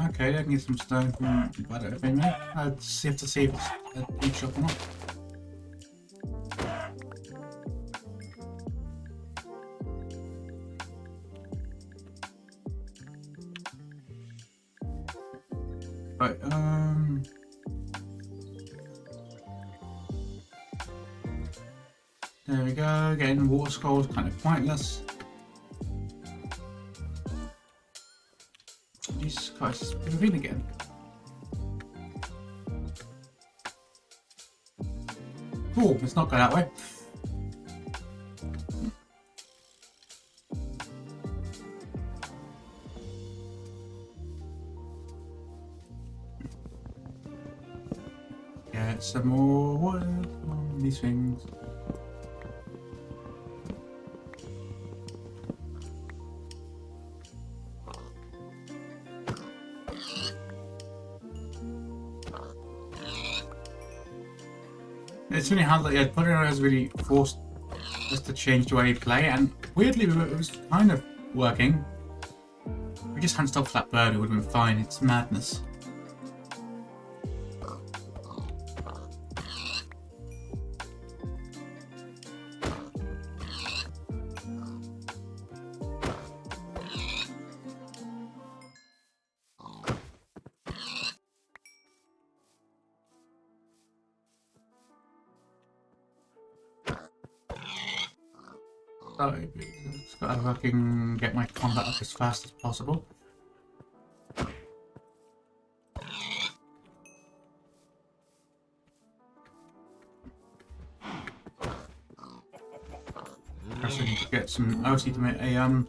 Okay, I can get some stone from about everything there. I'd have to see if it's a deep shop or not. Right, there we go, getting water scrolls kind of pointless. Jesus Christ, it's moving again. Oh, let's not go that way. Get some more wood on these things. It's really hard that Putting has really forced us to change the way we play, and weirdly it was kind of working. If we just hadn't stopped for that bird, it would have been fine. It's madness. So, just gotta fucking get my combat up as fast as possible. First I need to get some OC to make a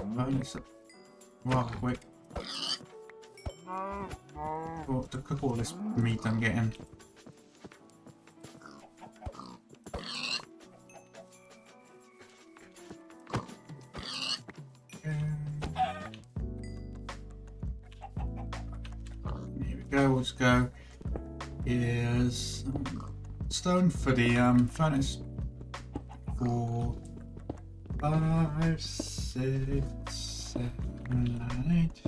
bonus. Wow, wait. Oh, to cook all this meat I'm getting. Here we go, let's go. Here's stone for the furnace. 4, 5, 6, 7, 8.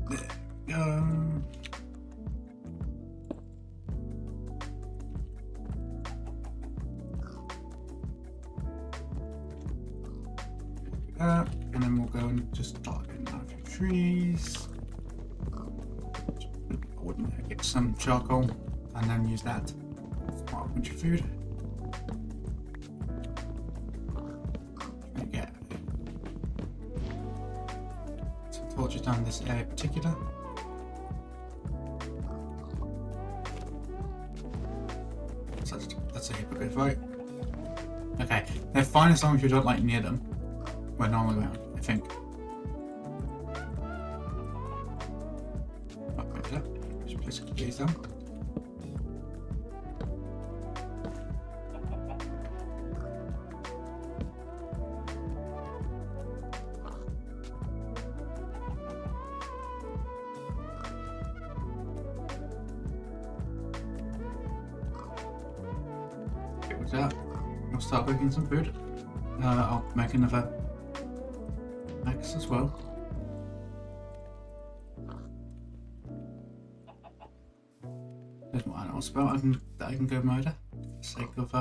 There we go. And then we'll go and just start in a few trees. I wouldn't get some charcoal and then use that to start a bunch of food. And get some torches down this area in particular. So that's a hypocrite fight. Okay, they're fine as long as you don't like near them. We're normally around, I think. Okay, just place these down. Okay, with that, I'll start cooking some food. I'll make another axe as well. There's one else spell that I can go murder for the sake of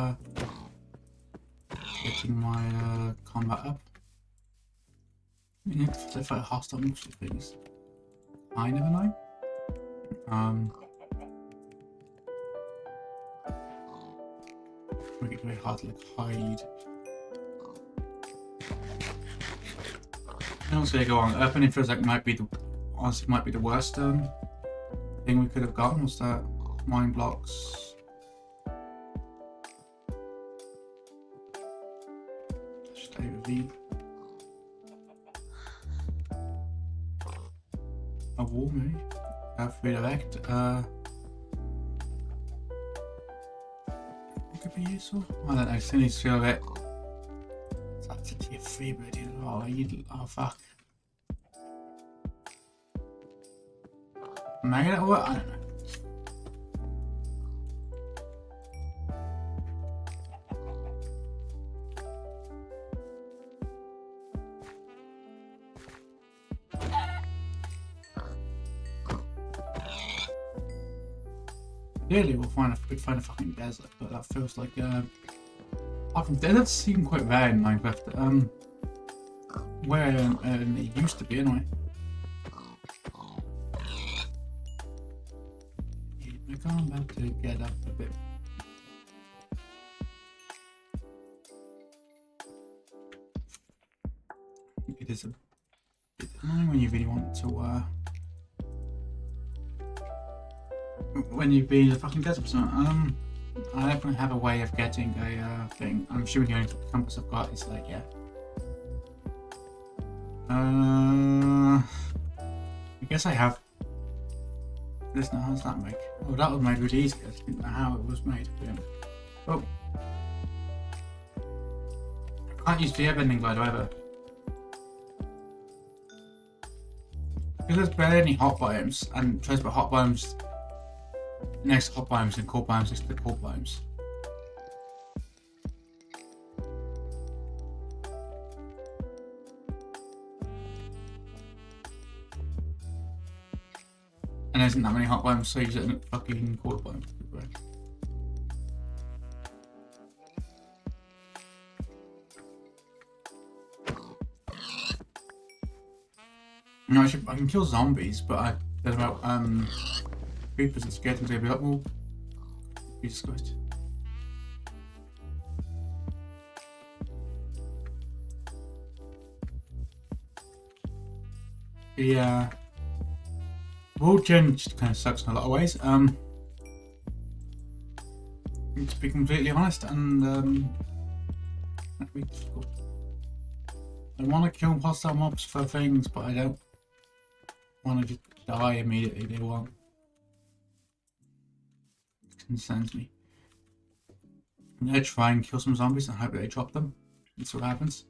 getting my combat up. You need to fight hostile monster things. I never know. Make it very hard to like hide. I was gonna go on. Opening feels like might be the worst thing we could have gotten. Was that mine blocks? Stay with V. A wall maybe. Redirect. What could be useful? I don't know. Still need to feel it. That's a tier 3 already. Oh fuck. Maybe that'll work? I don't know. Clearly we'll find a fucking desert, but that feels like deserts seem quite rare in Minecraft. Where it used to be anyway. Need my combat to get up a bit. It is a bit annoying when you really want to when you've been in a fucking desert. So, I don't have a way of getting a thing. I'm assuming the only compass I've got is like, yeah. I guess I have. This now, how does that make? Oh, that was made really easy. I didn't know how it was made. Oh. I can't use the airbending glider either. Because there's barely any hot biomes, and tries to put hot biomes next to hot biomes and cold biomes next to the cold biomes. And there isn't that many hot biomes, so you just end up fucking cold biomes. No, I can kill zombies, but I said about creepers and skeletons. They'll be like, well, Jesus Christ. Yeah, world gen just kind of sucks in a lot of ways. To be completely honest, and that'd be difficult. I want to kill hostile mobs for things, but I don't want to just die immediately. They won't. It concerns me. I'm gonna try and kill some zombies and hope that they drop them. That's what happens.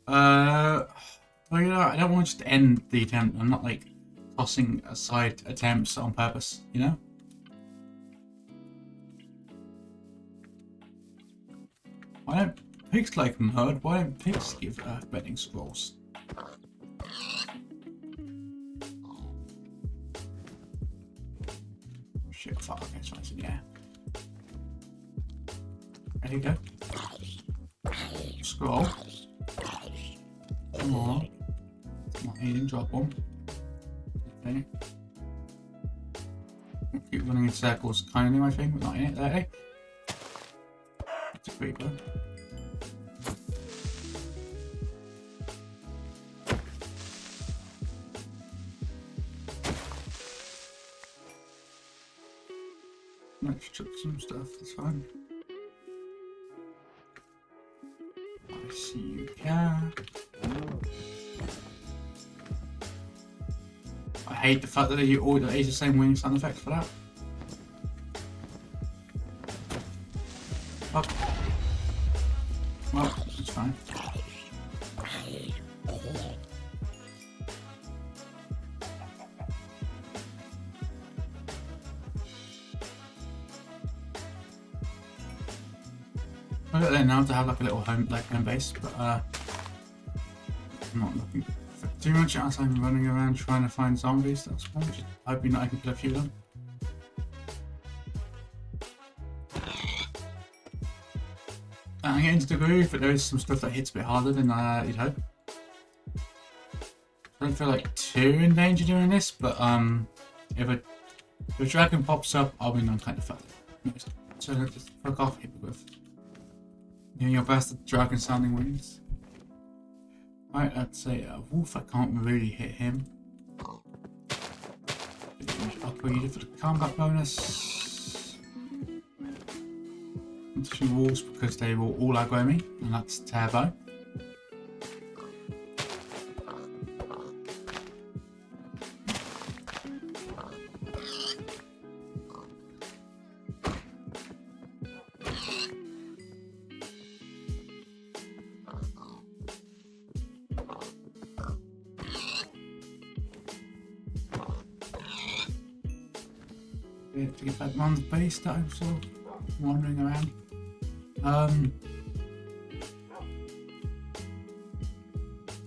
Well, you know, I don't want to just end the attempt. I'm not like tossing aside attempts on purpose, you know? Why don't pigs like mud? Why don't pigs give bedding scrolls? Shit, fuck, okay, so it's in the air. There you go. Scroll. Come on. Not eating, drop one. Okay. Keep running in circles, kind of near my thing, but not in it, there. It's a creeper. Let's chuck some stuff, that's fine. I see you, cat. I hate the fact that you always use the same wing sound effect for that. Oh. Well, that's fine. I got there now to have like a little home base, but I'm not looking for too much as I'm running around trying to find zombies. That's fine. Just hoping that I can kill a few of them. I'm getting to the groove, but there is some stuff that hits a bit harder than you'd hope. I don't feel like too in danger doing this, but if a dragon pops up, I'll be non kind of fucked. So let's just fuck off, hippogriff. You know your bastard dragon sounding wings. Right, that's a wolf. I can't really hit him. Upgrade for the combat bonus. Into wolves because they will all aggro me, and that's turbo. To get back on the base that I'm sort of wandering around.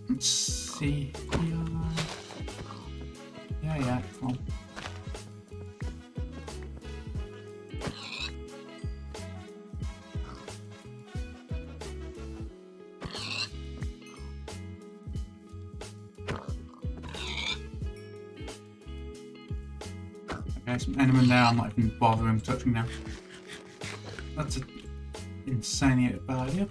Let's see here. Yeah, come on. Okay, some enemy there, I'm not even bothering touching now. That's an insanely bad idea.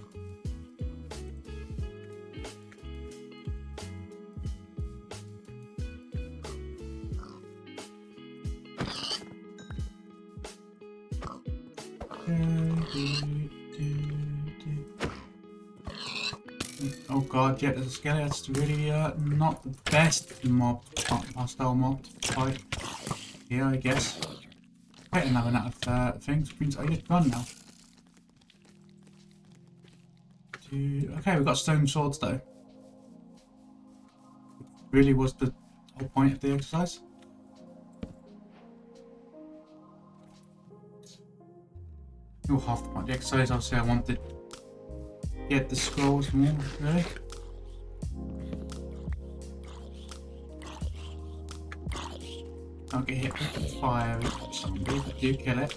Oh god, yeah, there's a skeleton. That's really not the best mob, hostile mob to fight. Here, I guess. Better than having out of things, which means I just run now. Okay, we've got stone swords though. Really was the whole point of the exercise. Or half the point of the exercise. Obviously, I wanted to get the scrolls more, really. I'll get hit with fire each zombie, but do kill it.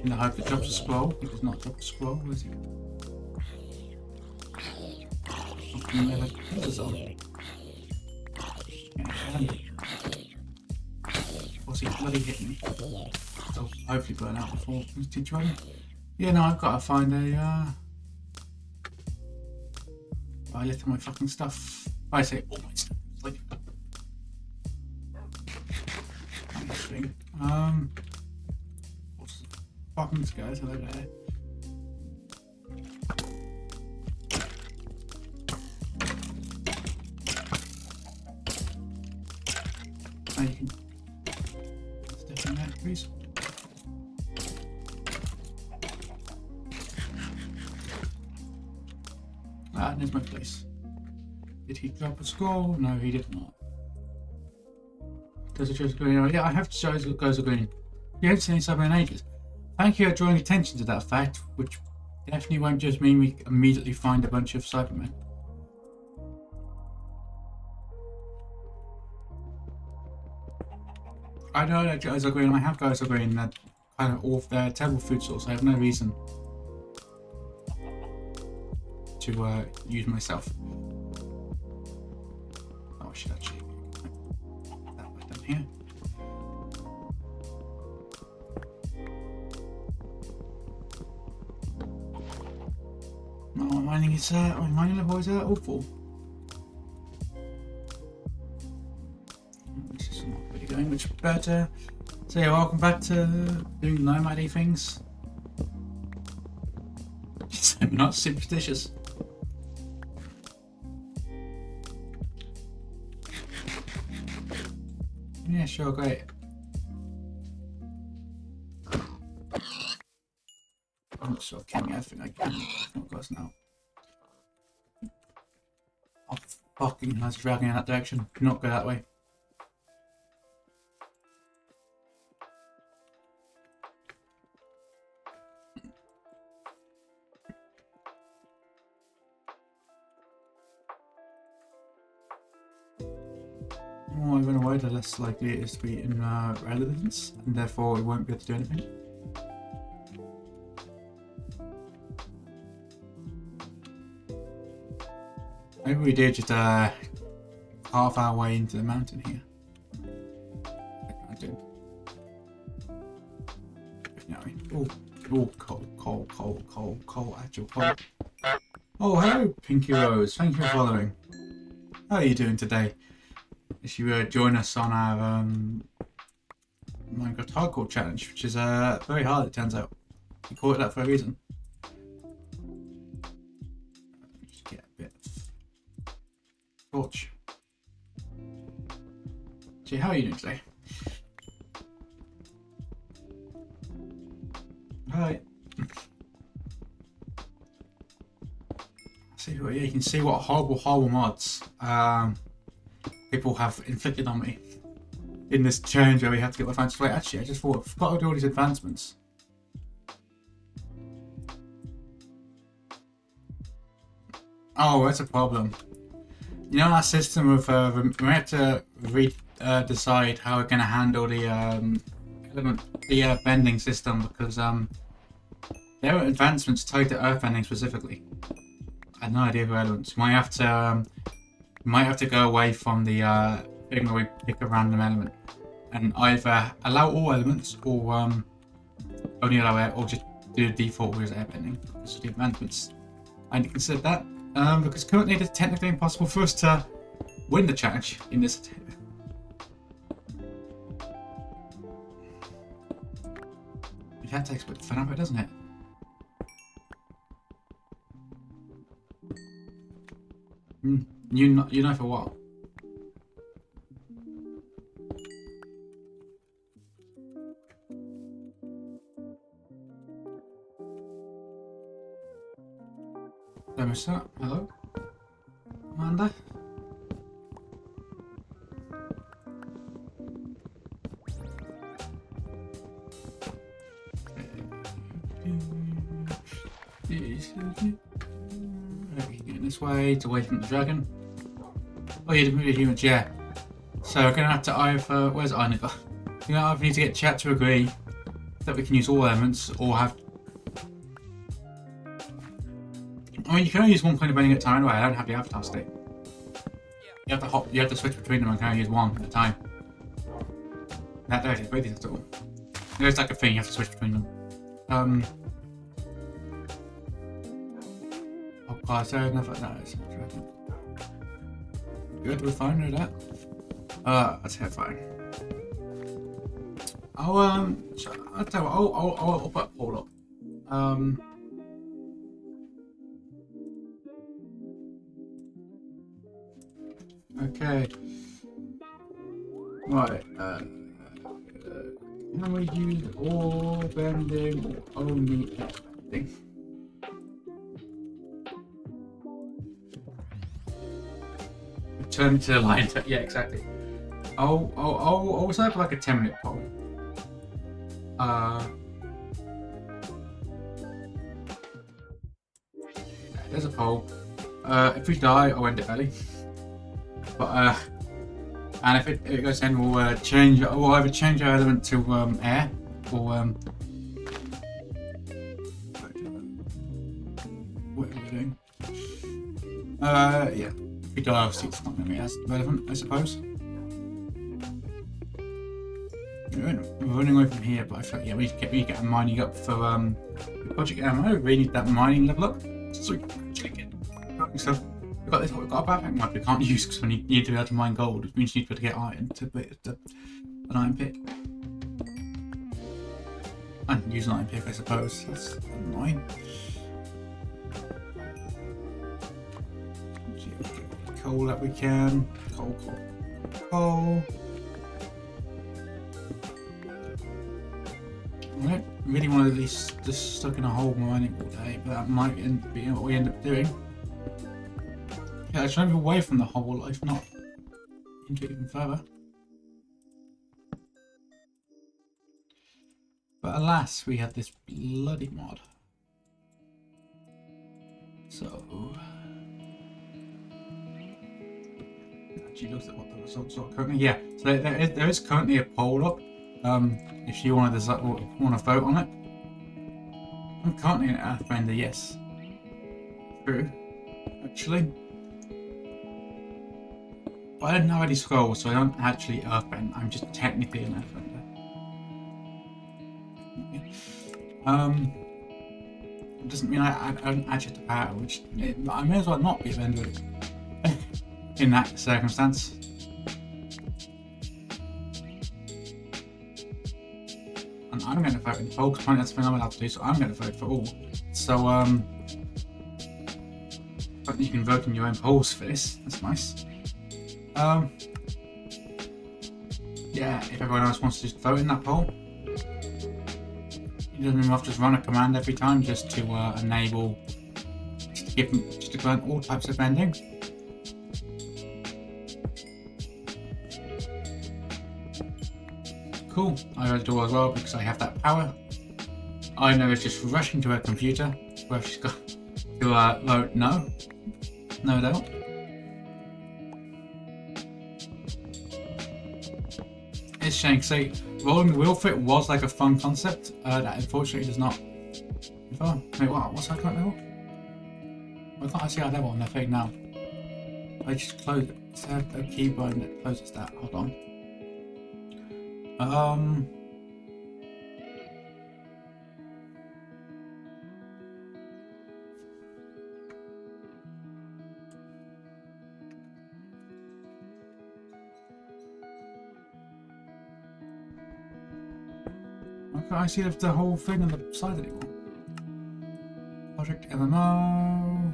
In the hope it drops a scroll. It does not drop a scroll, does it? It never kills a zombie. What's he bloody hit me? So hopefully burn out before did you? Yeah, no, I've got to find a I left all my fucking stuff. I say all my stuff. It's like interesting. What's the buttons guys over there? Now you can step in there, please. Ah, there's my place. Did he drop a scroll? No, he did not. Does it show green? Yeah, I have to show it goes green. You haven't seen something in ages. Thank you for drawing attention to that fact, which definitely won't just mean we immediately find a bunch of Cybermen. I know that guys are green, I have guys are green that kind of off their terrible food source. I have no reason to use myself. Oh, I should actually that way down here. My mining is my mining level is awful. This is not really going much better. So yeah, welcome back to doing nomad-y things. So I'm not superstitious. Yeah, sure, great. I'm just sort of killing everything I can. Of course now. Oh fucking hell, it's dragging in that direction. Do not go that way. The more I run away, the less likely it is to be in relevance, and therefore we won't be able to do anything. Maybe we did just half our way into the mountain here. I did. Oh, coal, actual coal. Oh, hello, Pinky Rose. Thank you for following. How are you doing today? If you join us on our Minecraft Hardcore Challenge, which is very hard, it turns out. We call it that for a reason. Just get a bit of torch. Gee, how are you doing today? Hi. See, yeah, you can see what horrible mods people have inflicted on me in this challenge where we have to get my fancy plate. Actually, I just thought I forgot to do all these advancements. Oh, that's a problem. You know that system of we have to decide how we're going to handle the bending system because there are advancements tied to earthbending specifically. I had no idea who elements. You might have to go away from the thing where we pick a random element and either allow all elements or only allow air, or just do the default whereas airbending because of the advancements. I need to consider that because currently it is technically impossible for us to win the challenge in this. That takes a bit of fun out of it, doesn't it? You know for what? Hello, Amanda. Getting this way, it's away from the dragon. Oh, yeah, the movie humans, yeah. So we're gonna have to either. Where's Ironigger? You know, either need to get chat to agree that we can use all elements, or have. I mean, you can only use one kind of bending at a time anyway. I don't have the avatar stick. You have to hop. You have to switch between them and can only use one at a time. That there it is. Really, that's all. There's like a thing you have to switch between them. Oh god, so enough like that. Good, we're fine with that. That's terrifying. I'll tell you what, I'll put all up. Okay. Right. Can we use all bending or only bending? Return to the line. Yeah, exactly. I'll set up like a 10-minute poll. There's a poll. If we die, I'll end it early. But and if it goes in, we'll change. We'll either change our element to air, or what are we doing? Yeah. If we die, obviously it's not going to be as relevant, I suppose. We're running away from here, but I feel like, yeah, we need to get mining up for project ammo. We need that mining level up, so we can actually get stuff. We've got a backpack map we can't use because we need to be able to mine gold, which means you need to be able to get iron to be an iron pick. And use an iron pick, I suppose. That's annoying. Coal that we can. Coal. I don't really want to be just stuck in a hole mining all day, but that might be what we end up doing. Yeah, I should move away from the hole, if not into it even further. But alas, we have this bloody mod. So actually looks at what the results are currently. Yeah, so there is currently a poll up. If you want to vote on it. I'm currently an Earthbender, yes. True. Actually. But I don't have any scrolls, so I don't actually Earthbend. I'm just technically an Earthbender. It doesn't mean I don't actually have the power, which I may as well not be a Bender in that circumstance. And I'm going to vote in the poll because that's something I'm allowed to do, so I'm going to vote for all. So, but you can vote in your own polls for this. That's nice. Yeah, if everyone else wants to just vote in that poll, you doesn't even have to just run a command every time just to enable, just to grant all types of bending. Cool, I already do as well because I have that power. I know it's just rushing to her computer where she's got to vote no doubt. It's shame. Say, rolling the wheel fit was like a fun concept. That unfortunately does not. Oh, wait, what? What's our current level? Why can't I see our level on their thing now? I just closed it. Is there a key button that closes that? Hold on. Why can't I see the whole thing on the side anymore? Project MMO.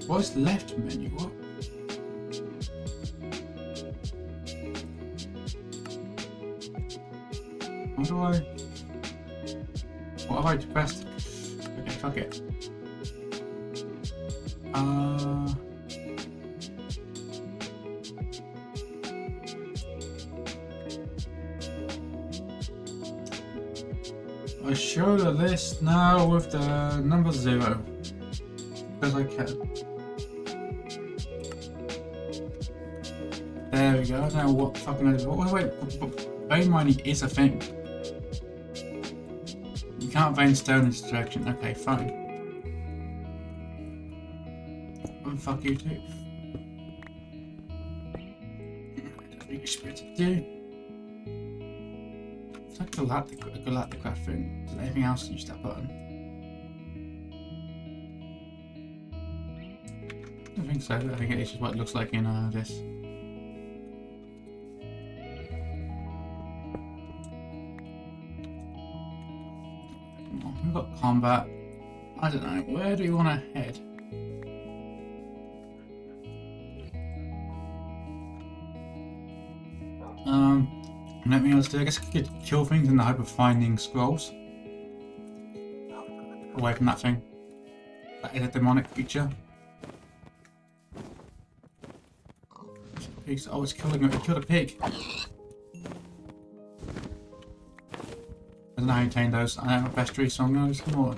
What's left menu? What? How do I? What have I pressed? Okay, fuck it. I show the list now with the number 0. Because I can. There we go. I don't know what fucking I do. Wait, vein mining is a thing. You can't vein stone in this direction. Okay, fine. Oh, fuck you too. You're supposed to do. It's like galactic craft thing. Is there anything else to use that button? I don't think so. I think it's just what it looks like in this. We've got combat. I don't know. Where do you want to head? Let me else do. I guess I could kill things in the hope of finding scrolls. Away from that thing. That is a demonic creature. Pigs. Oh, it's killing it. It killed a pig. I don't know how you tame those. I don't have a pastry song. No, there's more.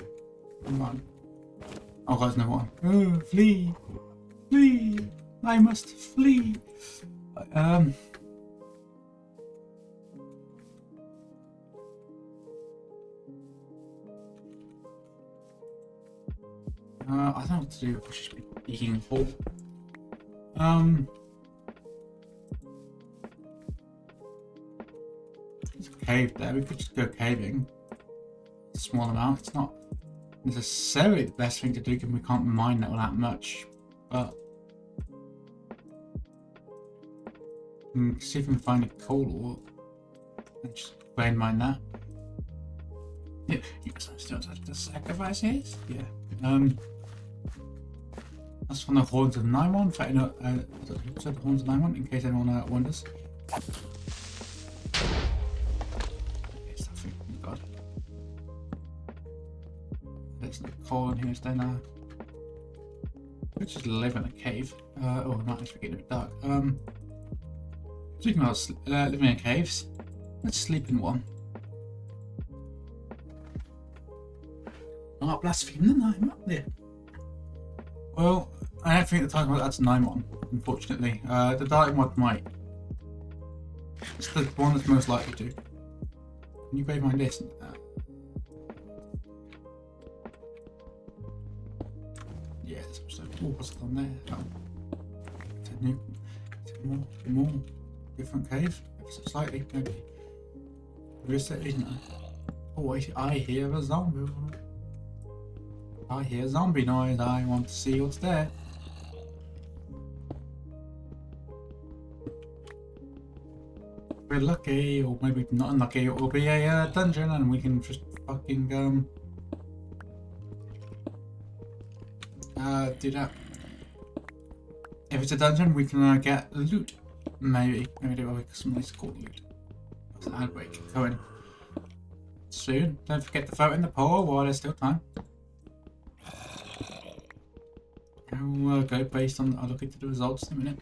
Come on. Oh, God, there's no one. Oh, flee! Flee! I must flee! I don't know what to do. I should be digging a hole. There's a cave there. We could just go caving. A small amount. It's not necessarily the best thing to do given we can't mine that all that much. But see if we can find a coal ore and just vein mine that. Yeah, you still have to sacrifice it? Yeah. That's from the Horns of Naimon. In fact, the Horns of Naimon, in case anyone wonders. Yes, I think, oh God. There's no coal in here, is there now? We could just live in a cave. Oh, it might actually get a bit dark. Speaking of living in caves, let's sleep in one. Not blaspheme the Naimon there. Well, I don't think the title mod adds Naimon, unfortunately. The Dark mod might. It's the one that's most likely to. Can you grade mine this? Yeah, there's also. Oh, what's it on there? Oh. It's a more different cave. So slightly, maybe. There is, isn't there? Oh, I hear a zombie. I hear zombie noise. I want to see what's there. We're lucky, or maybe not unlucky. It will be a dungeon, and we can just fucking do that. If it's a dungeon, we can get loot. Maybe do it. Somebody's called loot. That's an ad break. Going soon. Don't forget to vote in the poll while there's still time. I'll go based on. I'll look into the results in a minute.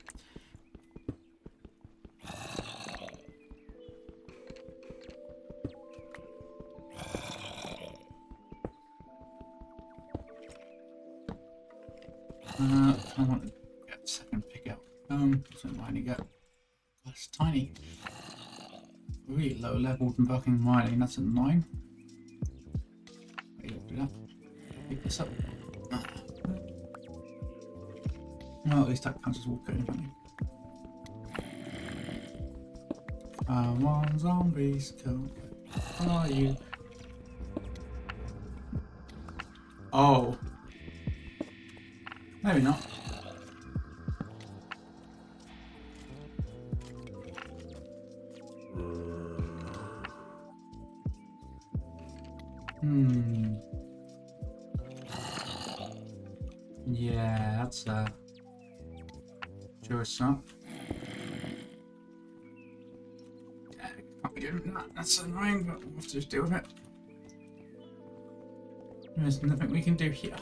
I want to get the second pick out. So mining get. That's tiny. Really low level than fucking mining. That's a 9. Wait, do that. Pick this up. Well, at least that counts as walking in front of you. Come on, zombies, come. Where are you? Oh. Maybe not. Yeah, that's sure it's not. Yeah, can't be doing that. That's annoying, but we'll have to just deal with it. There's nothing we can do here.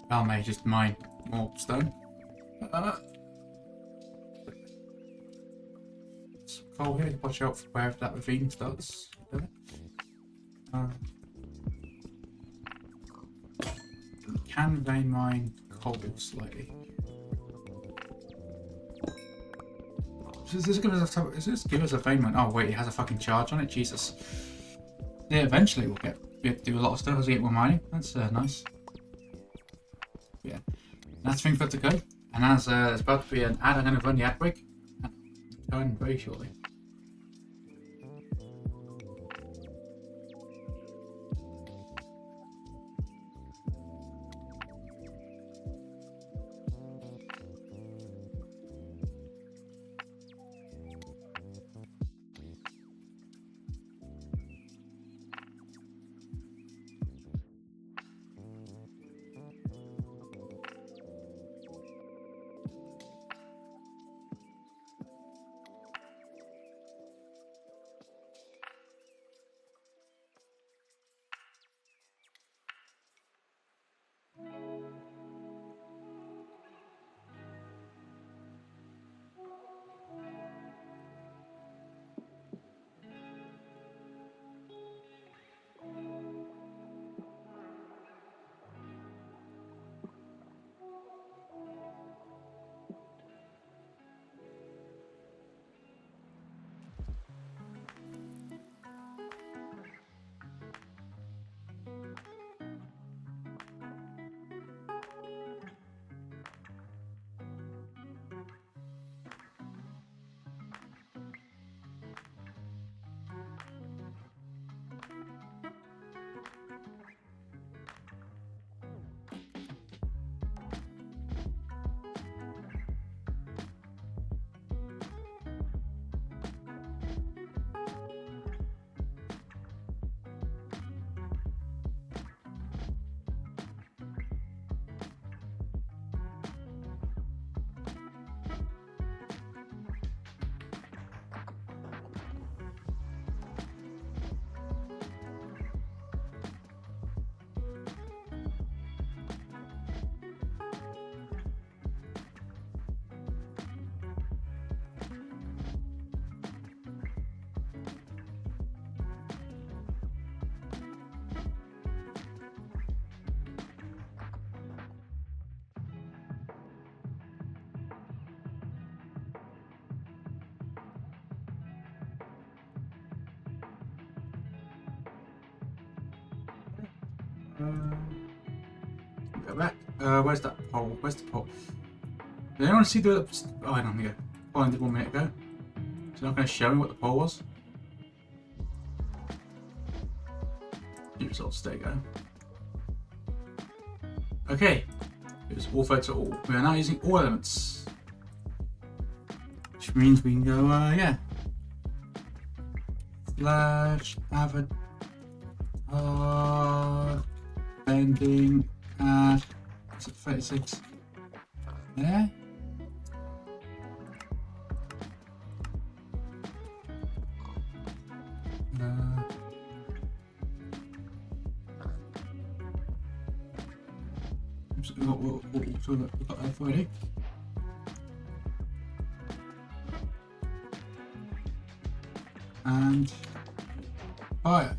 Oh, may just mine more stone. Some coal here to watch out for wherever that ravine starts. Can vein mine coal slightly? Is this give us a vein mine? Oh wait, it has a fucking charge on it. Jesus. Yeah, eventually we'll do a lot of stuff as we get more mining. That's nice. Yeah, that's thing for it to go. And as there's about to be an ad, I'm going to run the ad break. And return very shortly. Go back. Where's that pole? Where's the pole? Did anyone see the... Oh, hang on, here. Pole ended 1 minute ago. It's not going to show me what the pole was. New results, there you go. Okay. It was all fed to all. We are now using all elements. Which means we can go, yeah. Flash, avatar, bending, add, is it 36? There. We've got that already. And fire.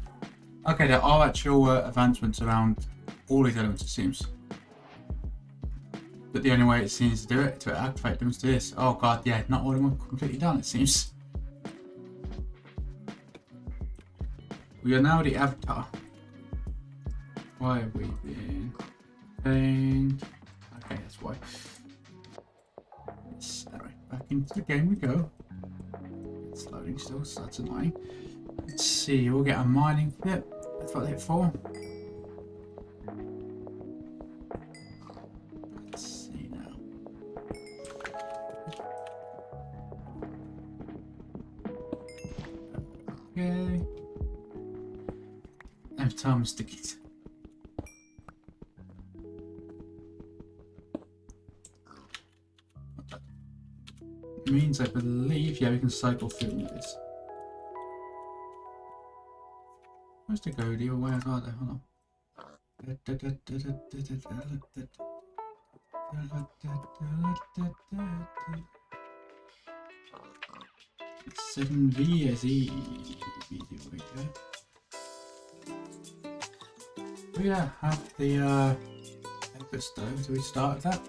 Okay, there are actual advancements around all these elements, it seems. But the only way it seems to do it, to activate them, is this. Oh god, yeah, not all of them are completely done, it seems. We are now the avatar. Why have we been playing? Okay, that's why. Yes, alright, back into the game we go. It's loading still, so that's annoying. Let's see, we'll get a mining pit. That's what I hit for. Let's see now. Okay. Every time I stick it. Means I believe, yeah, we can cycle through this. Where's the Goldie or where are they? Hold on. 7V is easy. There we go. Do we have the egg stove? Do we start with that?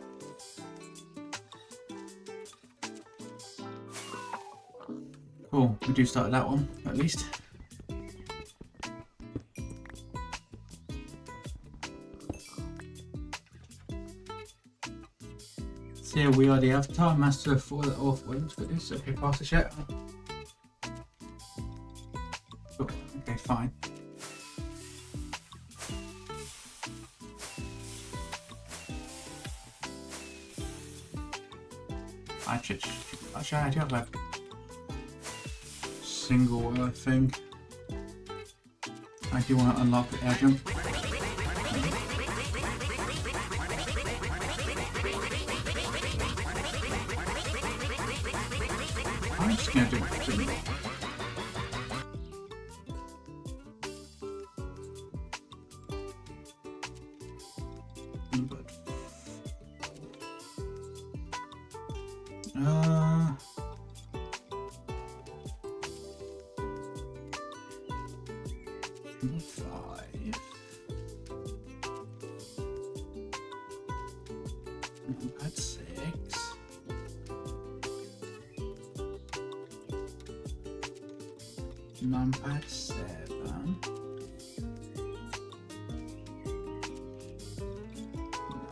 Cool, we do start with that one, at least. So yeah, we are the Avatar Master for the Orph Winds for this. Okay, pass the shit. Oh, okay, fine. Actually, I do have a single thing. I do want to unlock the air jump. I'm just gonna do it. That's 6. Numpad 7.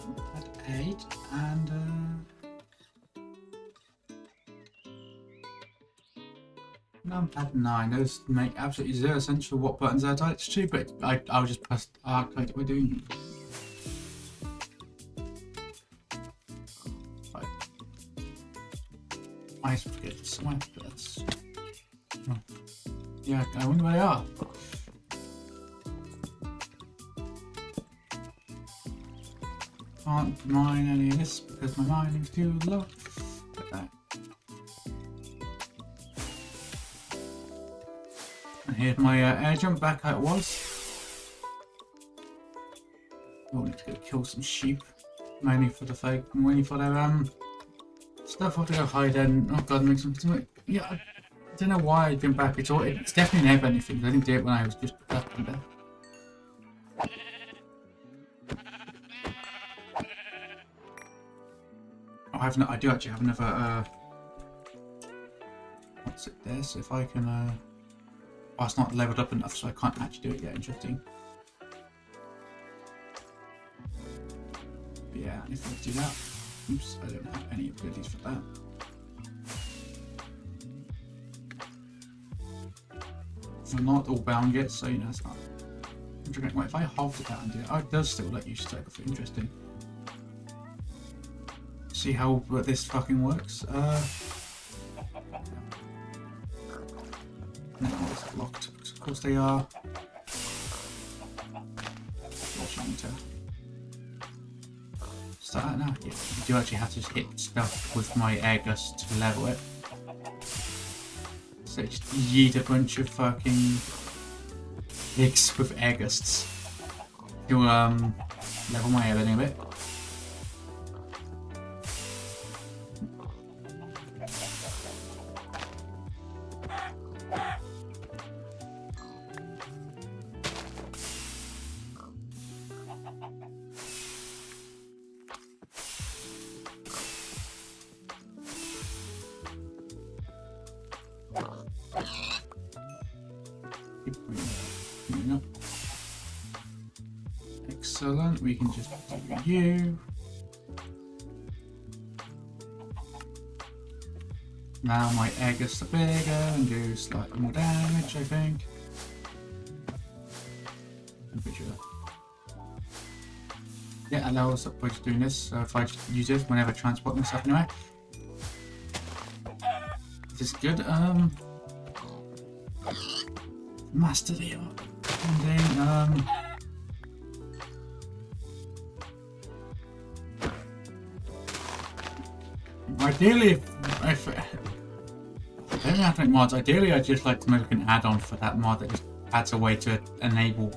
Numpad 8 and numpad 9. Those make absolutely zero sense for what buttons are attached to, but I'll just press R click we're doing. I forget somewhere, but that's yeah, I wonder where they are. Can't mine any of this because my mining's too low. And here's my air jump back how it was. Oh, need to go kill some sheep. Mainly for the fake, mainly for their stuff. I have to go hide in. Oh god, make something. Yeah, I don't know why I jumped back. It's definitely an airbending thing. I didn't do it when I was just up and down. Oh, I do actually have another. What's it there? So if I can. Oh, it's not leveled up enough, so I can't actually do it yet. Interesting. But yeah, if I do that. Oops, I don't have any abilities for that. I'm not all bound yet, so you know it's not. Wait, if I halved it out and do it, it does still let you stack off. Interesting. See how this fucking works. No, it's locked. Because of course they are. Start now. Yeah, you do actually have to just hit stuff with my air gust to level it. So just yeet a bunch of fucking pigs with air gusts. You'll level my air a bit. Excellent, we can just do you. Now my air gets bigger and do slightly more damage, I think. I'm pretty sure. Yeah, and I was supposed to doing this, so if I just use it whenever I transport myself anyway. This is good. Master the art. And then ideally, if I don't have to make mods, ideally I'd just like to make an add-on for that mod that just adds a way to enable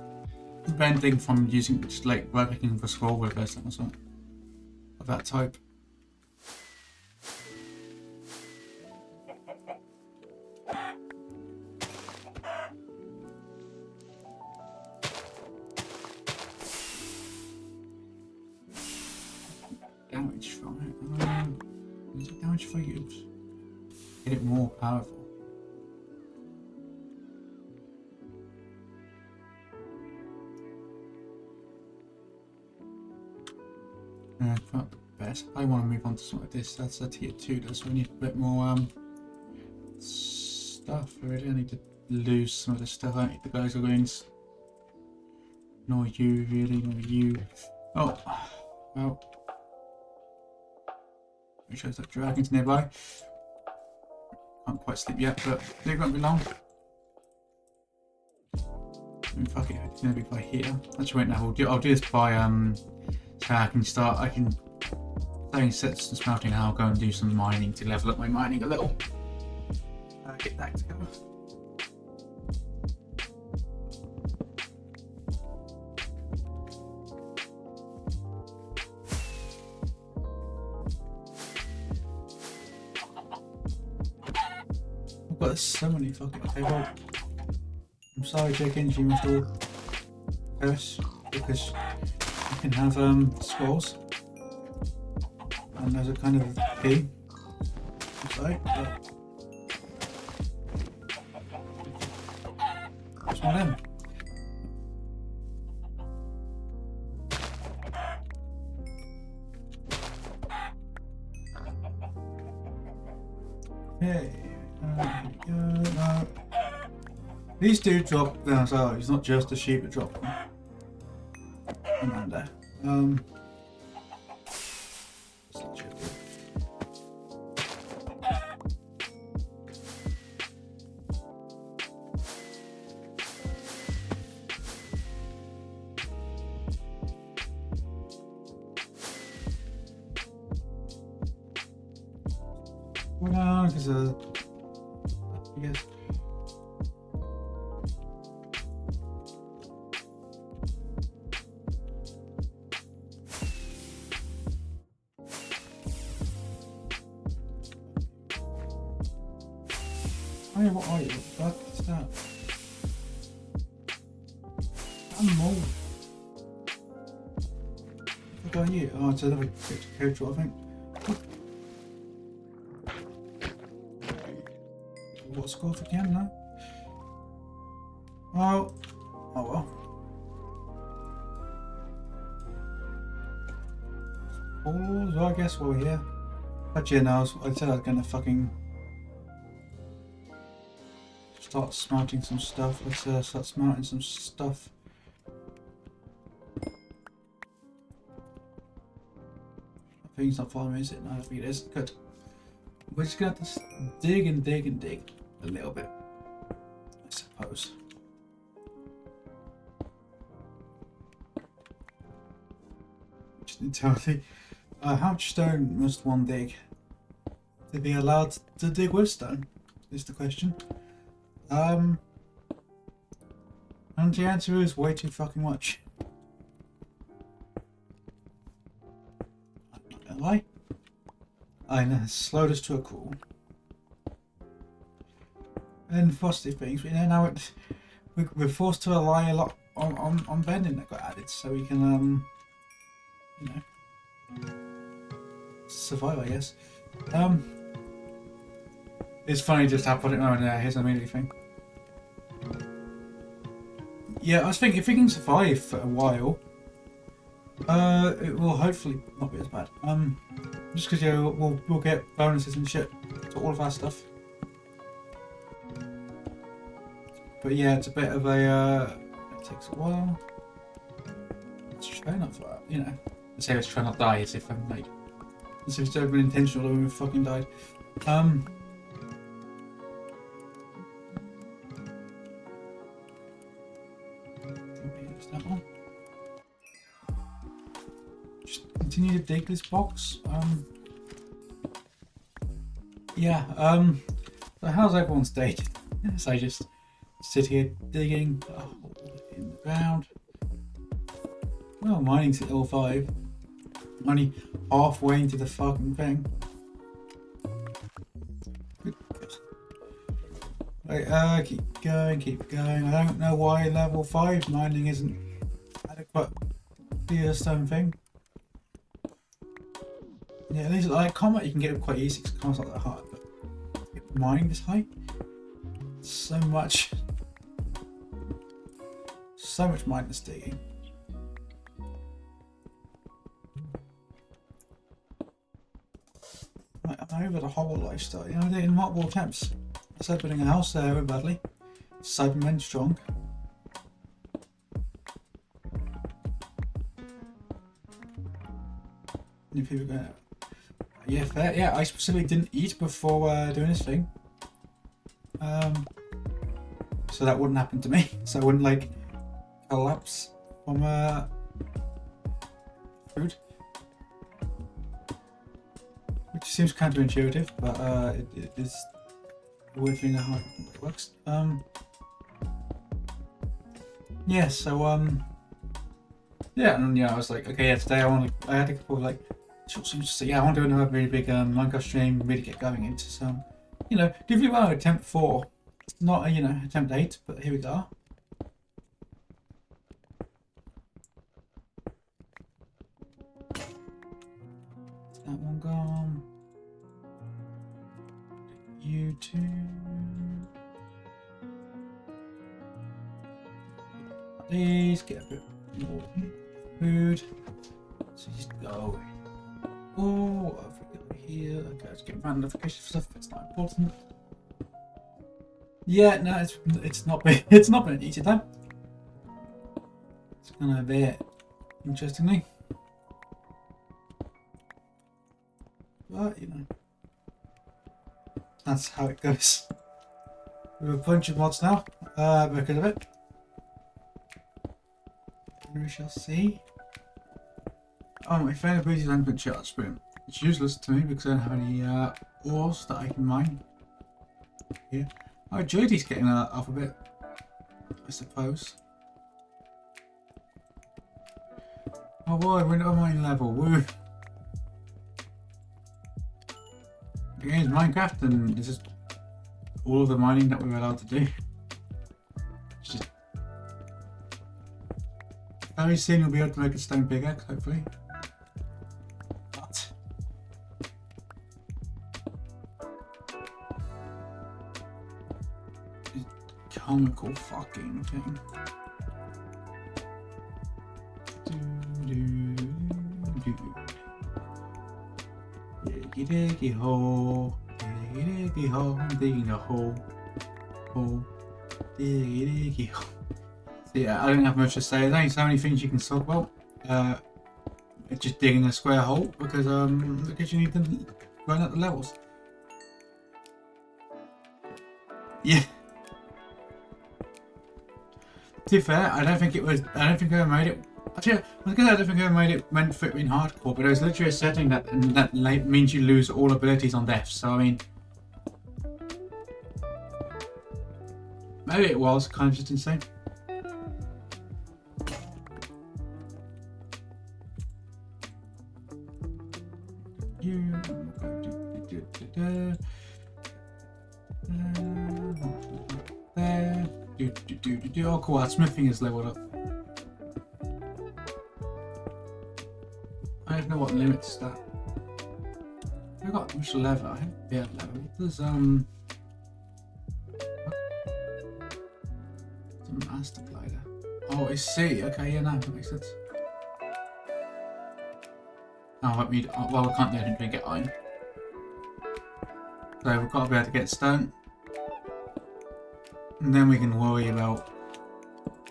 preventing from using just like right-clicking for scroll reversal or something of that type. damage from it. Is it damage for use? Get it more powerful. Not the best. I want to move on to something like this. That's a tier 2, so we need a bit more stuff. Really, I need to lose some of the stuff. I don't need the guys are going. Nor you, really, nor you. Oh, well. It shows that dragon's nearby. Can't quite sleep yet, but it won't be long. Fuck it, it's gonna be by here. Actually, wait, no, I'll do this by so I can start. I can set some smelting. And I'll go and do some mining to level up my mining a little. Get that together. I've got so many fucking. Okay, well, I'm sorry, Jenkins, you must all curse because you can have scrolls, and there's a kind of key. Sorry, but it's one of them. Okay. No. These do drop down, so it's not just the sheep that drop them. Around there. Well, because I guess. Hey, what are you? What the fuck is that? I'm mold. What are you? Oh, it's another coach, I think. What's score for Cam now? Oh well. Pause, I guess while we're here. Actually, no, I said I was gonna fucking start smelting some stuff. Let's start smelting some stuff. I think it's not following me, is it? No, I think it is. Good. We're just gonna have to dig and dig and dig a little bit, I suppose. Just entirely. How much stone must one dig to be allowed to dig with stone? Is the question. And the answer is way too fucking much. I'm not gonna lie. I know, it's slowed us to a crawl. And positive things, but you know, now we're forced to rely a lot on bending that got added, so we can you know, survive, I guess. It's funny just how I put it now, and here's an immediate thing. Yeah, I was thinking if we can survive for a while, it will hopefully not be as bad. Just because yeah, we'll get bonuses and shit to all of our stuff. But yeah, it's a bit of a it takes a while. Let's try not for that, you know. I say let's try not die as if I'm like as if it's ever been intentional when we fucking died. That one. Just continue to dig this box. Yeah, so how's everyone's day? So I just sit here digging a hole in the ground. Well, mining's at level 5. I'm only halfway into the fucking thing. Right, keep going. I don't know why level 5 mining isn't adequate to the stone thing. Yeah, these like combat you can get quite easy because combat's not that hard, but mining this high, so much mindless digging. I'm over the whole lifestyle. You know, I did it in multiple attempts. I started building a house there very badly. Cybermen strong. New people going. Yeah, fair. Yeah, I specifically didn't eat before doing this thing. So that wouldn't happen to me. So I wouldn't like collapse from food. Which seems counterintuitive, but it is a weird thing how it works. Yeah, so yeah, and yeah, I was like, okay, yeah, today I had a couple of like short streams to say, yeah, I want to do another really big Minecraft stream, really get going into some, you know, do really well at attempt 4. Not a, you know, attempt 8, but here we go. That one gone. YouTube. Please get a bit more food. So just go. Oh, over here. Okay, let's get random notifications for stuff that's not important. Yeah, no, it's not been an easy time. It's gonna be it, interestingly. But you know, that's how it goes. We have a bunch of mods now, because of it. We shall see. Oh, my friend ability to land charge sprint. It's useless to me because I don't have any ores that I can mine. Here. Oh, Jody's getting up a bit, I suppose. Oh boy, we're at a mine level. Woo! The game's Minecraft, and this is all of the mining that we're allowed to do. It's just very soon we'll be able to make a stone pickaxe, hopefully. But it's a comical fucking thing. Diggy diggy hole, diggy diggy hole, I'm digging a hole, hole, diggy diggy hole. So yeah, I don't have much to say. There's only so many things you can talk about. It's just digging a square hole because you need to run up the levels. Yeah. To be fair, I don't think I ever made it. Actually, I was gonna say I don't think I ever made it meant for it in hardcore, but it was literally a setting that means you lose all abilities on death. So I mean, maybe it was kind of just insane. Oh cool, our smithing is leveled up. I don't know what limits that. I got much level. I haven't been level. There's it's a master glider. Oh, I see. Okay, yeah, no, that makes sense. Oh, well, we can't do anything to get iron. So we've got to be able to get stone. And then we can worry about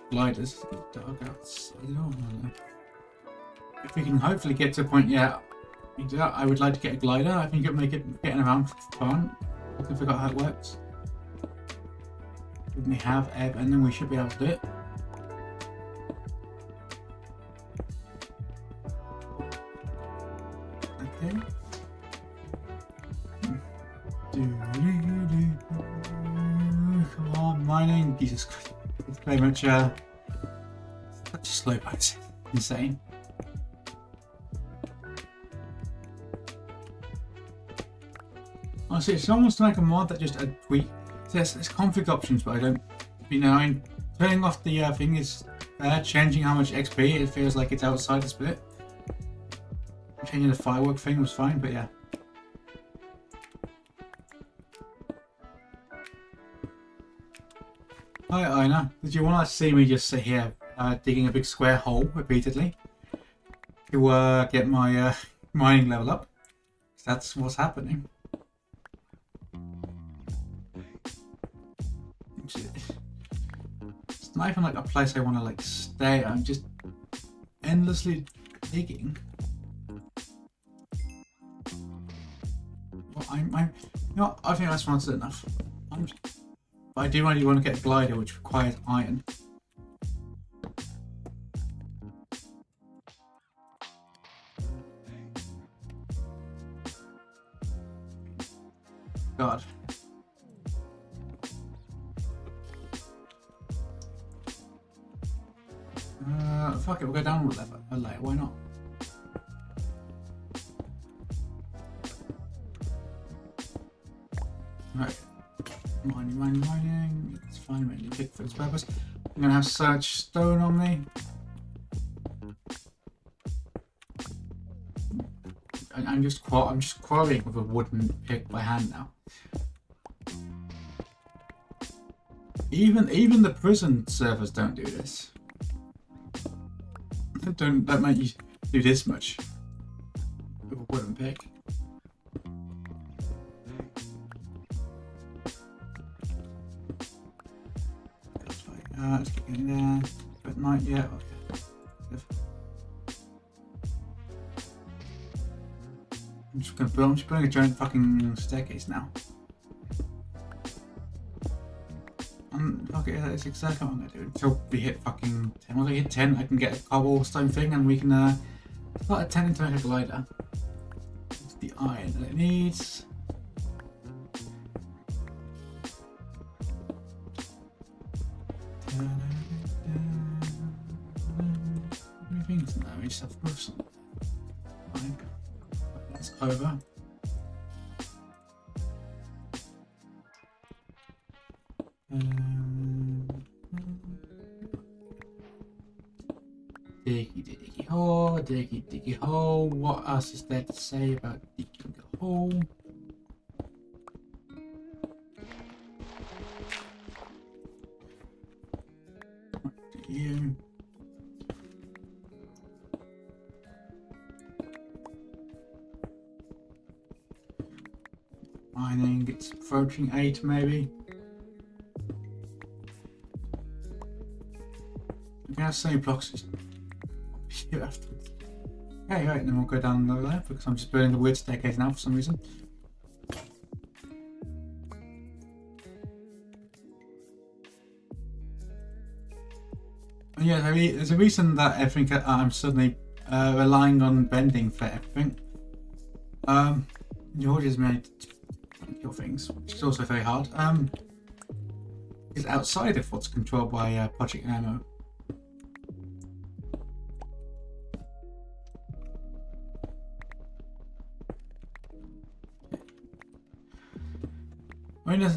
gliders. Dugouts. I don't know. If we can hopefully get to a point, yeah, I would like to get a glider. I think it would make getting around fun. I can figure out how it works. When we have ebb, and then we should be able to do it. Okay. Come on, mining. Jesus Christ. It's very much such a slow pace. Insane. Honestly, it's almost like a mod that just a tweak. There's config options, but I don't, you know, turning off the thing is changing how much XP. It feels like it's outside the split. changing the firework thing was fine, but yeah. Hi Ina, did you want to see me just sit here digging a big square hole repeatedly to get my mining level up? That's what's happening. It's not even like a place I want to like stay. I'm just endlessly digging. Well, you know, I think that's not enough. But I do really want to get a glider, which requires iron. God. Fuck it, we'll go down with that later, why not? Right. Mining. It's fine, really big for its purpose. I'm gonna have search stone on me. I'm just quarrying with a wooden pick by hand now. Even the prison servers don't do this. Don't make you do this much with a wooden pick. Let's get in there. But night yet. Okay. I'm just building a giant fucking staircase now. Okay, that's exactly what I'm gonna do until we hit fucking 10. Once I hit 10, I can get a cobblestone thing and we can start attempting to make a glider. It's the iron that it needs. No, we just have to move something. Fine. That's over. Diggy hole. What else is there to say about digging a hole? What do you? Mining, it's approaching 8 maybe. I'm gonna say blocks is here afterwards. Okay, right, then we'll go down there because I'm just building the weird staircase now for some reason. And yeah, there's a reason that I think I'm suddenly relying on bending for everything. George has made kill things, which is also very hard. Is outside of what's controlled by Project Ammo. I mean,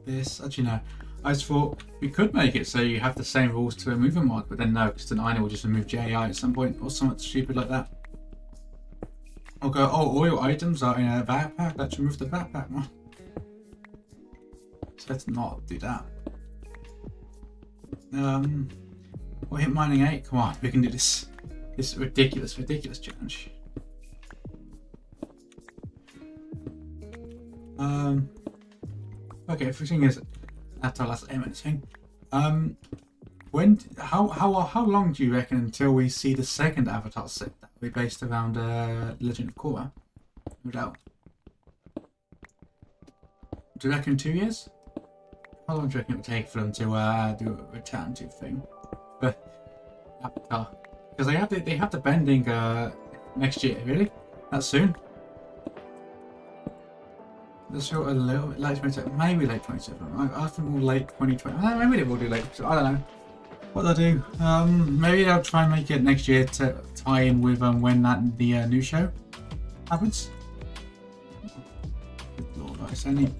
this actually no. I just thought we could make it so you have the same rules to remove a mod, but then no, because then I will just remove JI at some point or something stupid like that. I'll go, oh, all your items are in a backpack, let's remove the backpack mod. So let's not do that. We'll hit mining 8, come on, we can do this. This ridiculous challenge. Okay, first thing is that's our last aim thing. How long do you reckon until we see the second Avatar set that will be based around Legend of Korra? No doubt. Do you reckon 2 years? How long do you reckon it would take for them to do a return to thing? But Avatar, because they have the bending next year. Really? That soon? Let's show a little bit late 27, maybe late 27. I think we'll late 2020. Maybe they will do late. I don't know. What they'll do? Maybe they'll try and make it next year to tie in with when the new show happens. Good Lord, it's only.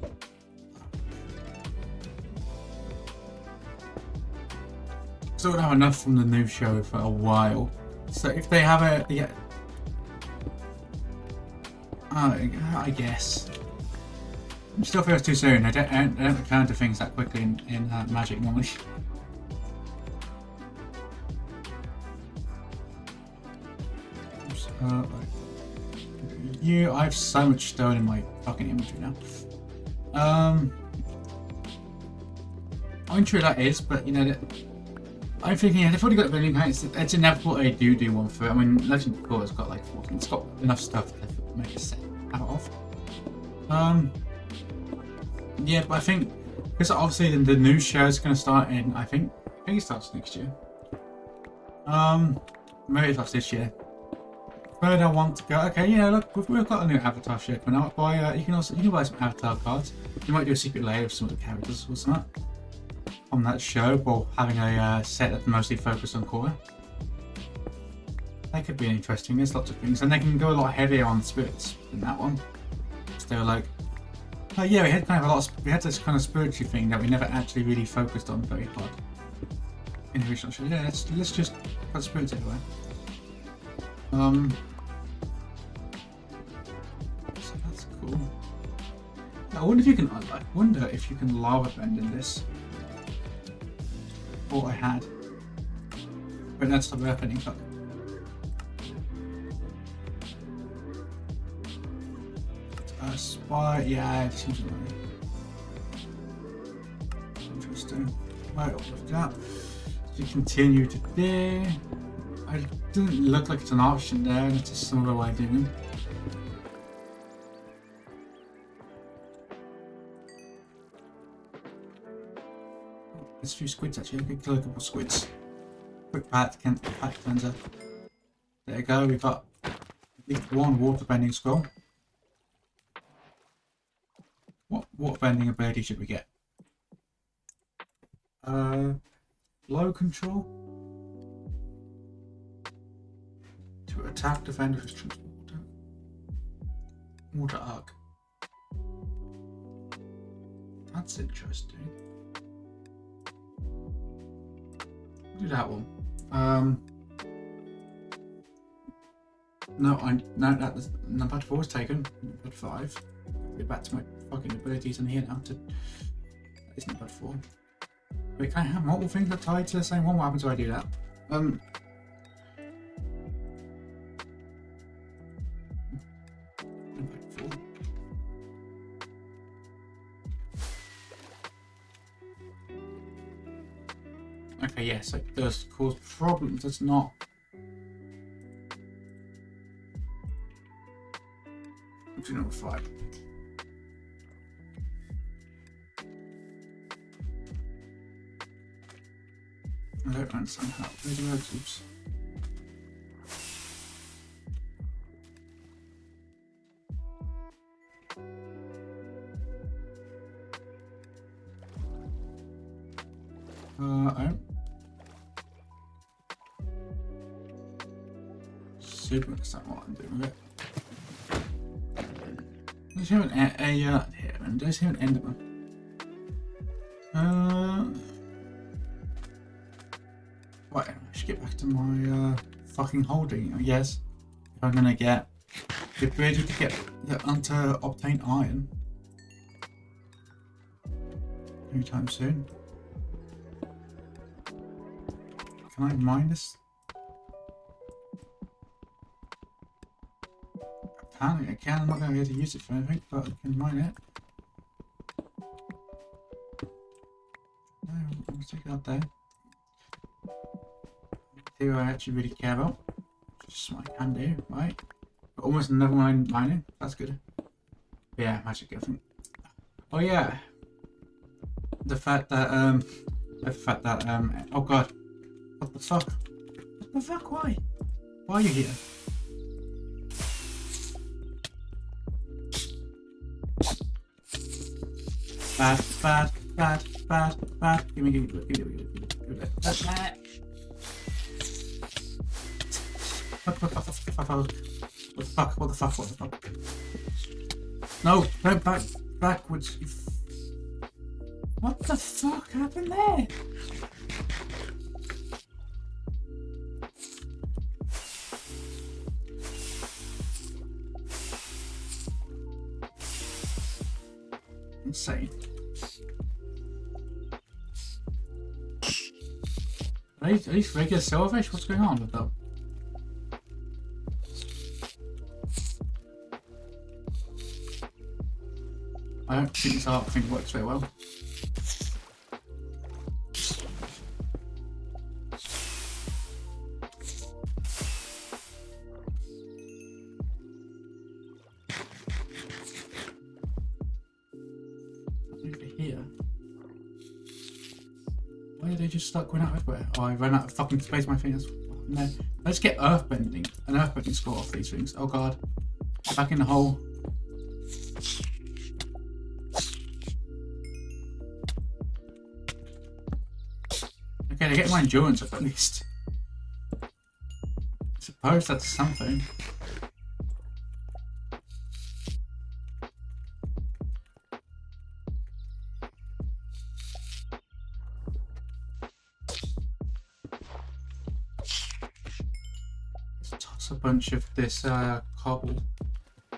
Still don't have enough from the new show for a while. So if they have I guess. It still feels too soon. I don't return to things that quickly in Magic normally. I have so much stone in my fucking inventory now. I'm sure that is, but you know, I'm thinking they've already got the building heights. It's inevitable they do one for it. I mean, Legend of Core has got like 14. It's got enough stuff to make a set out of. Yeah, but I think because obviously the new show is going to start in. I think it starts next year. Maybe it starts this year. Where do I want to go? Okay, yeah, look, we've got a new Avatar show coming out. You can buy some Avatar cards. You might do a secret layer of some of the characters or something on that show, or having a set that's mostly focused on Korra. That could be interesting. There's lots of things, and they can go a lot heavier on spirits than that one. So they were like, oh yeah, we had this kind of spiritual thing that we never actually really focused on very hard in the original show. Yeah, let's just put spirits everywhere. So that's cool. I wonder if you can lava bend in this. Thought I had, but that's the happening. Fuck. Spy, yeah, it seems like interesting. Right, with that, so continue today. It doesn't look like it's an option there, and it's just some other way of doing it. There's a few squids actually. I could kill a couple of squids. Quick pack cleanser. There you go. We've got at least one water bending scroll. What water bending ability should we get? Blow control. To attack, defend, resistance, water arc. That's interesting. Do that one. No, that number 4 is taken. Number 5. Get back to my fucking abilities in here now. That is number 4. Wait, can I have multiple things that are tied to the same one? What happens if I do that? Okay, yes, it does cause problems, does not. To number 5. I don't understand how. Where's the road? Oops. Oh. Super understand what I'm doing with it. Does he have an does he have an Enderman? Right, I should get back to my fucking holding. Yes, if I'm gonna get the ability to get to obtain iron anytime soon. Can I mine this? Apparently I can. I'm not going to be able to use it for anything, but I can mine it. No, let's take it out there. See what I actually really care about. Just what I can do, right? But almost never mind mining. That's good. But yeah, magic different. Oh yeah. The fact that oh god. What the fuck? What the fuck? Why? Why are you here? Bad. Give me. That's bad. What the fuck? No, no, backwards. What the fuck happened there? insane. Are these regular silverfish? What's going on with them? I don't think this art thing works very well. They just start going out everywhere. Oh, I ran out of fucking space. My fingers. No. Let's get earthbending. An earthbending score off these things. Oh god. Back in the hole. Okay, I get my endurance up at least. I suppose that's something. A bunch of this cobble. I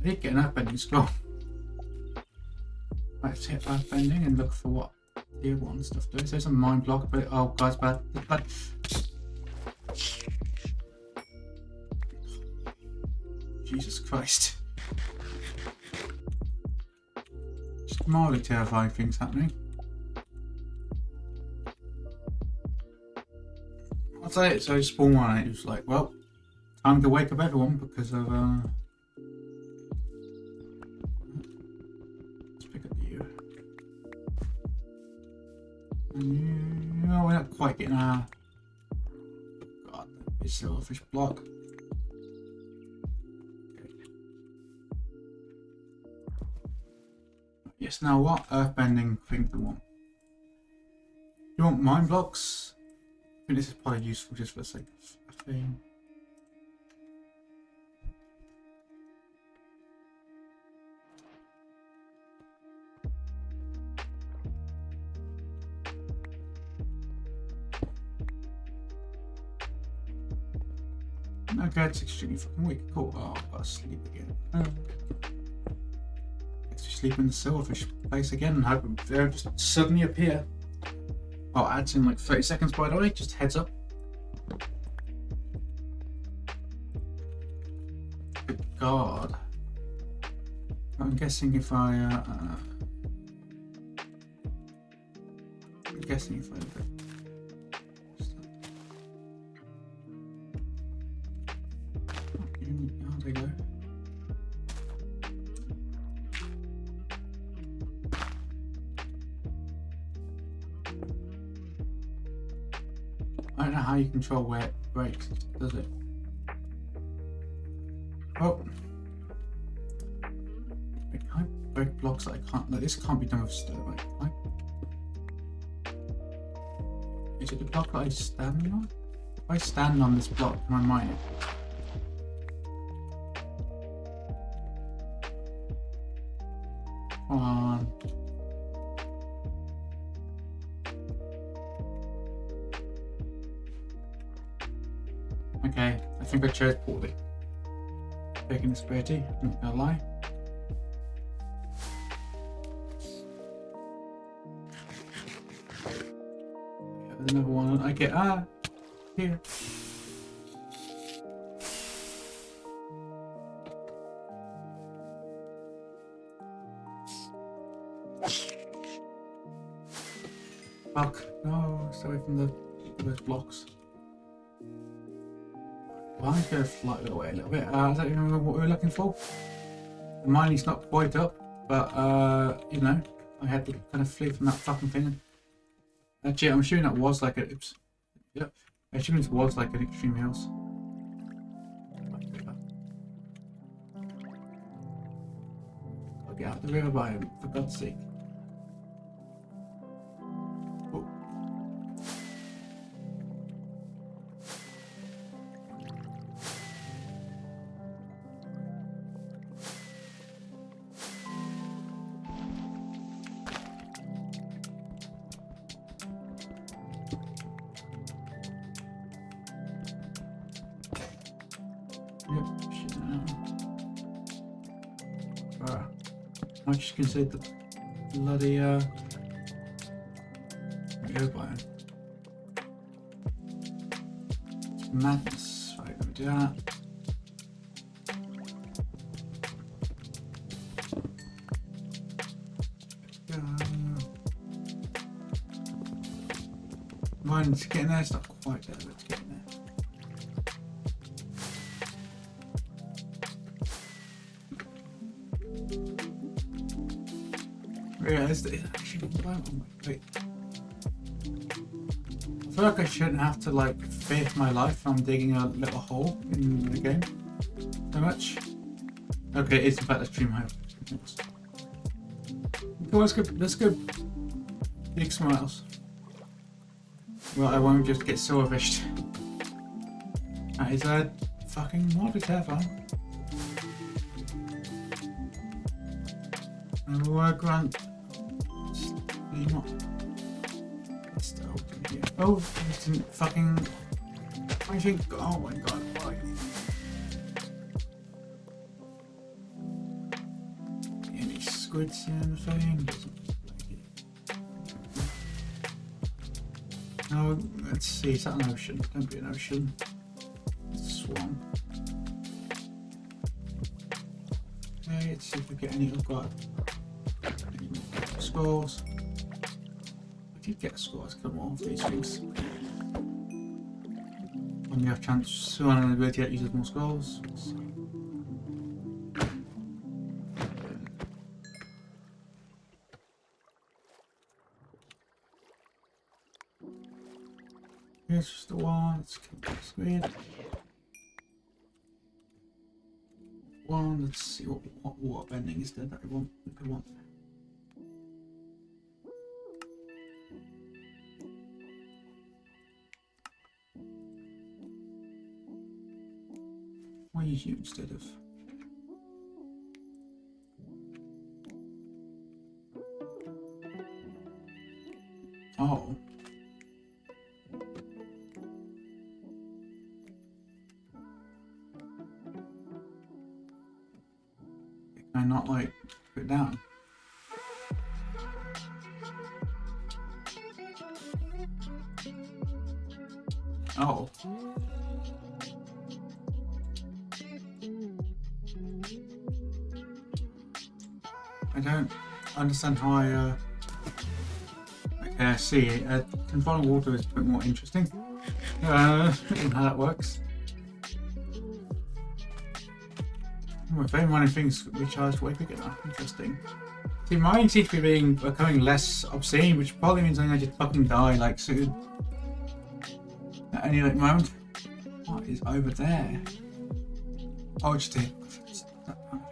did get an earthbending score. Let's hit earthbending and look for what the other one stuff does. There's a mine block, but oh god, it's bad. It's bad. Jesus Christ. Just mildly terrifying things happening. I'll say it, so I spawned one and it was like, well, time to wake up everyone because of let's pick up you. No, we're not quite getting our god, this silverfish block. Okay. Yes, now what earthbending thing do we want? You want mine blocks? I think this is probably useful just for the sake of a thing. Okay, it's extremely fucking weak. Cool. Oh, I've got to sleep again. Guess we sleep in the silverfish place again and hope they'll just suddenly appear. Oh, adds in like 30 seconds by the way, just heads up. Good god. I'm guessing if I look at oh, there you go. I don't know how you control where it breaks, does it? Oh. Wait, can I break blocks that I can't? No, this can't be done with stone, right? Is it the block that I stand on? If I stand on this block, can I mine it? Come on. Okay, I think I chose poorly. Taking this Bertie, I'm not gonna lie. There's another one I get here. Fuck, no, stay away from those blocks. Well, I'm going to fly away a little bit. I don't even remember what we were looking for. The mining's not quite up, but you know, I had to kind of flee from that fucking thing. Actually, I'm assuming that was like a. Oops. Yep. I'm assuming it was like an extreme hills. I'll get out the river biome, for God's sake. I just considered that bloody go by. It's madness. Right, let me do that. Mine's getting there, it's not quite there, but it's getting there. Yeah, it's actually wait. I feel like I shouldn't have to like fear my life when I'm digging a little hole in the game so much. Okay, it's in fact a stream height. Okay, let's go dig somewhere else. Well, I won't just get silverfished. That is a fucking mod, it's terrifying. No, Grant. Not. Still here. Oh, I didn't fucking. I think. Oh my god, why? Any squids in the thing? No, let's see, is that an ocean? Don't be an ocean. It's a swamp. Okay, let's see if we get any. We've got any scores. We did get a score, let's get more of these things. When we have chance, so on the ability to use more scores. Here's just the one, let's kill the squid. One, let's see what bending is there that we want. Why use you instead of? Oh. Can I not like put it down? Oh. I don't understand how I see. Controlling water is a bit more interesting. In how that works. My phone running things recharged way quicker now. Interesting. See, mine seems to be becoming less obscene, which probably means I'm gonna just fucking die like soon. At any like moment. What is over there? Oh, just it.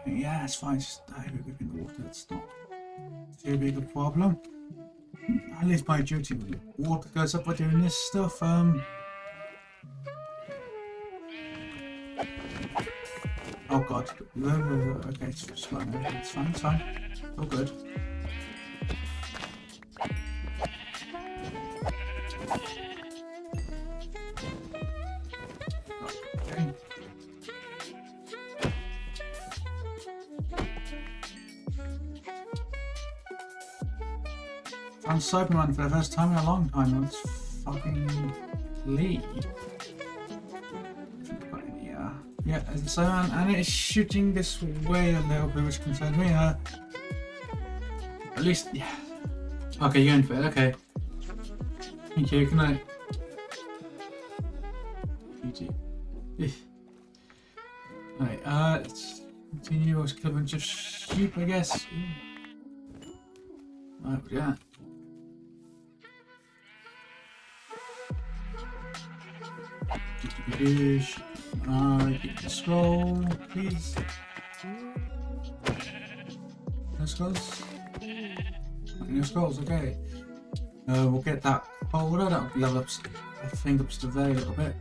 Yeah, it's fine. Just dive in the water. It's not too big a problem. At least my duty when water goes up by doing this stuff. Oh god. Okay, it's fine. It's fine. It's fine. All good. Okay. Found Cyberman for the first time in a long time. Let's fucking leave. Yeah, there's a Cyberman, and it is shooting this way a little bit, which concerns me. At least, yeah. Okay, you're in for it. Okay. Thank you. Good night. GG. Alright, let's continue. Let's kill a bunch of sheep, I guess. Right, yeah. Get the scroll, please. No scrolls? No scrolls, okay. We'll get that folder, that'll level up, I think, up to there a little bit.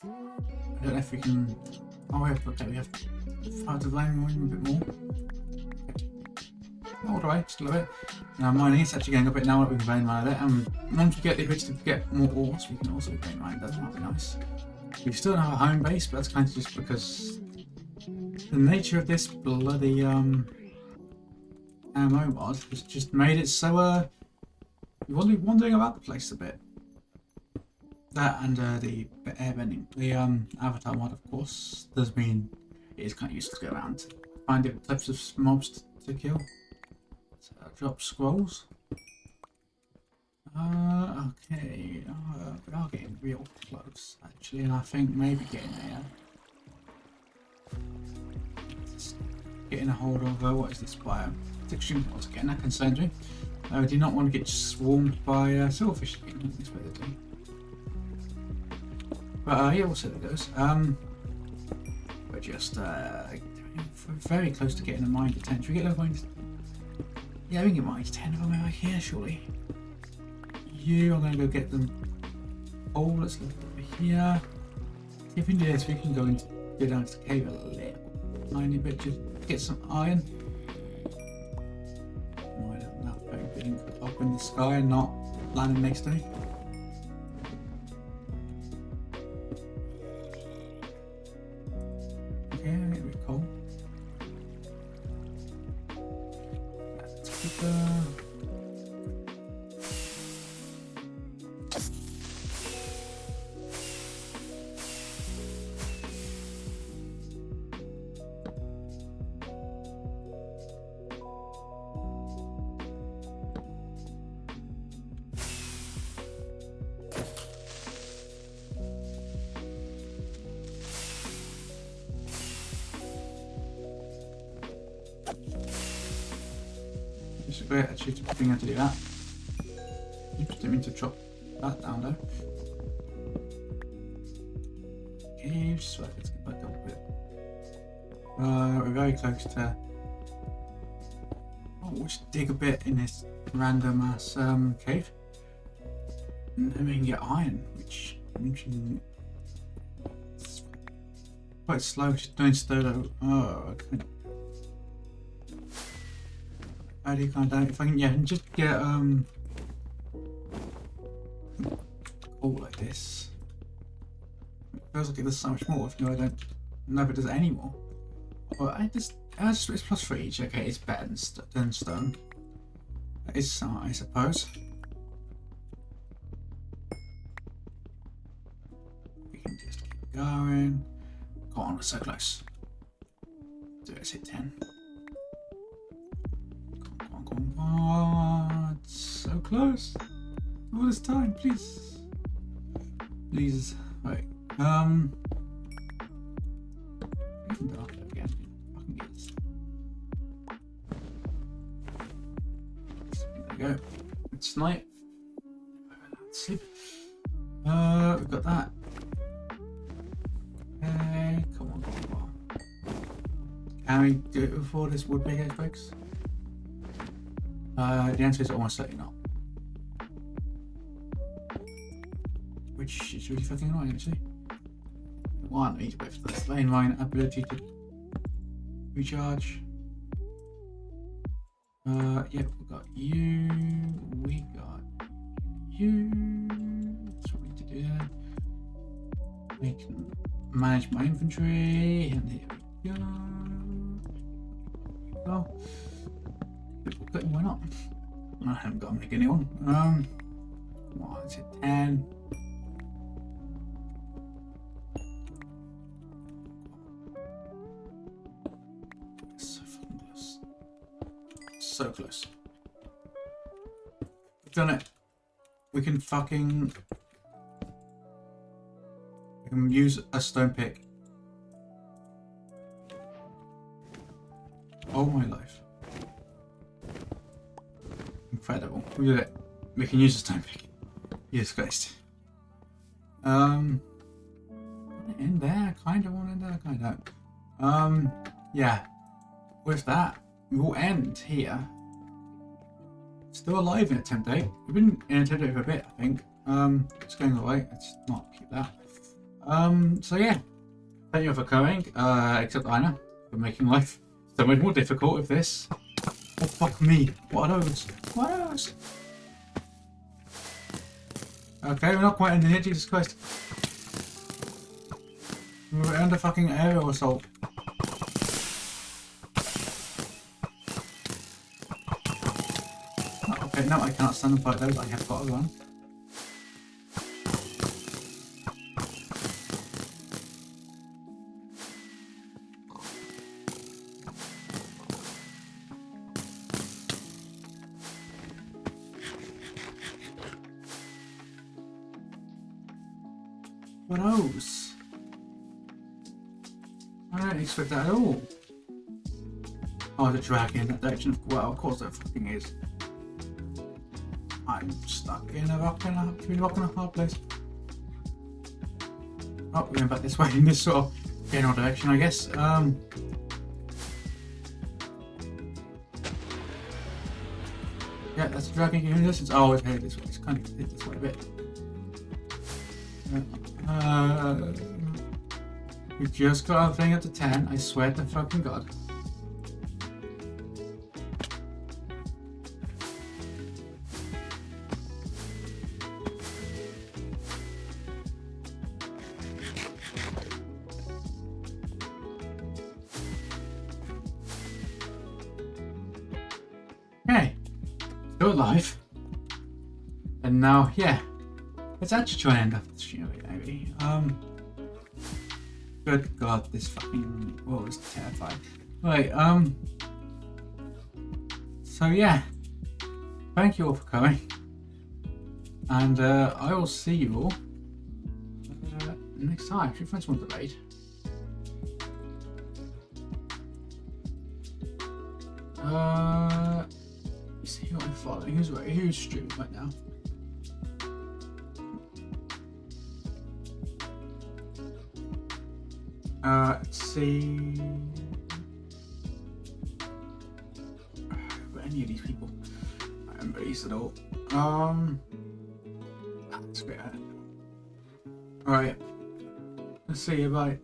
I don't know if we can. Oh, okay, we have 5 to blame a bit more. All the way, just a little bit. Now mining is actually going a bit now that we can vein mine it, and once we get the ability to get more ores, we can also vein mine. That might be nice. We still don't have a home base, but that's kind of just because The nature of this bloody ammo mod has just made it so you're wondering about the place a bit. That and the airbending. The avatar mod, of course, does mean it is kind of useful to go around, find different types of mobs to kill. So drop scrolls. Okay. We are getting real close, actually, and I think maybe getting there. Just getting a hold of what is this biome? Extreme what's getting that concerns me. I do not want to get swarmed by silverfish again. That's what they do. But yeah, we'll see how it goes. We're just very close to getting a mine to 10. Should we get a mine to... Yeah, we can get mine to 10 of them over here, surely. You are going to go get them. Oh, let's look over here. If we can do this, we can go down to the cave a little tiny bit, just get some iron. Why isn't that thing being up in the sky and not landing next to me? Okay, maybe coal. Let's keep actually to bring her to do that. You just didn't mean to chop that down though. Okay, just let's get back up a bit. We're very close to. Oh, we'll just dig a bit in this random ass cave. And then we can get iron, which is quite slow, just doing solo. Oh, okay. How do you kind of, if I can, yeah, and just get all like this. It feels like it does so much more. If you know, I don't know if it does any more. But it's plus 3 each. Okay, it's better than stone. That is smart, I suppose. We can just keep going. Go on, we're so close. Do it, hit 10. Oh, it's so close. All this time, please. Please. Right. Even dark again. I can get this. There we go. It's night. Let's sleep. We've got that. Okay, come on. Can we do it before this wood pickaxe breaks? The answer is almost certainly not. Which is really fucking annoying, actually. One, need to wait for the lane mine ability to recharge. Yep, we got you. We got you. That's what we need to do there. We can manage my inventory, and here we go. Well. Why not? I haven't got to make any one. What is it? 10. So fucking close. So close. We've done it. We can use a stone pick. Oh my life. Incredible. We did it. We can use a stone pick. Jesus Christ. In there. Kinda want in there, kinda don't. Yeah. With that, we'll end here. Still alive in attempt 8. We've been in attempt 8 for a bit, I think. It's going away. Let's not keep that. So yeah. Thank you for coming. Except Ina for making life so much more difficult with this. Oh fuck me. What are those? What are those? Okay, we're not quite in here, Jesus Christ. We're under fucking aerial assault. No, I cannot stand and fight those. I have got to run. What else? I don't expect that at all. Oh, the dragon in that direction. Well, of course there fucking is. I'm stuck in a rock and a hard place. Oh, we're going back this way in this sort of general direction, I guess. Yeah, that's a dragon in distance. Oh, it's headed this way. It's kind of headed this way a bit. We just got our thing up to 10. I swear to fucking God. Okay, still alive. And now, yeah, let's actually try and end up the stream maybe. Good God, this fucking world is terrifying. Right, so yeah, thank you all for coming, and I will see you all next time. If your friends want to raid. Let's see who I'm following. Who's streaming right now? Let's see. Any of these people? I don't remember these at all. That's a bit. Alright. Let's see about